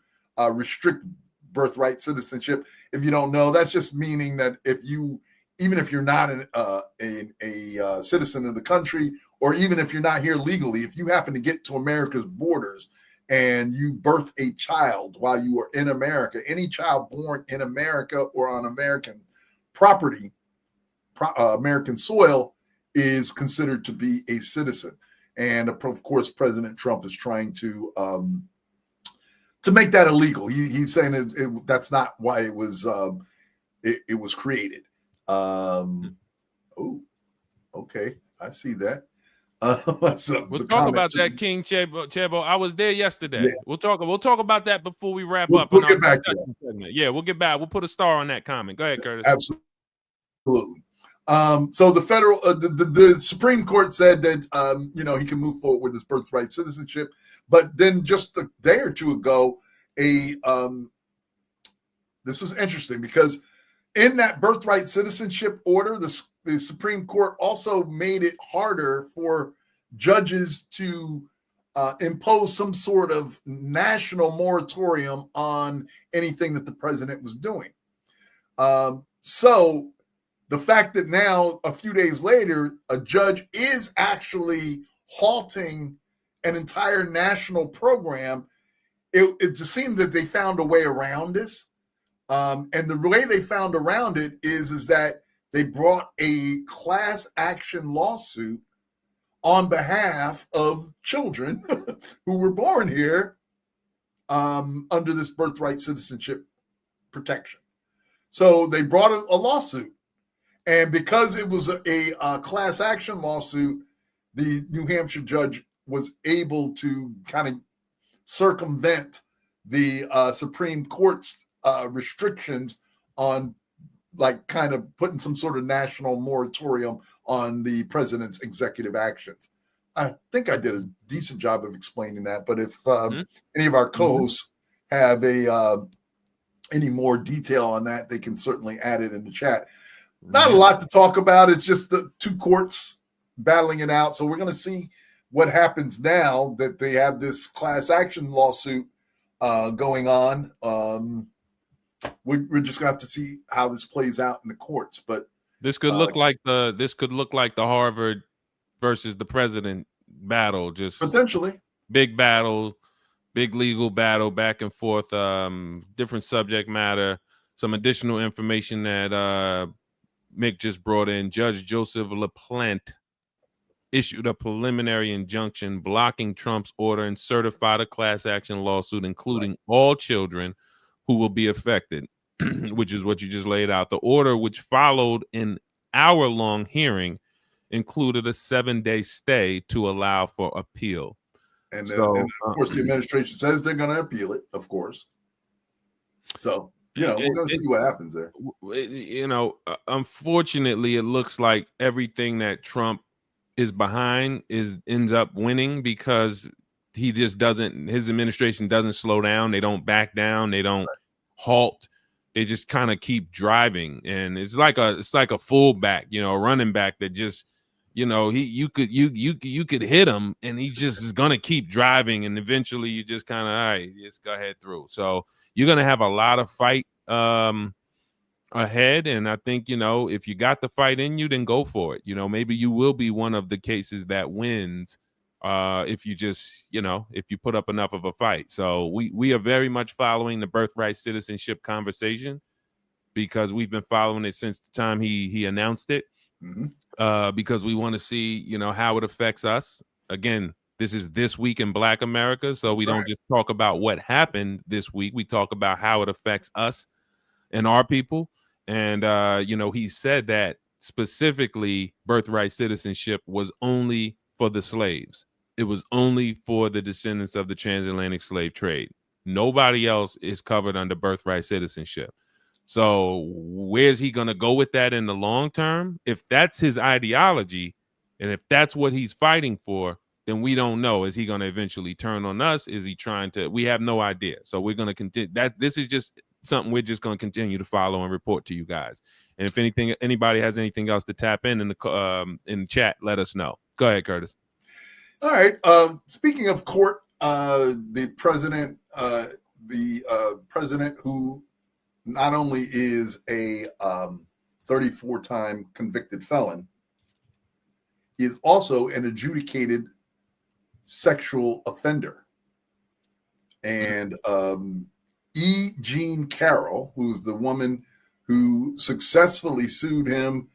restrict birthright citizenship. If you don't know, that's just meaning that even if you're not a citizen of the country, or even if you're not here legally, if you happen to get to America's borders and you birth a child while you are in America, any child born in America or on American property, American soil, is considered to be a citizen. And of course, President Trump is trying to make that illegal. He's saying that's not why it was created. Okay, I see that. We'll talk about that, King Chebo. I was there yesterday. Yeah. We'll talk about that before we wrap up. We'll get back to that. Yeah, we'll get back. We'll put a star on that comment. Go ahead, Curtis. Absolutely. So the federal, the Supreme Court said that he can move forward with his birthright citizenship, but then just a day or two ago, this was interesting because in that birthright citizenship order, the Supreme Court also made it harder for judges to impose some sort of national moratorium on anything that the president was doing. So the fact that now, a few days later, a judge is actually halting an entire national program, it just seemed that they found a way around this. And the way they found around it is that they brought a class action lawsuit on behalf of children who were born here under this birthright citizenship protection. So they brought a lawsuit. And because it was a class action lawsuit, the New Hampshire judge was able to kind of circumvent the Supreme Court's restrictions on kind of putting some sort of national moratorium on the president's executive actions. I think I did a decent job of explaining that, but if any of our co-hosts have a any more detail on that, they can certainly add it in the chat. Not a lot to talk about. It's just the two courts battling it out. So we're going to see what happens now that they have this class action lawsuit going on. We're just going to have to see how this plays out in the courts. But this could look like the Harvard versus the president battle, just potentially big battle, big legal battle, back and forth, different subject matter. Some additional information that Mick just brought in. Judge Joseph LaPlante issued a preliminary injunction blocking Trump's order and certified a class action lawsuit, including all children who will be affected, which is what you just laid out. The order, which followed an hour-long hearing, included a 7-day stay to allow for appeal. And of course, the administration says they're going to appeal it, of course. So, we're going to see what happens there. Unfortunately, it looks like everything that Trump is behind ends up winning, because he just doesn't, his administration doesn't slow down. They don't back down. They don't halt. They just kind of keep driving. And it's like a fullback, a running back that just, you could hit him and he just is going to keep driving. And eventually you just kind of, all right, just go ahead through. So you're going to have a lot of fight ahead. And I think, if you got the fight in you, then go for it. Maybe you will be one of the cases that wins if you just, if you put up enough of a fight. So we are very much following the birthright citizenship conversation, because we've been following it since the time he announced it. Because we want to see, how it affects us. Again, this is This Week in Black America. So we don't just talk about what happened this week. We talk about how it affects us and our people. And, he said that specifically birthright citizenship was only for the slaves. It was only for the descendants of the transatlantic slave trade. Nobody else is covered under birthright citizenship. So where's he going to go with that in the long term? If that's his ideology, and if that's what he's fighting for, then we don't know. Is he going to eventually turn on us? Is he trying to? We have no idea. So we're going to continue. This is just something we're just going to continue to follow and report to you guys. And if anybody has anything else to tap in the chat, let us know. Go ahead, Curtis. All right. Speaking of court, the president who not only is a 34-time convicted felon, he is also an adjudicated sexual offender. And E. Jean Carroll, who's the woman who successfully sued him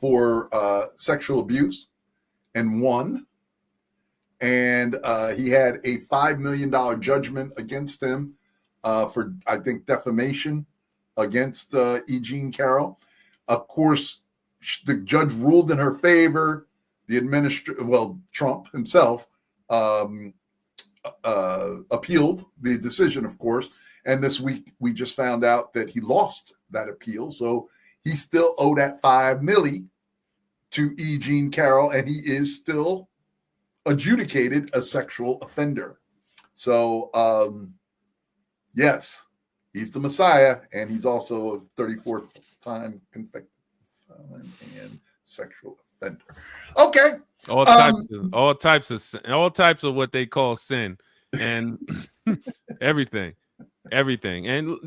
for sexual abuse and won. And he had a $5 million judgment against him for, I think, defamation against E. Jean Carroll. Of course, the judge ruled in her favor. Trump himself appealed the decision, of course. And this week, we just found out that he lost that appeal. So he still owed that $5 million to E. Jean Carroll, and he is still adjudicated a sexual offender. So, yes, he's the Messiah, and he's also a 34th time convicted felon and sexual offender. Okay. All types of what they call sin, and everything. And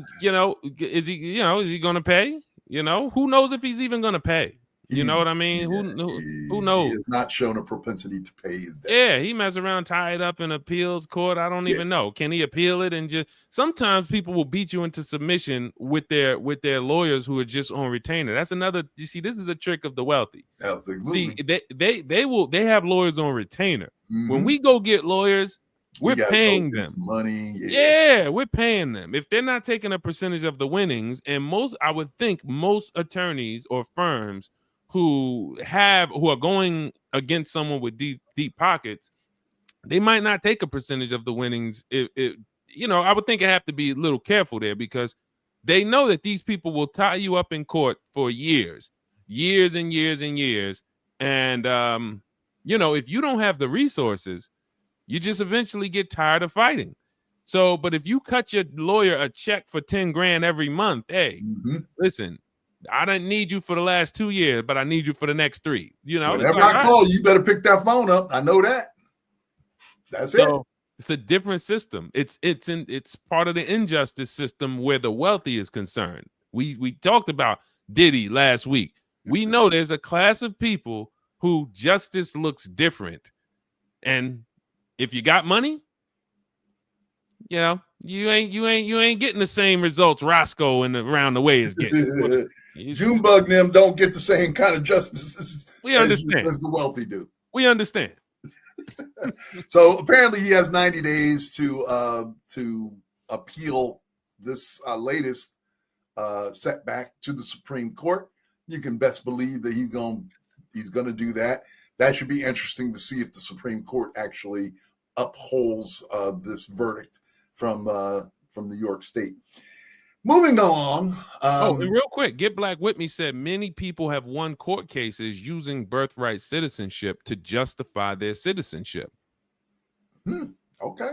is he going to pay? Who knows if he's even going to pay? You know what I mean? Who knows? He has not shown a propensity to pay his debts. Yeah, he mess around, tied up in appeals court. I don't even know. Can he appeal it? And just sometimes people will beat you into submission with their lawyers who are just on retainer. That's another. You see, this is a trick of the wealthy. Absolutely. See, they have lawyers on retainer. Mm-hmm. When we go get lawyers, we're paying them money. Yeah, we're paying them. If they're not taking a percentage of the winnings, and I would think most attorneys or firms who are going against someone with deep pockets, they might not take a percentage of the winnings. I would think I have to be a little careful there, because they know that these people will tie you up in court for years and years and years. And, if you don't have the resources, you just eventually get tired of fighting. So, but if you cut your lawyer a check for 10 grand every month, hey, listen, I didn't need you for the last 2 years, but I need you for the next 3. You know, whenever I call you, better pick that phone up. I know that. That's it. It's a different system. It's part of the injustice system where the wealthy is concerned. We talked about Diddy last week. We know there's a class of people who justice looks different, and if you got money, you know, you ain't getting the same results Roscoe and around the way is getting. Junebug and them don't get the same kind of justice we understand as the wealthy do. We understand. So apparently he has 90 days to appeal this latest setback to the Supreme Court. You can best believe that he's going to do that. That should be interesting to see if the Supreme Court actually upholds this verdict from New York State. Moving on. And real quick, Get Black With Me said many people have won court cases using birthright citizenship to justify their citizenship. Okay.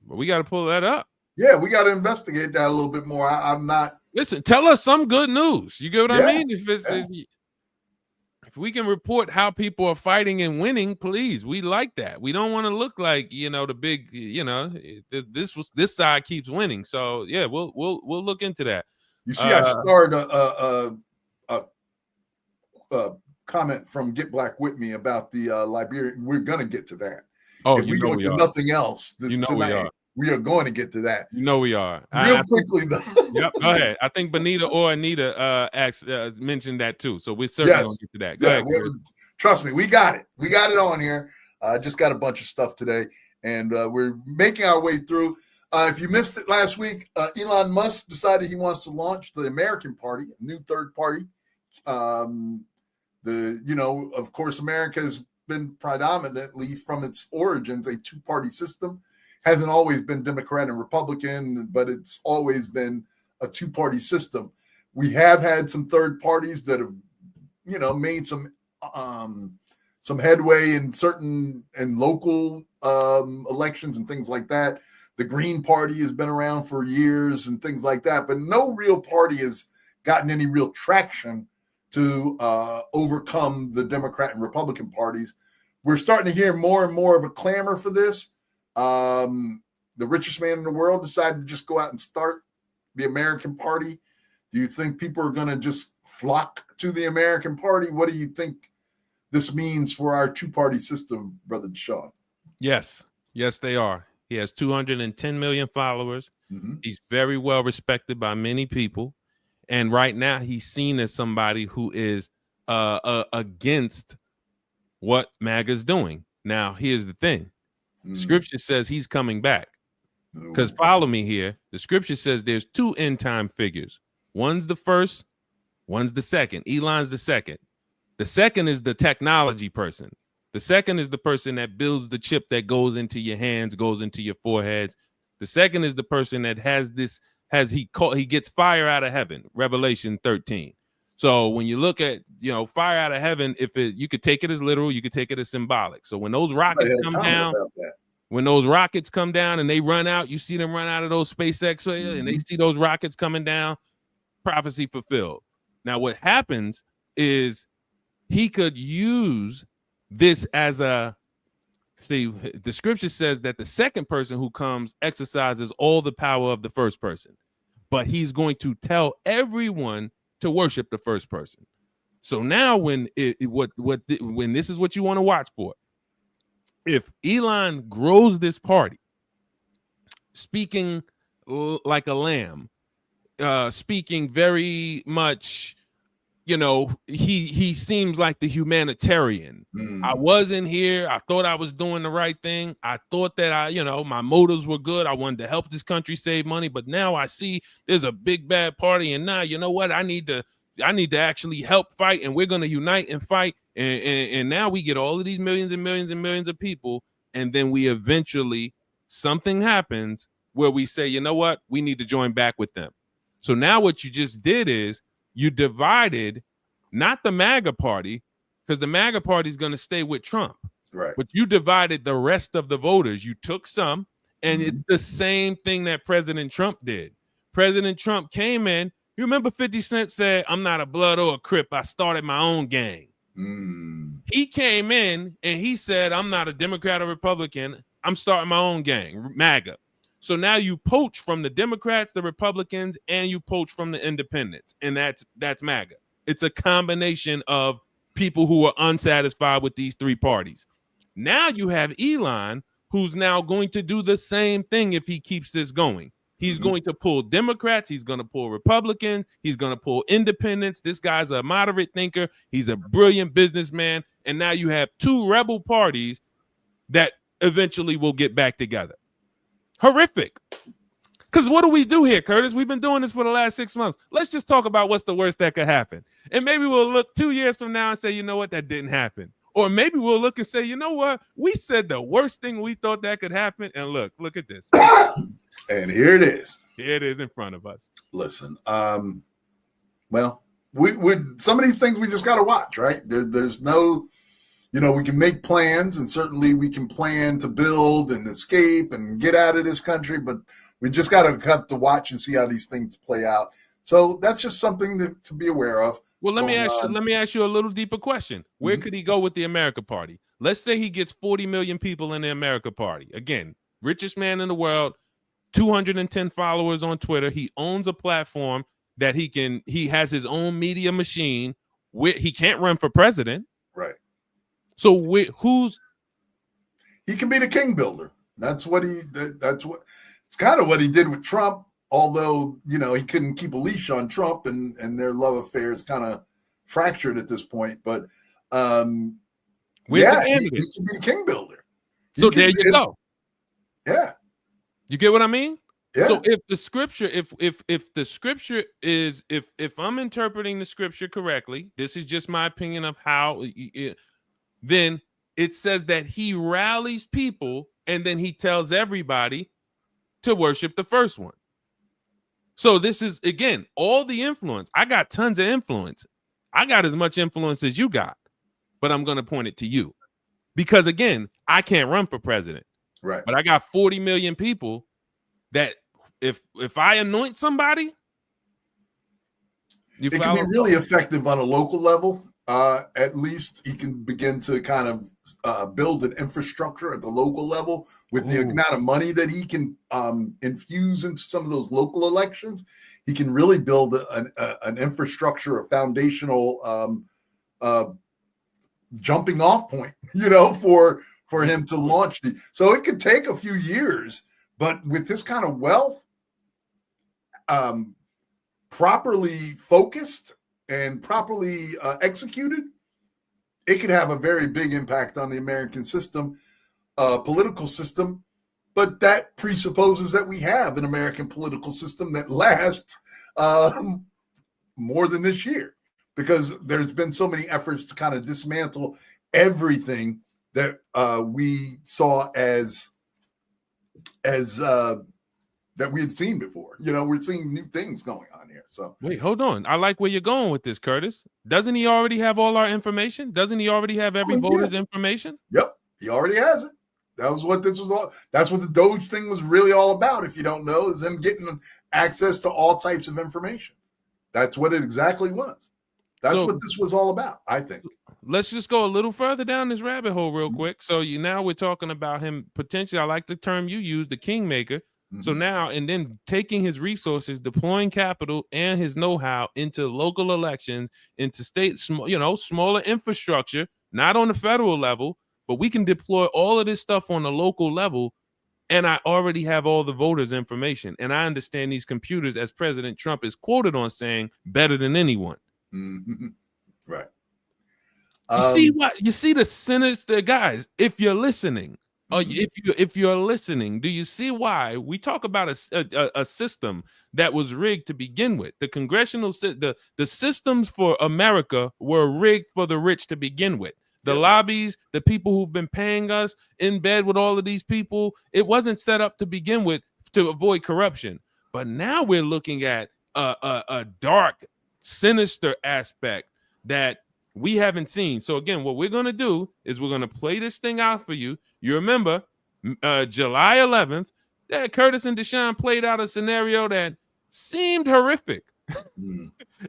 But we got to pull that up. Yeah, we got to investigate that a little bit more. I'm not. Listen, tell us some good news. You get what I mean? If we can report how people are fighting and winning, please, we like that. We don't want to look like, you know, the big, you know, this side keeps winning. So yeah, we'll look into that. You see, I started a comment from Get Black With Me about the Liberian. We're gonna get to that. Oh, if we don't do nothing else, we are going to get to that. You know we are. Real quickly, though. Yep, go ahead. I think Benita or Anita mentioned that too. So we're certainly going to get to that. Go ahead. Trust me, we got it. We got it on here. Just got a bunch of stuff today, and we're making our way through. If you missed it last week, Elon Musk decided he wants to launch the American Party, a new third party. Of course, America has been predominantly from its origins a two-party system. Hasn't always been Democrat and Republican, but it's always been a two-party system. We have had some third parties that have, made some headway in certain and local elections and things like that. The Green Party has been around for years and things like that, but no real party has gotten any real traction to overcome the Democrat and Republican parties. We're starting to hear more and more of a clamor for this. The richest man in the world decided to just go out and start the American Party. Do you think people are going to just flock to the American Party? What do you think this means for our two-party system, Brother Deshaun? Yes, they are. He has 210 million followers. Mm-hmm. He's very well respected by many people. And right now he's seen as somebody who is against what MAGA's doing. Now, here's the thing. Scripture says he's coming back. Because follow me here. The scripture says there's two end time figures. One's the first, one's the second. Elon's the second. The second is the technology person. The second is the person that builds the chip that goes into your hands, goes into your foreheads. The second is the person that he gets fire out of heaven. Revelation 13. So when you look at, fire out of heaven, you could take it as literal, you could take it as symbolic. So when those rockets come down, and they run out, you see them run out of those SpaceX, and they see those rockets coming down, prophecy fulfilled. Now what happens is he could use this as the scripture says that the second person who comes exercises all the power of the first person, but he's going to tell everyone to worship the first person. So now when this is what you want to watch for, if Elon grows this party, speaking like a lamb, speaking very much, he seems like the humanitarian. I wasn't here. I thought I was doing the right thing. I thought that my motives were good. I wanted to help this country save money, but now I see there's a big bad party, and now you know what? I need to actually help fight, and we're going to unite and fight. And now we get all of these millions and millions and millions of people, and then we eventually something happens where we say, you know what? We need to join back with them. So now what you just did is you divided not the MAGA party, because the MAGA party is going to stay with Trump. Right. But you divided the rest of the voters. You took some And it's the same thing that President Trump did. President Trump came in. You remember 50 Cent said, I'm not a blood or a Crip. I started my own gang. He came in and he said, I'm not a Democrat or Republican. I'm starting my own gang, MAGA. So now you poach from the Democrats, the Republicans, and you poach from the independents. And that's MAGA. It's a combination of people who are unsatisfied with these three parties. Now you have Elon, who's now going to do the same thing if he keeps this going. He's going to pull Democrats. He's going to pull Republicans. He's going to pull independents. This guy's a moderate thinker. He's a brilliant businessman. And now you have two rebel parties that eventually will get back together. Horrific. Because what do we do here, Curtis? We've been doing this for the last 6 months. Let's just talk about what's the worst that could happen. And maybe we'll look 2 years from now and say, you know what, that didn't happen. Or maybe we'll look and say, you know what, we said the worst thing we thought that could happen. And look at this. And here it is. Here it is in front of us. Listen, well, we some of these things we just got to watch, right? There's no, we can make plans, and certainly we can plan to build and escape and get out of this country, but we just got to have to watch and see how these things play out. So that's just something to be aware of. Well, let me ask you a little deeper question. Where could he go with the America Party? Let's say he gets 40 million people in the America Party. Again, richest man in the world, 210 followers on Twitter. He owns a platform that he has his own media machine. He can't run for president. Right. So he can be the king builder. It's kind of what he did with Trump. Although, he couldn't keep a leash on Trump and their love affair is kind of fractured at this point. But he can be the king builder. So there you go. Yeah. You get what I mean? Yeah. So if the scripture, if the scripture is, if I'm interpreting the scripture correctly, this is just my opinion of how, then it says that he rallies people and then he tells everybody to worship the first one. So this is, again, all the influence. I got tons of influence. I got as much influence as you got, but I'm going to point it to you because, again, I can't run for president. Right. But I got 40 million people that if I anoint somebody, it can be really effective on a local level. At least he can begin to kind of build an infrastructure at the local level with the amount of money that he can infuse into some of those local elections. He can really build an infrastructure, a foundational jumping off point, for him to launch. So it could take a few years, but with this kind of wealth, properly focused and properly executed, it could have a very big impact on the American system, political system. But that presupposes that we have an American political system that lasts more than this year, because there's been so many efforts to kind of dismantle everything that we saw as that we had seen before. We're seeing new things going on here. So wait, hold on. I like where you're going with this, Curtis. Doesn't he already have all our information? Doesn't he already have every voter's information? Yep, he already has it. That was what this was all. That's what the DOGE thing was really all about. If you don't know, is them getting access to all types of information. That's what it exactly was. That's what this was all about, I think. Let's just go a little further down this rabbit hole real quick. So now we're talking about him potentially. I like the term you use, the kingmaker. So now, and then taking his resources, deploying capital and his know-how into local elections, into state, smaller infrastructure, not on the federal level, but we can deploy all of this stuff on the local level. And I already have all the voters' information. And I understand these computers, as President Trump is quoted on saying, better than anyone. Right. You see the sinister guys, if you're listening. If you're listening, do you see why we talk about a system that was rigged to begin with? The congressional the systems for America were rigged for the rich to begin with. The lobbies, the people who've been paying us in bed with all of these people, it wasn't set up to begin with to avoid corruption. But now we're looking at a dark, sinister aspect that we haven't seen. So again, what we're going to do is we're going to play this thing out for you. You remember July 11th, that Curtis and Deshaun played out a scenario that seemed horrific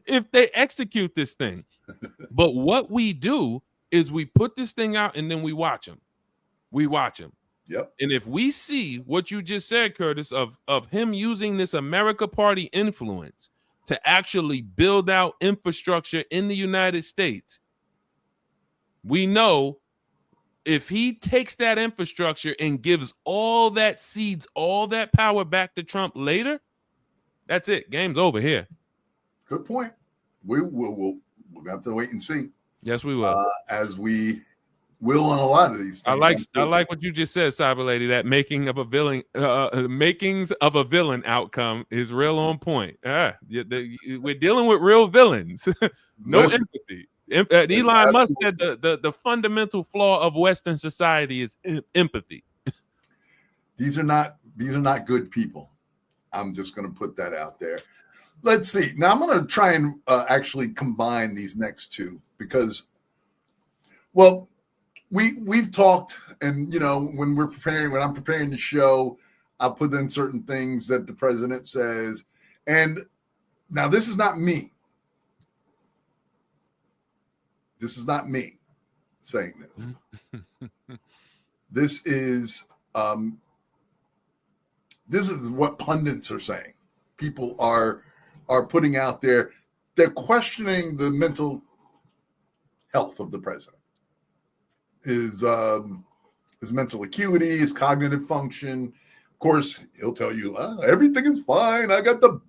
if they execute this thing. But what we do is we put this thing out and then we watch them. We watch him. Yep. And if we see what you just said, Curtis, of him using this America Party influence to actually build out infrastructure in the United States, we know if he takes that infrastructure and gives all that seeds, all that power back to Trump later, that's it. Game's over here. Good point. We'll have to wait and see. Yes, we will. As we will on a lot of these things. I like what you just said, Cyber Lady. That makings of a villain outcome is real on point. We're dealing with real villains. No empathy. Elon Musk said the fundamental flaw of Western society is empathy. These are not good people. I'm just going to put that out there. Let's see. Now I'm going to try and actually combine these next two because, well, we've talked, and when I'm preparing the show, I'll put in certain things that the president says. And now this is not me. This is not me saying this. This is what pundits are saying. People are putting out there. They're questioning the mental health of the president. His mental acuity, his cognitive function. Of course, he'll tell you everything is fine. I got the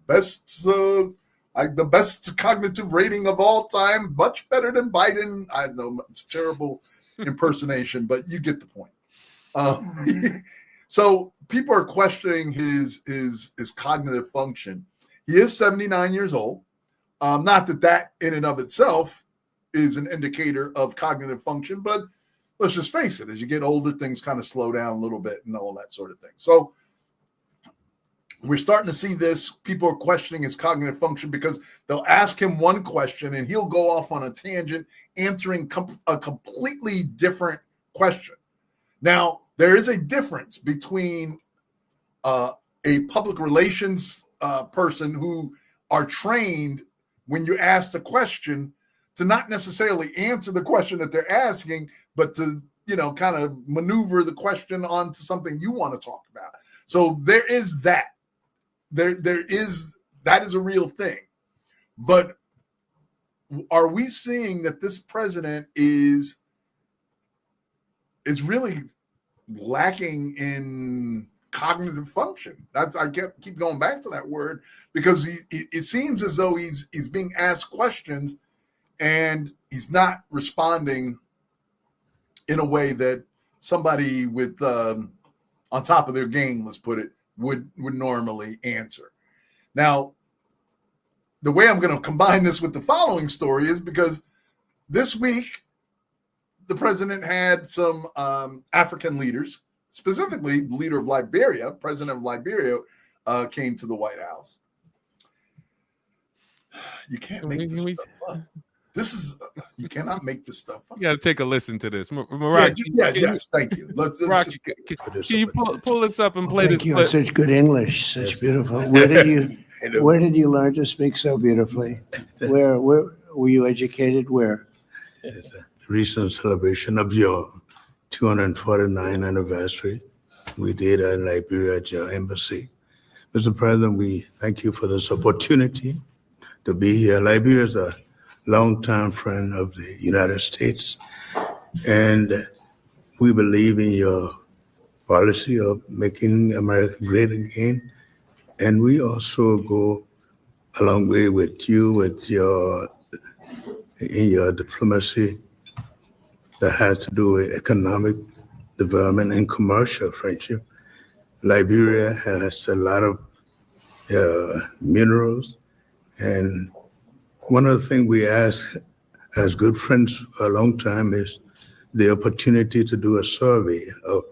best cognitive rating of all time, much better than Biden. I know it's terrible impersonation, but you get the point. So people are questioning his cognitive function. He is 79 years old. Not that in and of itself is an indicator of cognitive function, but let's just face it, as you get older, things kind of slow down a little bit and all that sort of thing. So we're starting to see this. People are questioning his cognitive function because they'll ask him one question and he'll go off on a tangent answering a completely different question. Now, there is a difference between a public relations person who are trained when you ask the question to not necessarily answer the question that they're asking, but to, kind of maneuver the question onto something you want to talk about. So there is that. That is a real thing. But are we seeing that this president is really lacking in cognitive function? I keep going back to that word because it seems as though he's being asked questions and he's not responding in a way that somebody with on top of their game, let's put it, would normally answer. Now, the way I'm going to combine this with the following story is because this week the president had some African leaders, specifically the leader of Liberia, president of Liberia, came to the White House. You can't make this stuff up. You cannot make this stuff up. You got to take a listen to this. Yes, thank you. Rocky, can you pull this up and play this? Thank you. Such good English, such beautiful. Where did you learn to speak so beautifully? Where were you educated? Where? It's a recent celebration of your 249th anniversary. We did in Liberia at your embassy. Mr. President, we thank you for this opportunity to be here. Liberia is a longtime friend of the United States, and we believe in your policy of making America great again. And we also go a long way with you in your diplomacy that has to do with economic development and commercial friendship. Liberia has a lot of minerals, and one of the things we ask as good friends for a long time is the opportunity to do a survey of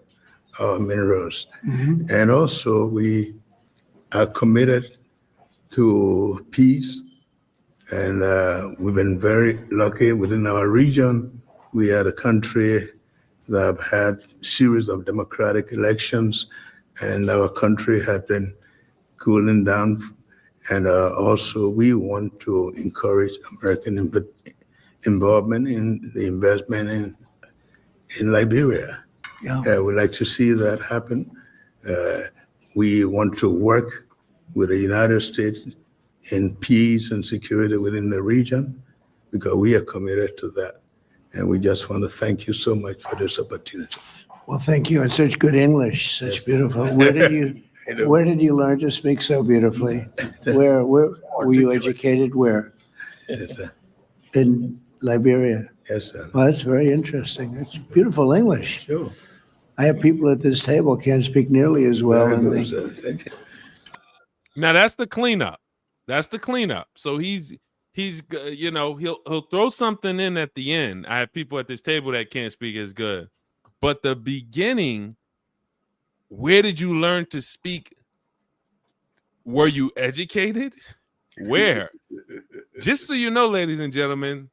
our minerals. Mm-hmm. And also we are committed to peace, and we've been very lucky within our region. We are a country that have had series of democratic elections, and our country had been cooling down. And also, we want to encourage American involvement in the investment in Liberia. Yeah. We'd like to see that happen. We want to work with the United States in peace and security within the region because we are committed to that. And we just want to thank you so much for this opportunity. Well, thank you. And such good English, such beautiful. Where did you learn to speak so beautifully? Where were you educated? Where? Yes, sir. In Liberia. Yes, sir. Well, that's very interesting. It's beautiful English. Sure. I have people at this table can't speak nearly as well. Very And good, sir. Thank you. Now that's the cleanup. That's the cleanup. So he's he'll throw something in at the end. I have people at this table that can't speak as good, but the beginning, where did you learn to speak? Were you educated? Where? Just so you know, ladies and gentlemen,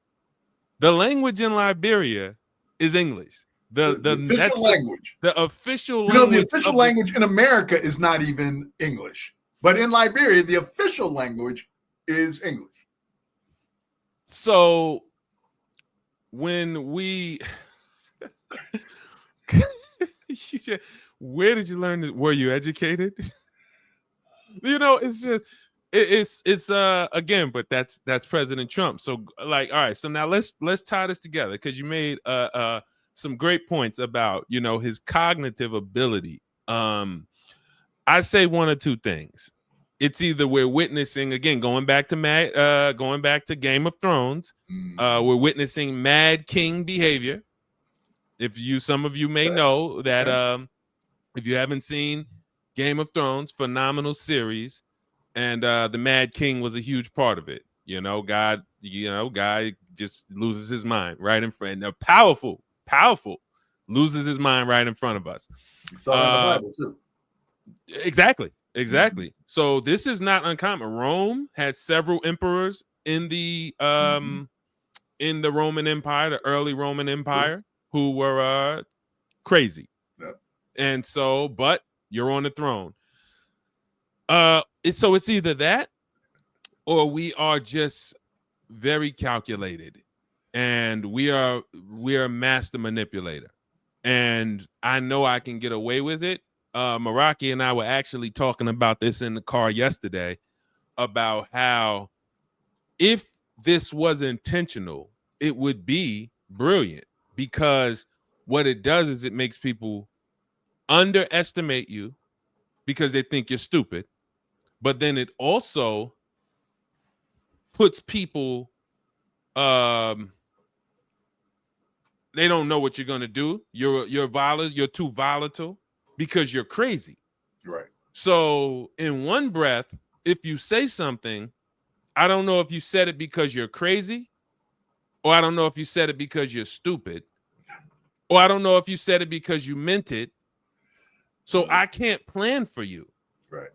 the language in Liberia is English. The official language. The official language. The official language in America is not even English. But in Liberia, the official language is English. So when we where did you learn this? Were you educated? It's just it's again, but that's President Trump. So like, all right, so now let's tie this together because you made some great points about his cognitive ability. I say one or two things. It's either we're witnessing, again, going back to Game of Thrones, we're witnessing Mad King behavior. Some of you may know that if you haven't seen Game of Thrones, phenomenal series, and the Mad King was a huge part of it. Guy just loses his mind right in front. Powerful, loses his mind right in front of us. You saw that in the Bible too. Exactly. So this is not uncommon. Rome had several emperors in the Roman Empire, the early Roman Empire, who were crazy. Yep. And so, but you're on the throne. So it's either that or we are just very calculated and we are a master manipulator. And I know I can get away with it. Meraki and I were actually talking about this in the car yesterday about how if this was intentional, it would be brilliant because what it does is it makes people underestimate you because they think you're stupid. But then it also puts people, they don't know what you're going to do. You're volatile. You're too volatile. Because you're crazy. Right. So in one breath, if you say something, I don't know if you said it because you're crazy, or I don't know if you said it because you're stupid, or I don't know if you said it because you meant it. So I can't plan for you. Right.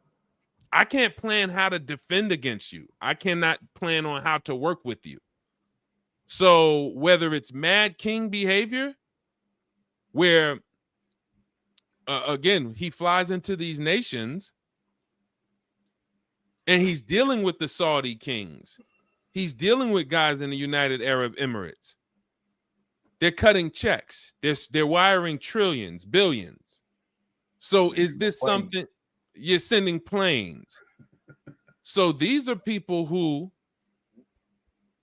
I can't plan how to defend against you. I cannot plan on how to work with you. So whether it's Mad King behavior, where again, he flies into these nations and he's dealing with the Saudi kings. He's dealing with guys in the United Arab Emirates. They're cutting checks. They're wiring trillions, billions. So is this something you're sending planes? So these are people who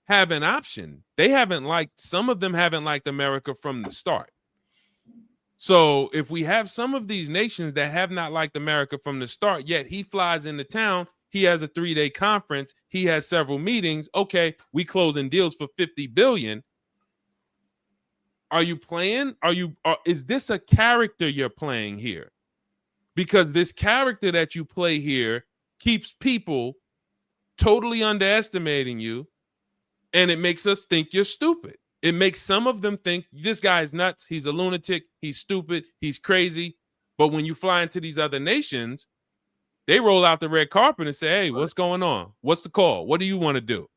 have an option. Some of them haven't liked America from the start. So if we have some of these nations that have not liked America from the start, yet he flies into town, he has a 3-day conference, he has several meetings. Okay, we closing deals for $50 billion. Are you playing? Is this a character you're playing here? Because this character that you play here keeps people totally underestimating you, and it makes us think you're stupid. It makes some of them think this guy is nuts. He's a lunatic. He's stupid. He's crazy. But when you fly into these other nations, they roll out the red carpet and say, hey, what's going on? What's the call? What do you want to do?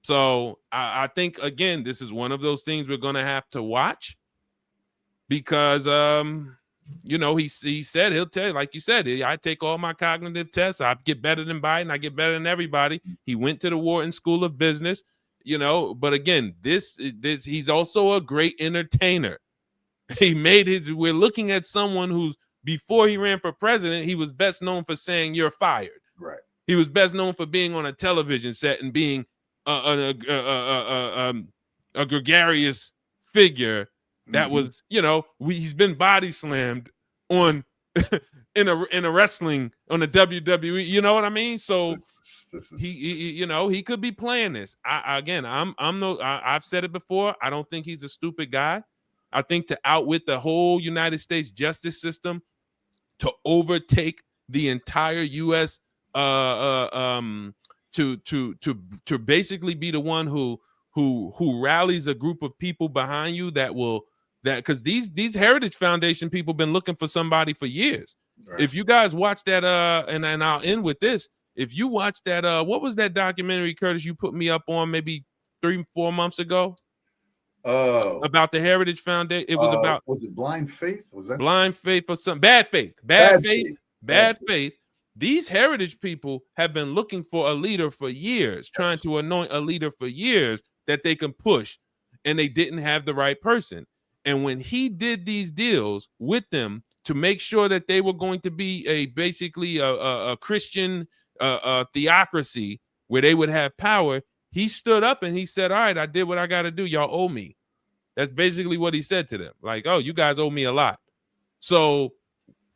So I think, again, this is one of those things we're going to have to watch because he said he'll tell you, like you said, I take all my cognitive tests. I get better than Biden. I get better than everybody. He went to the Wharton School of Business, but again, this he's also a great entertainer. We're looking at someone who's, before he ran for president, he was best known for saying you're fired. Right. He was best known for being on a television set and being a gregarious figure that was, he's been body slammed on in a wrestling on the WWE. You know what I mean? So he could be playing this. I've said it before. I don't think he's a stupid guy. I think to outwit the whole United States justice system, to overtake the entire U.S. To basically be the one who rallies a group of people behind you because these Heritage Foundation people been looking for somebody for years. Right. If you guys watch that, and I'll end with this. If you watch that, what was that documentary, Curtis, you put me up on maybe 3-4 months ago? About the Heritage Foundation. It was about, was it Blind Faith? Was that Blind Faith or something? Bad Faith. Bad Faith. These Heritage people have been looking for a leader for years, trying to anoint a leader for years that they can push, and they didn't have the right person. And when he did these deals with them to make sure that they were going to be basically a Christian theocracy where they would have power, he stood up and he said, all right, I did what I got to do. Y'all owe me. That's basically what he said to them. Like, oh, you guys owe me a lot. So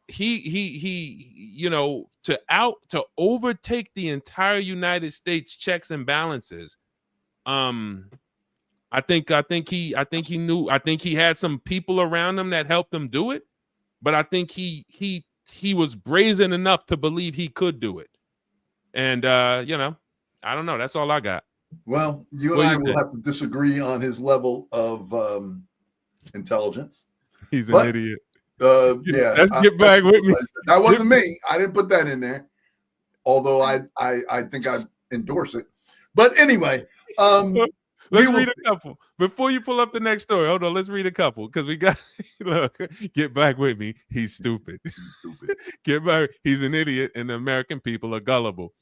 he to overtake the entire United States checks and balances. I think he had some people around him that helped him do it, but I think he was brazen enough to believe he could do it. And I don't know. That's all I got. Well, you and I will have to disagree on his level of intelligence. He's an idiot. Yeah, let's get back with me. That wasn't me. I didn't put that in there. Although I think I endorse it. But anyway, let's read a couple before you pull up the next story. Hold on, let's read a couple because we got look. Get back with me. He's stupid. Get back. He's an idiot, and the American people are gullible.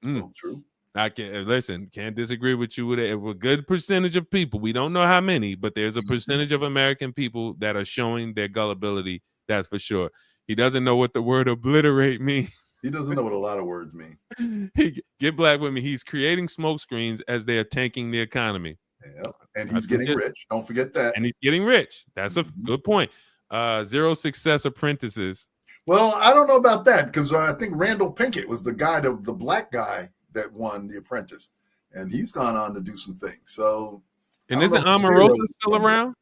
No, true. I can't disagree with you with it. A good percentage of people, we don't know how many, but there's a percentage of American people that are showing their gullibility. That's for sure. He doesn't know what the word obliterate means. He doesn't know what a lot of words mean. Get black with me. He's creating smoke screens as they are tanking the economy. Yeah, and he's getting rich. Don't forget that. And he's getting rich. That's a good point. Zero success apprentices. Well, I don't know about that because I think Randall Pinkett was the black guy that won The Apprentice, and he's gone on to do some things. So, and isn't Omarosa still around?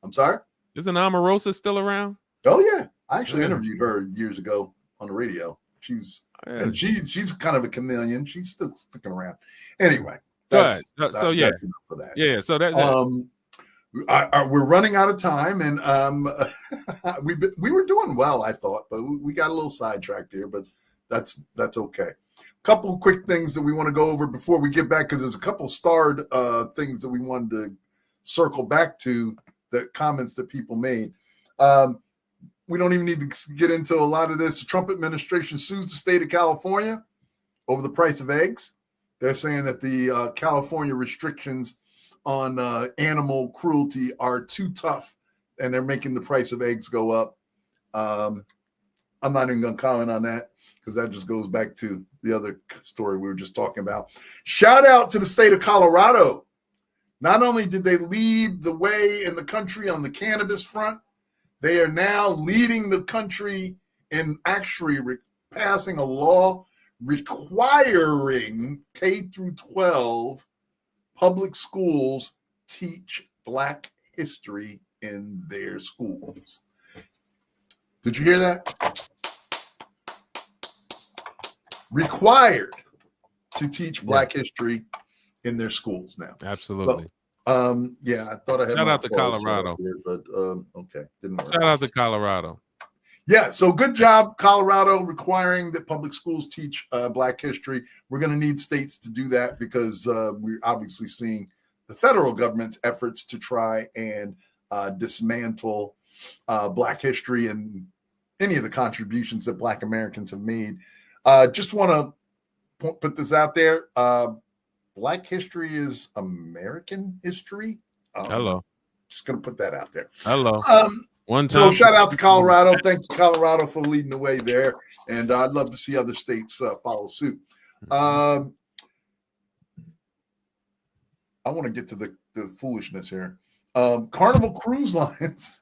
I'm sorry? Isn't Omarosa still around? Oh yeah, I actually interviewed her years ago on the radio. She's kind of a chameleon. She's still sticking around. Anyway, that's enough for that. Yeah, so that's we're running out of time, and we were doing well, I thought, but we got a little sidetracked here. But that's okay. Couple quick things that we want to go over before we get back, because there's a couple starred things that we wanted to circle back to, the comments that people made. We don't even need to get into a lot of this. The Trump administration sues the state of California over the price of eggs. They're saying that the California restrictions on animal cruelty are too tough, and they're making the price of eggs go up. I'm not even going to comment on that, because that just goes back to the other story we were just talking about. Shout out to the state of Colorado. Not only did they lead the way in the country on the cannabis front, they are now leading the country in actually passing a law requiring K through 12 public schools teach Black history in their schools. Did you hear that? Required to teach Black history in their schools now. Absolutely. Yeah, I thought I had. Shout out to Colorado. Here, but okay, didn't work. Shout out to Colorado. Yeah, so good job, Colorado, requiring that public schools teach Black history. We're going to need states to do that, because we're obviously seeing the federal government's efforts to try and dismantle Black history and any of the contributions that Black Americans have made. Just want to put this out there. Black history is American history. Hello. Just going to put that out there. Hello. One So time. shout out to Colorado. Thank you, Colorado, for leading the way there. And I'd love to see other states follow suit. I want to get to the foolishness here. Carnival Cruise Lines.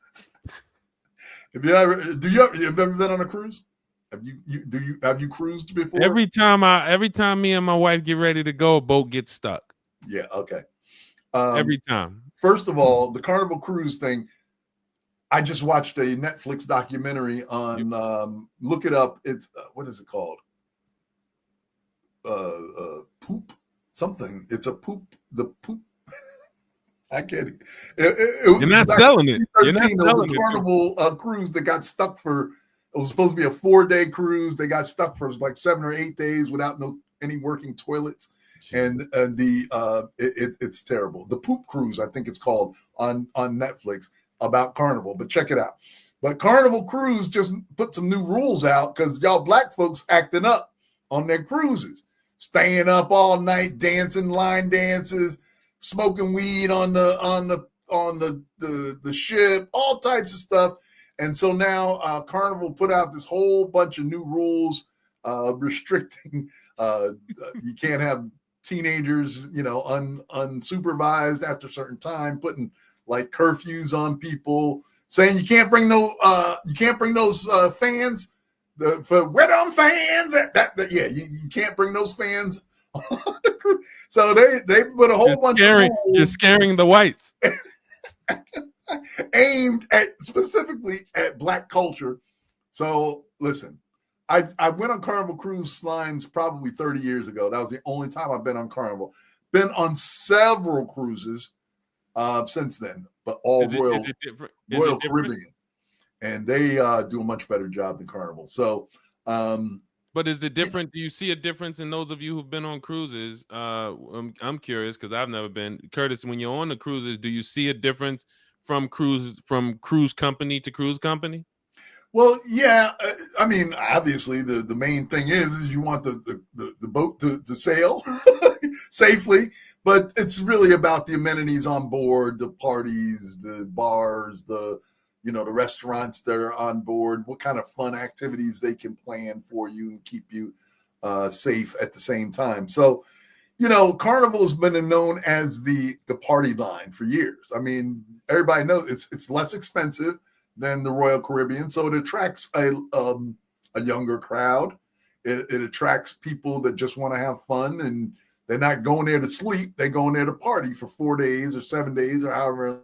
Have you ever been on a cruise? Have you cruised before? Every time me and my wife get ready to go, a boat gets stuck. Yeah, okay. Every time. First of all, the Carnival Cruise thing, I just watched a Netflix documentary on look it up. It's what is it called? Poop something. It's a poop. The poop. I can't. You're not selling it. You're not selling it. Carnival cruise that got stuck for. It was supposed to be a 4-day cruise. They got stuck for like 7 or 8 days without any working toilets, and it's terrible. The Poop Cruise, I think it's called, on Netflix about Carnival. But check it out. But Carnival Cruise just put some new rules out because y'all Black folks acting up on their cruises, staying up all night, dancing line dances, smoking weed on the ship, all types of stuff. And so now Carnival put out this whole bunch of new rules restricting you can't have teenagers, unsupervised after a certain time, putting like curfews on people, saying you can't bring those fans. Where them fans? You can't bring those fans. So they put a whole bunch of rules. You're scaring the whites. Aimed specifically at Black culture. So listen, I went on Carnival Cruise Lines probably 30 years ago. That was the only time I've been on Carnival. Been on several cruises since then, but all Royal Caribbean, and they do a much better job than Carnival. So, but is it different? Do you see a difference in those of you who've been on cruises? I'm curious because I've never been. Curtis, when you're on the cruises, do you see a difference from cruise company to cruise company? Well, yeah. I mean, obviously, the main thing is you want the boat to sail safely, but it's really about the amenities on board, the parties, the bars, the restaurants that are on board, what kind of fun activities they can plan for you and keep you safe at the same time. So, Carnival has been known as the party line for years. I mean, everybody knows it's less expensive than the Royal Caribbean, so it attracts a younger crowd. It attracts people that just want to have fun, and they're not going there to sleep. They're going there to party for 4 days or 7 days or however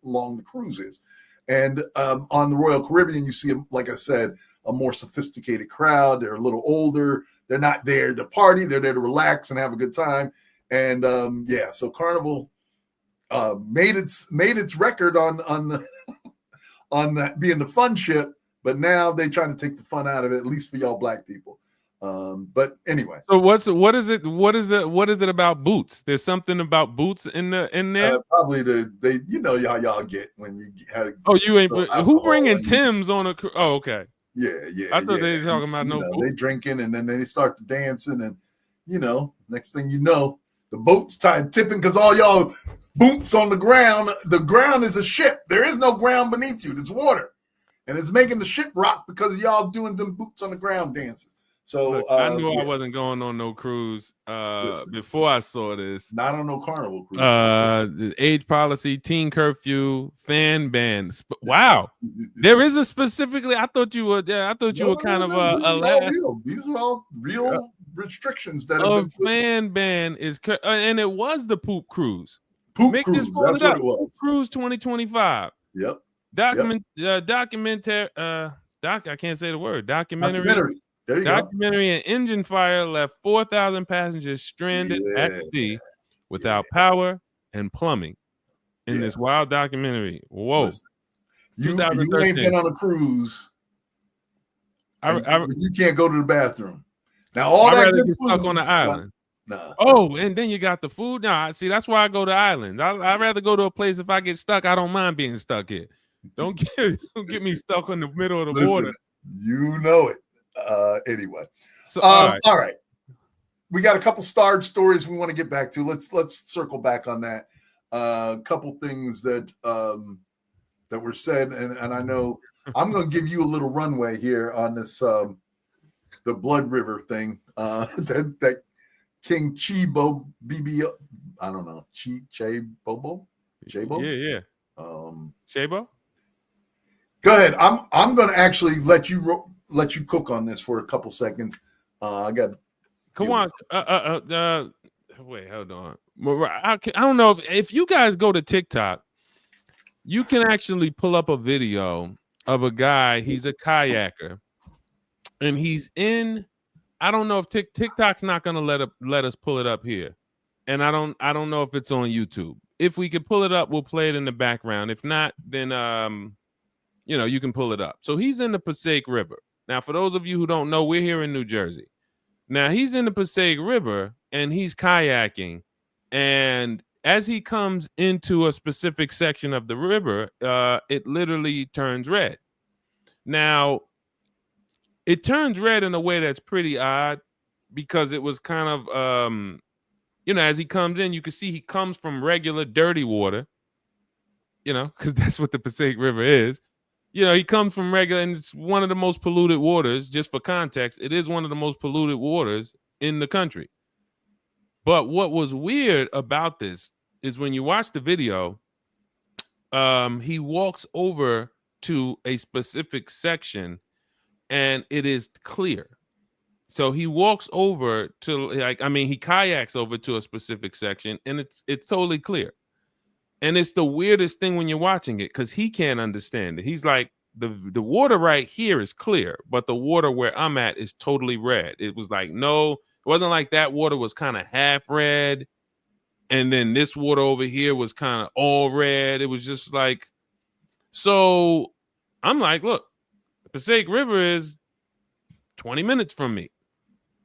long the cruise is. And on the Royal Caribbean, you see, like I said, a more sophisticated crowd. They're a little older. They're not there to party. They're there to relax and have a good time. And so Carnival made its record on being the fun ship, but now they're trying to take the fun out of it, at least for y'all Black people. But anyway. So what is it about boots? There's something about boots in there. Probably y'all get when you have. Oh, you ain't. Who bringing Tim's on a? Oh, okay. Yeah. I thought they were talking about they drinking and then they start to dancing and next thing you know, the boat's tipping because all y'all boots on the ground. The ground is a ship. There is no ground beneath you. It's water, and it's making the ship rock because of y'all doing them boots on the ground dances. So look, I knew I wasn't going on no cruise before I saw this. Not on no Carnival cruise. The age policy, teen curfew, fan ban. Wow, there is a specifically. I thought you were kind of These are all real restrictions that have been fan ban is, and it was the Poop Cruise. Poop Cruise. That's what it was. Poop Cruise 2025. Yep. Documentary. I can't say the word. Documentary. There you Documentary and engine fire left 4,000 passengers stranded at sea without power and plumbing in this wild documentary. Whoa. Listen, you ain't been on a cruise. You can't go to the bathroom. Now, all that get stuck on the island. Nah. Oh, and then you got the food. Nah, see, that's why I go to islands. I'd rather go to a place if I get stuck. I don't mind being stuck here. Don't get me stuck in the middle of the Listen, water. You know it. Anyway, So all right. We got a couple starred stories we want to get back to. Let's circle back on that. A couple things that were said, and I know I'm going to give you a little runway here on this the Blood River thing. That King Chibo BB, I don't know, Chabo. Yeah. Chabo. Go ahead. I'm going to actually let you cook on this for a couple seconds. I got. Come on. Wait, hold on. I don't know if you guys go to TikTok, you can actually pull up a video of a guy. He's a kayaker, and he's in. I don't know if TikTok's not going to let us pull it up here, and I don't know if it's on YouTube. If we could pull it up, we'll play it in the background. If not, then you can pull it up. So he's in the Passaic River. Now, for those of you who don't know, we're here in New Jersey. Now, he's in the Passaic River, and he's kayaking. And as he comes into a specific section of the river, it literally turns red. Now, it turns red in a way that's pretty odd because it was kind of, as he comes in, you can see he comes from regular dirty water, because that's what the Passaic River is. He comes from regular, and it's one of the most polluted waters. Just for context, it is one of the most polluted waters in the country. But what was weird about this is when you watch the video, he walks over to a specific section, and it is clear. So he walks over to, he kayaks over to a specific section, and it's totally clear. And it's the weirdest thing when you're watching it because he can't understand it. He's like, the water right here is clear, but the water where I'm at is totally red. It was like, no, it wasn't like that water was kind of half red. And then this water over here was kind of all red. It was just like, so I'm like, look, the Passaic River is 20 minutes from me.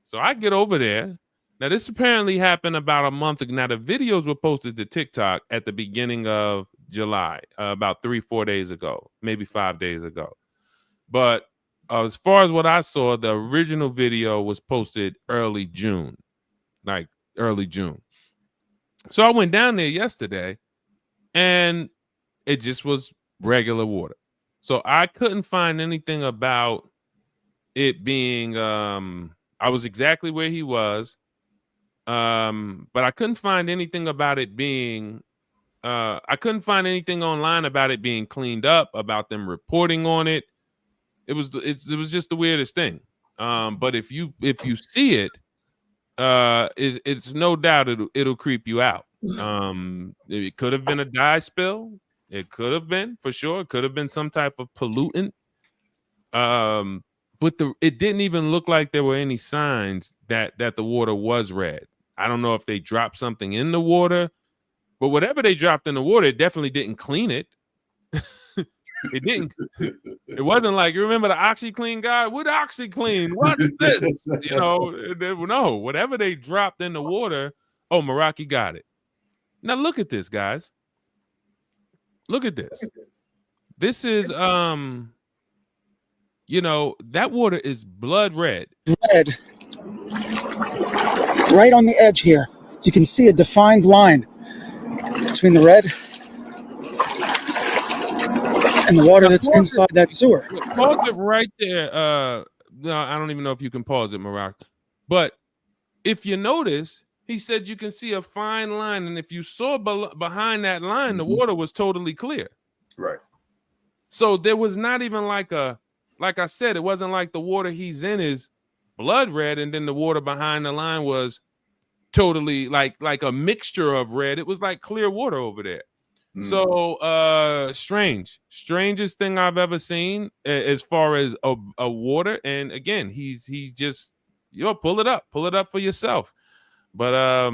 So I get over there. Now, this apparently happened about a month ago. Now, the videos were posted to TikTok at the beginning of July, about 3-4 days ago, maybe 5 days ago. But as far as what I saw, the original video was posted early June. So I went down there yesterday, and it just was regular water. So I couldn't find anything about it being, I was exactly where he was. But I couldn't find anything about it being, I couldn't find anything online about it being cleaned up, about them reporting on it. It was just the weirdest thing. But if you see it, it's no doubt it'll creep you out. It could have been a dye spill. It could have been, for sure. It could have been some type of pollutant. But it didn't even look like there were any signs that the water was red. I don't know if they dropped something in the water, but whatever they dropped in the water, it definitely didn't clean it. It didn't. It wasn't like, you remember the OxyClean guy? What OxyClean? What's this? No, whatever they dropped in the water. Oh, Meraki got it. Now look at this, guys. Look at this. This is that water is blood red. Red. Right on the edge here, you can see a defined line between the red and the water that's inside that sewer. Pause it right there. No, I don't even know if you can pause it, Marak. But if you notice, he said you can see a fine line, and if you saw behind that line, the water was totally clear. Right. So there was not even like I said, it wasn't like the water he's in is blood red, and then the water behind the line was totally like a mixture of red. It was like clear water over there. So strangest thing I've ever seen as far as a water. And again, he's just, pull it up for yourself. But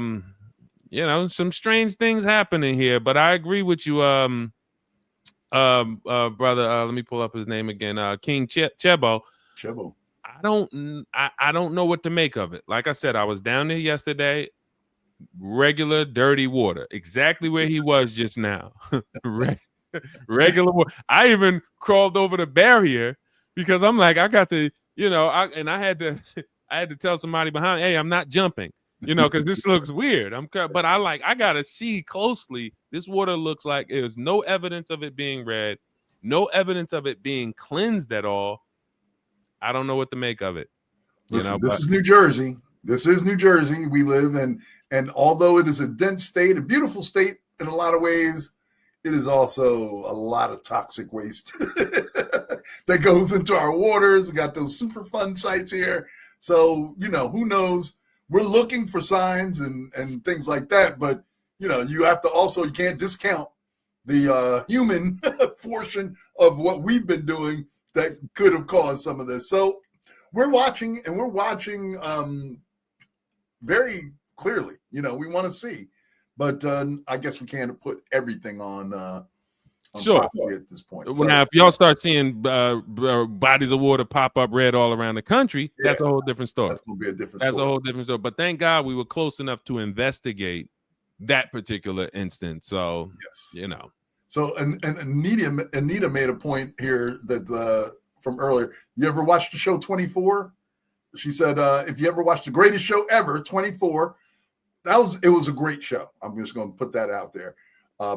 some strange things happening here. But I agree with you, brother. Let me pull up his name again. King Chebo. I don't know what to make of it. Like I said, I was down there yesterday. Regular dirty water, exactly where he was just now. Regular. I even crawled over the barrier because I'm like, I got to, I had to tell somebody behind, hey, I'm not jumping, because this looks weird. But I gotta see closely. This water looks like there's no evidence of it being red, no evidence of it being cleansed at all. I don't know what to make of it. Listen, this is New Jersey. This is New Jersey. We live in, and although it is a dense state, a beautiful state in a lot of ways, it is also a lot of toxic waste that goes into our waters. We got those Superfund sites here. So, who knows? We're looking for signs and things like that. But, you have to also, you can't discount the human portion of what we've been doing that could have caused some of this. So we're watching very clearly, we want to see. But I guess we can't put everything on sure prophecy at this point. So, now, if y'all start seeing bodies of water pop up red all around the country, that's a whole different story. That's going to be a different That's story. a whole different story. But thank God we were close enough to investigate that particular instance. So, yes. So, and Anita made a point here that from earlier. You ever watched the show 24? She said, if you ever watched the greatest show ever, 24, it was a great show. I'm just going to put that out there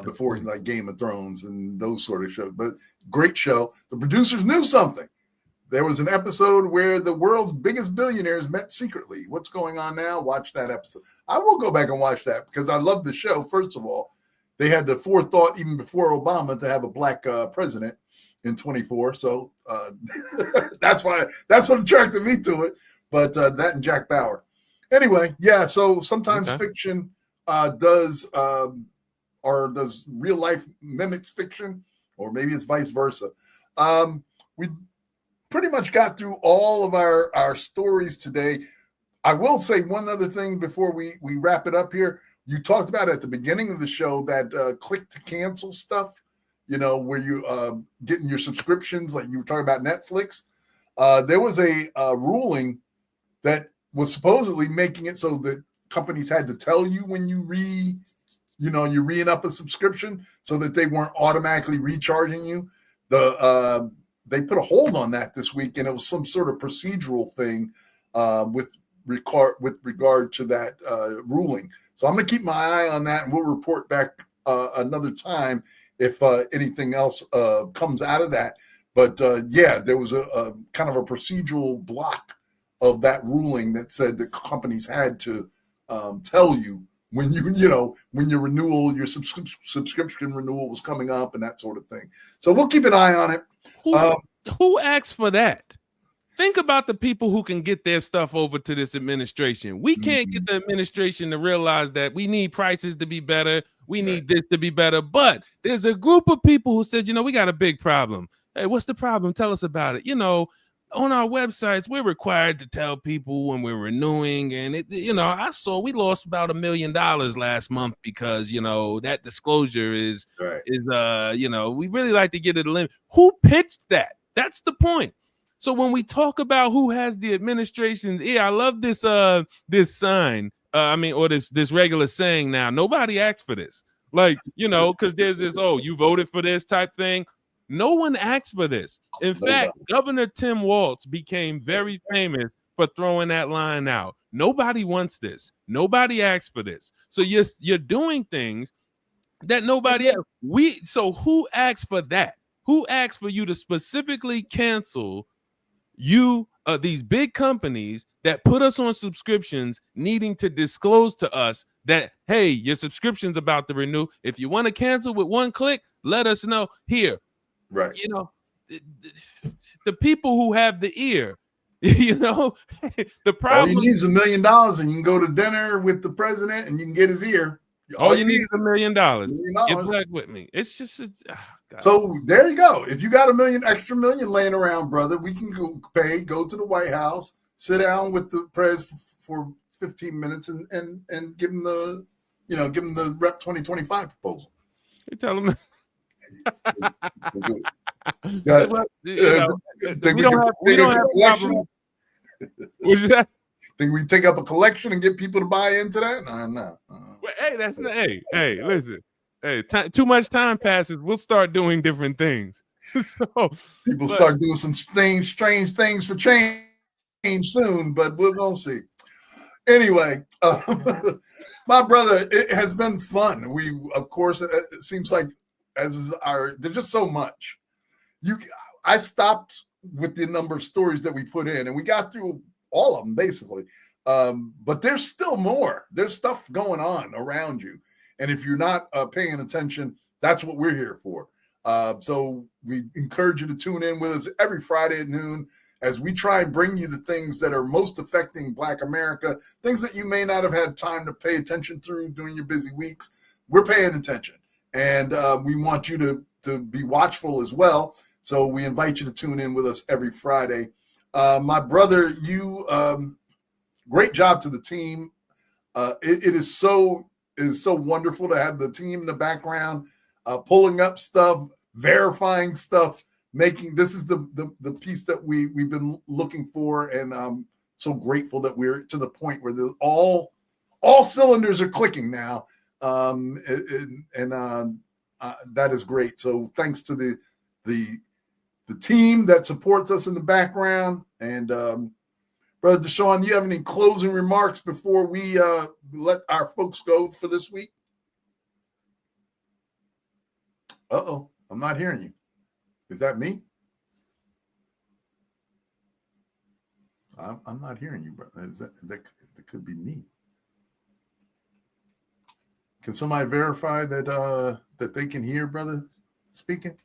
before like Game of Thrones and those sort of shows. But great show. The producers knew something. There was an episode where the world's biggest billionaires met secretly. What's going on now? Watch that episode. I will go back and watch that because I love the show. First of all, they had the forethought even before Obama to have a black president in 24. So that's what attracted me to it. But that and Jack Bauer. Anyway, yeah. So sometimes fiction does real life mimics fiction, or maybe it's vice versa. We pretty much got through all of our stories today. I will say one other thing before we wrap it up here. You talked about at the beginning of the show that click to cancel stuff, where you getting your subscriptions, like you were talking about Netflix. There was a ruling that was supposedly making it so that companies had to tell you when you're reing up a subscription so that they weren't automatically recharging you. They put a hold on that this week, and it was some sort of procedural thing with regard to that ruling. So I'm going to keep my eye on that, and we'll report back another time if anything else comes out of that. But there was a kind of a procedural block of that ruling that said that companies had to tell you when your subscription renewal was coming up and that sort of thing. So we'll keep an eye on it. Who asked for that? Think about the people who can get their stuff over to this administration. We can't get the administration to realize that we need prices to be better. We need this to be better. But there's a group of people who said, we got a big problem. Hey, what's the problem? Tell us about it. On our websites, we're required to tell people when we're renewing. And, I saw we lost about $1 million last month because, that disclosure is we really like to get it a limit. Who pitched that? That's the point. So when we talk about who has the administration's ear, I love this this sign. Or this regular saying now. Nobody asked for this. Because there's this, you voted for this type thing. No one asked for this. In fact, Governor Tim Walz became very famous for throwing that line out. Nobody wants this. Nobody asked for this. So you're doing things that nobody else. So who asked for that? Who asked for you to specifically cancel these big companies that put us on subscriptions needing to disclose to us that, hey, your subscription's about to renew. If you want to cancel with one click, let us know here. Right. The people who have the ear, the problem. All you need is $1 million and you can go to dinner with the president and you can get his ear. All you need is $1 million. Get back with me. It's just so there you go. If you got extra million laying around, brother, we can go to the White House, sit down with the president for 15 minutes and give him the Rep 2025 proposal. You tell him. We don't have a collection. What's that? Think we take up a collection and get people to buy into that? No. Hey, that's not. Hey, listen. Hey, too much time passes. We'll start doing different things. People start doing some strange things for change soon, but we're gonna see. Anyway, my brother, it has been fun. We, of course, it seems like there's just so much. I stopped with the number of stories that we put in, and we got through all of them basically. But there's still more. There's stuff going on around you, and if you're not paying attention, that's what we're here for. So we encourage you to tune in with us every Friday at noon as we try and bring you the things that are most affecting Black America, things that you may not have had time to pay attention through during your busy weeks. We're paying attention, and we want you to be watchful as well. So we invite you to tune in with us every Friday. My brother, great job to the team. It is so wonderful to have the team in the background, pulling up stuff, verifying stuff, this is the piece that we've been looking for, and I'm so grateful that we're to the point where all cylinders are clicking now, and that is great. So thanks to the team that supports us in the background. And Brother Deshaun, you have any closing remarks before we let our folks go for this week? Uh-oh, I'm not hearing you. Is that me? I'm not hearing you, brother. That could be me. Can somebody verify that they can hear brother speaking?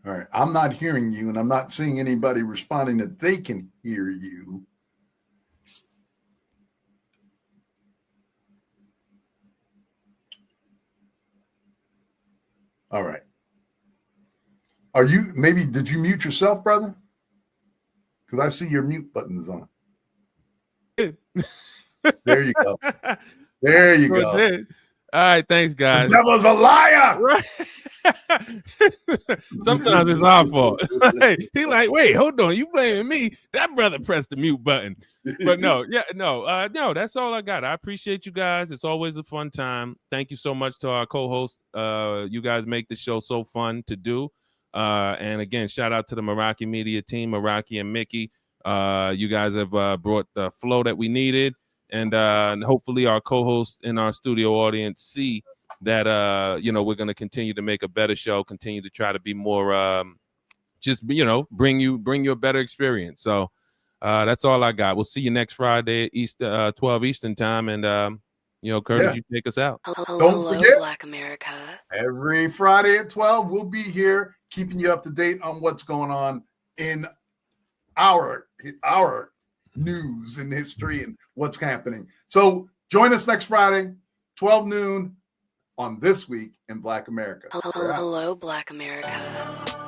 All right, I'm not hearing you, and I'm not seeing anybody responding that they can hear you. All right. Did you mute yourself, brother? Because I see your mute button is on. There you go. There you go. Did. All right, thanks, guys. The devil's a liar. Right. Sometimes it's our fault. He like, wait, hold on, you blaming me? That brother pressed the mute button. But no, that's all I got. I appreciate you guys. It's always a fun time. Thank you so much to our co-host. You guys make the show so fun to do. And again, shout out to the Meraki Media team, Meraki and Mickey. You guys have brought the flow that we needed. And hopefully our co-hosts in our studio audience see that, we're going to continue to make a better show, continue to try to be more, bring you a better experience. So that's all I got. We'll see you next Friday, 12 Eastern time. And, Curtis, you take us out. Hello, forget, Black America. Every Friday at 12, we'll be here keeping you up to date on what's going on in our news and history and what's happening. So join us next Friday, 12 noon on This Week in Black America. Hello, Black America.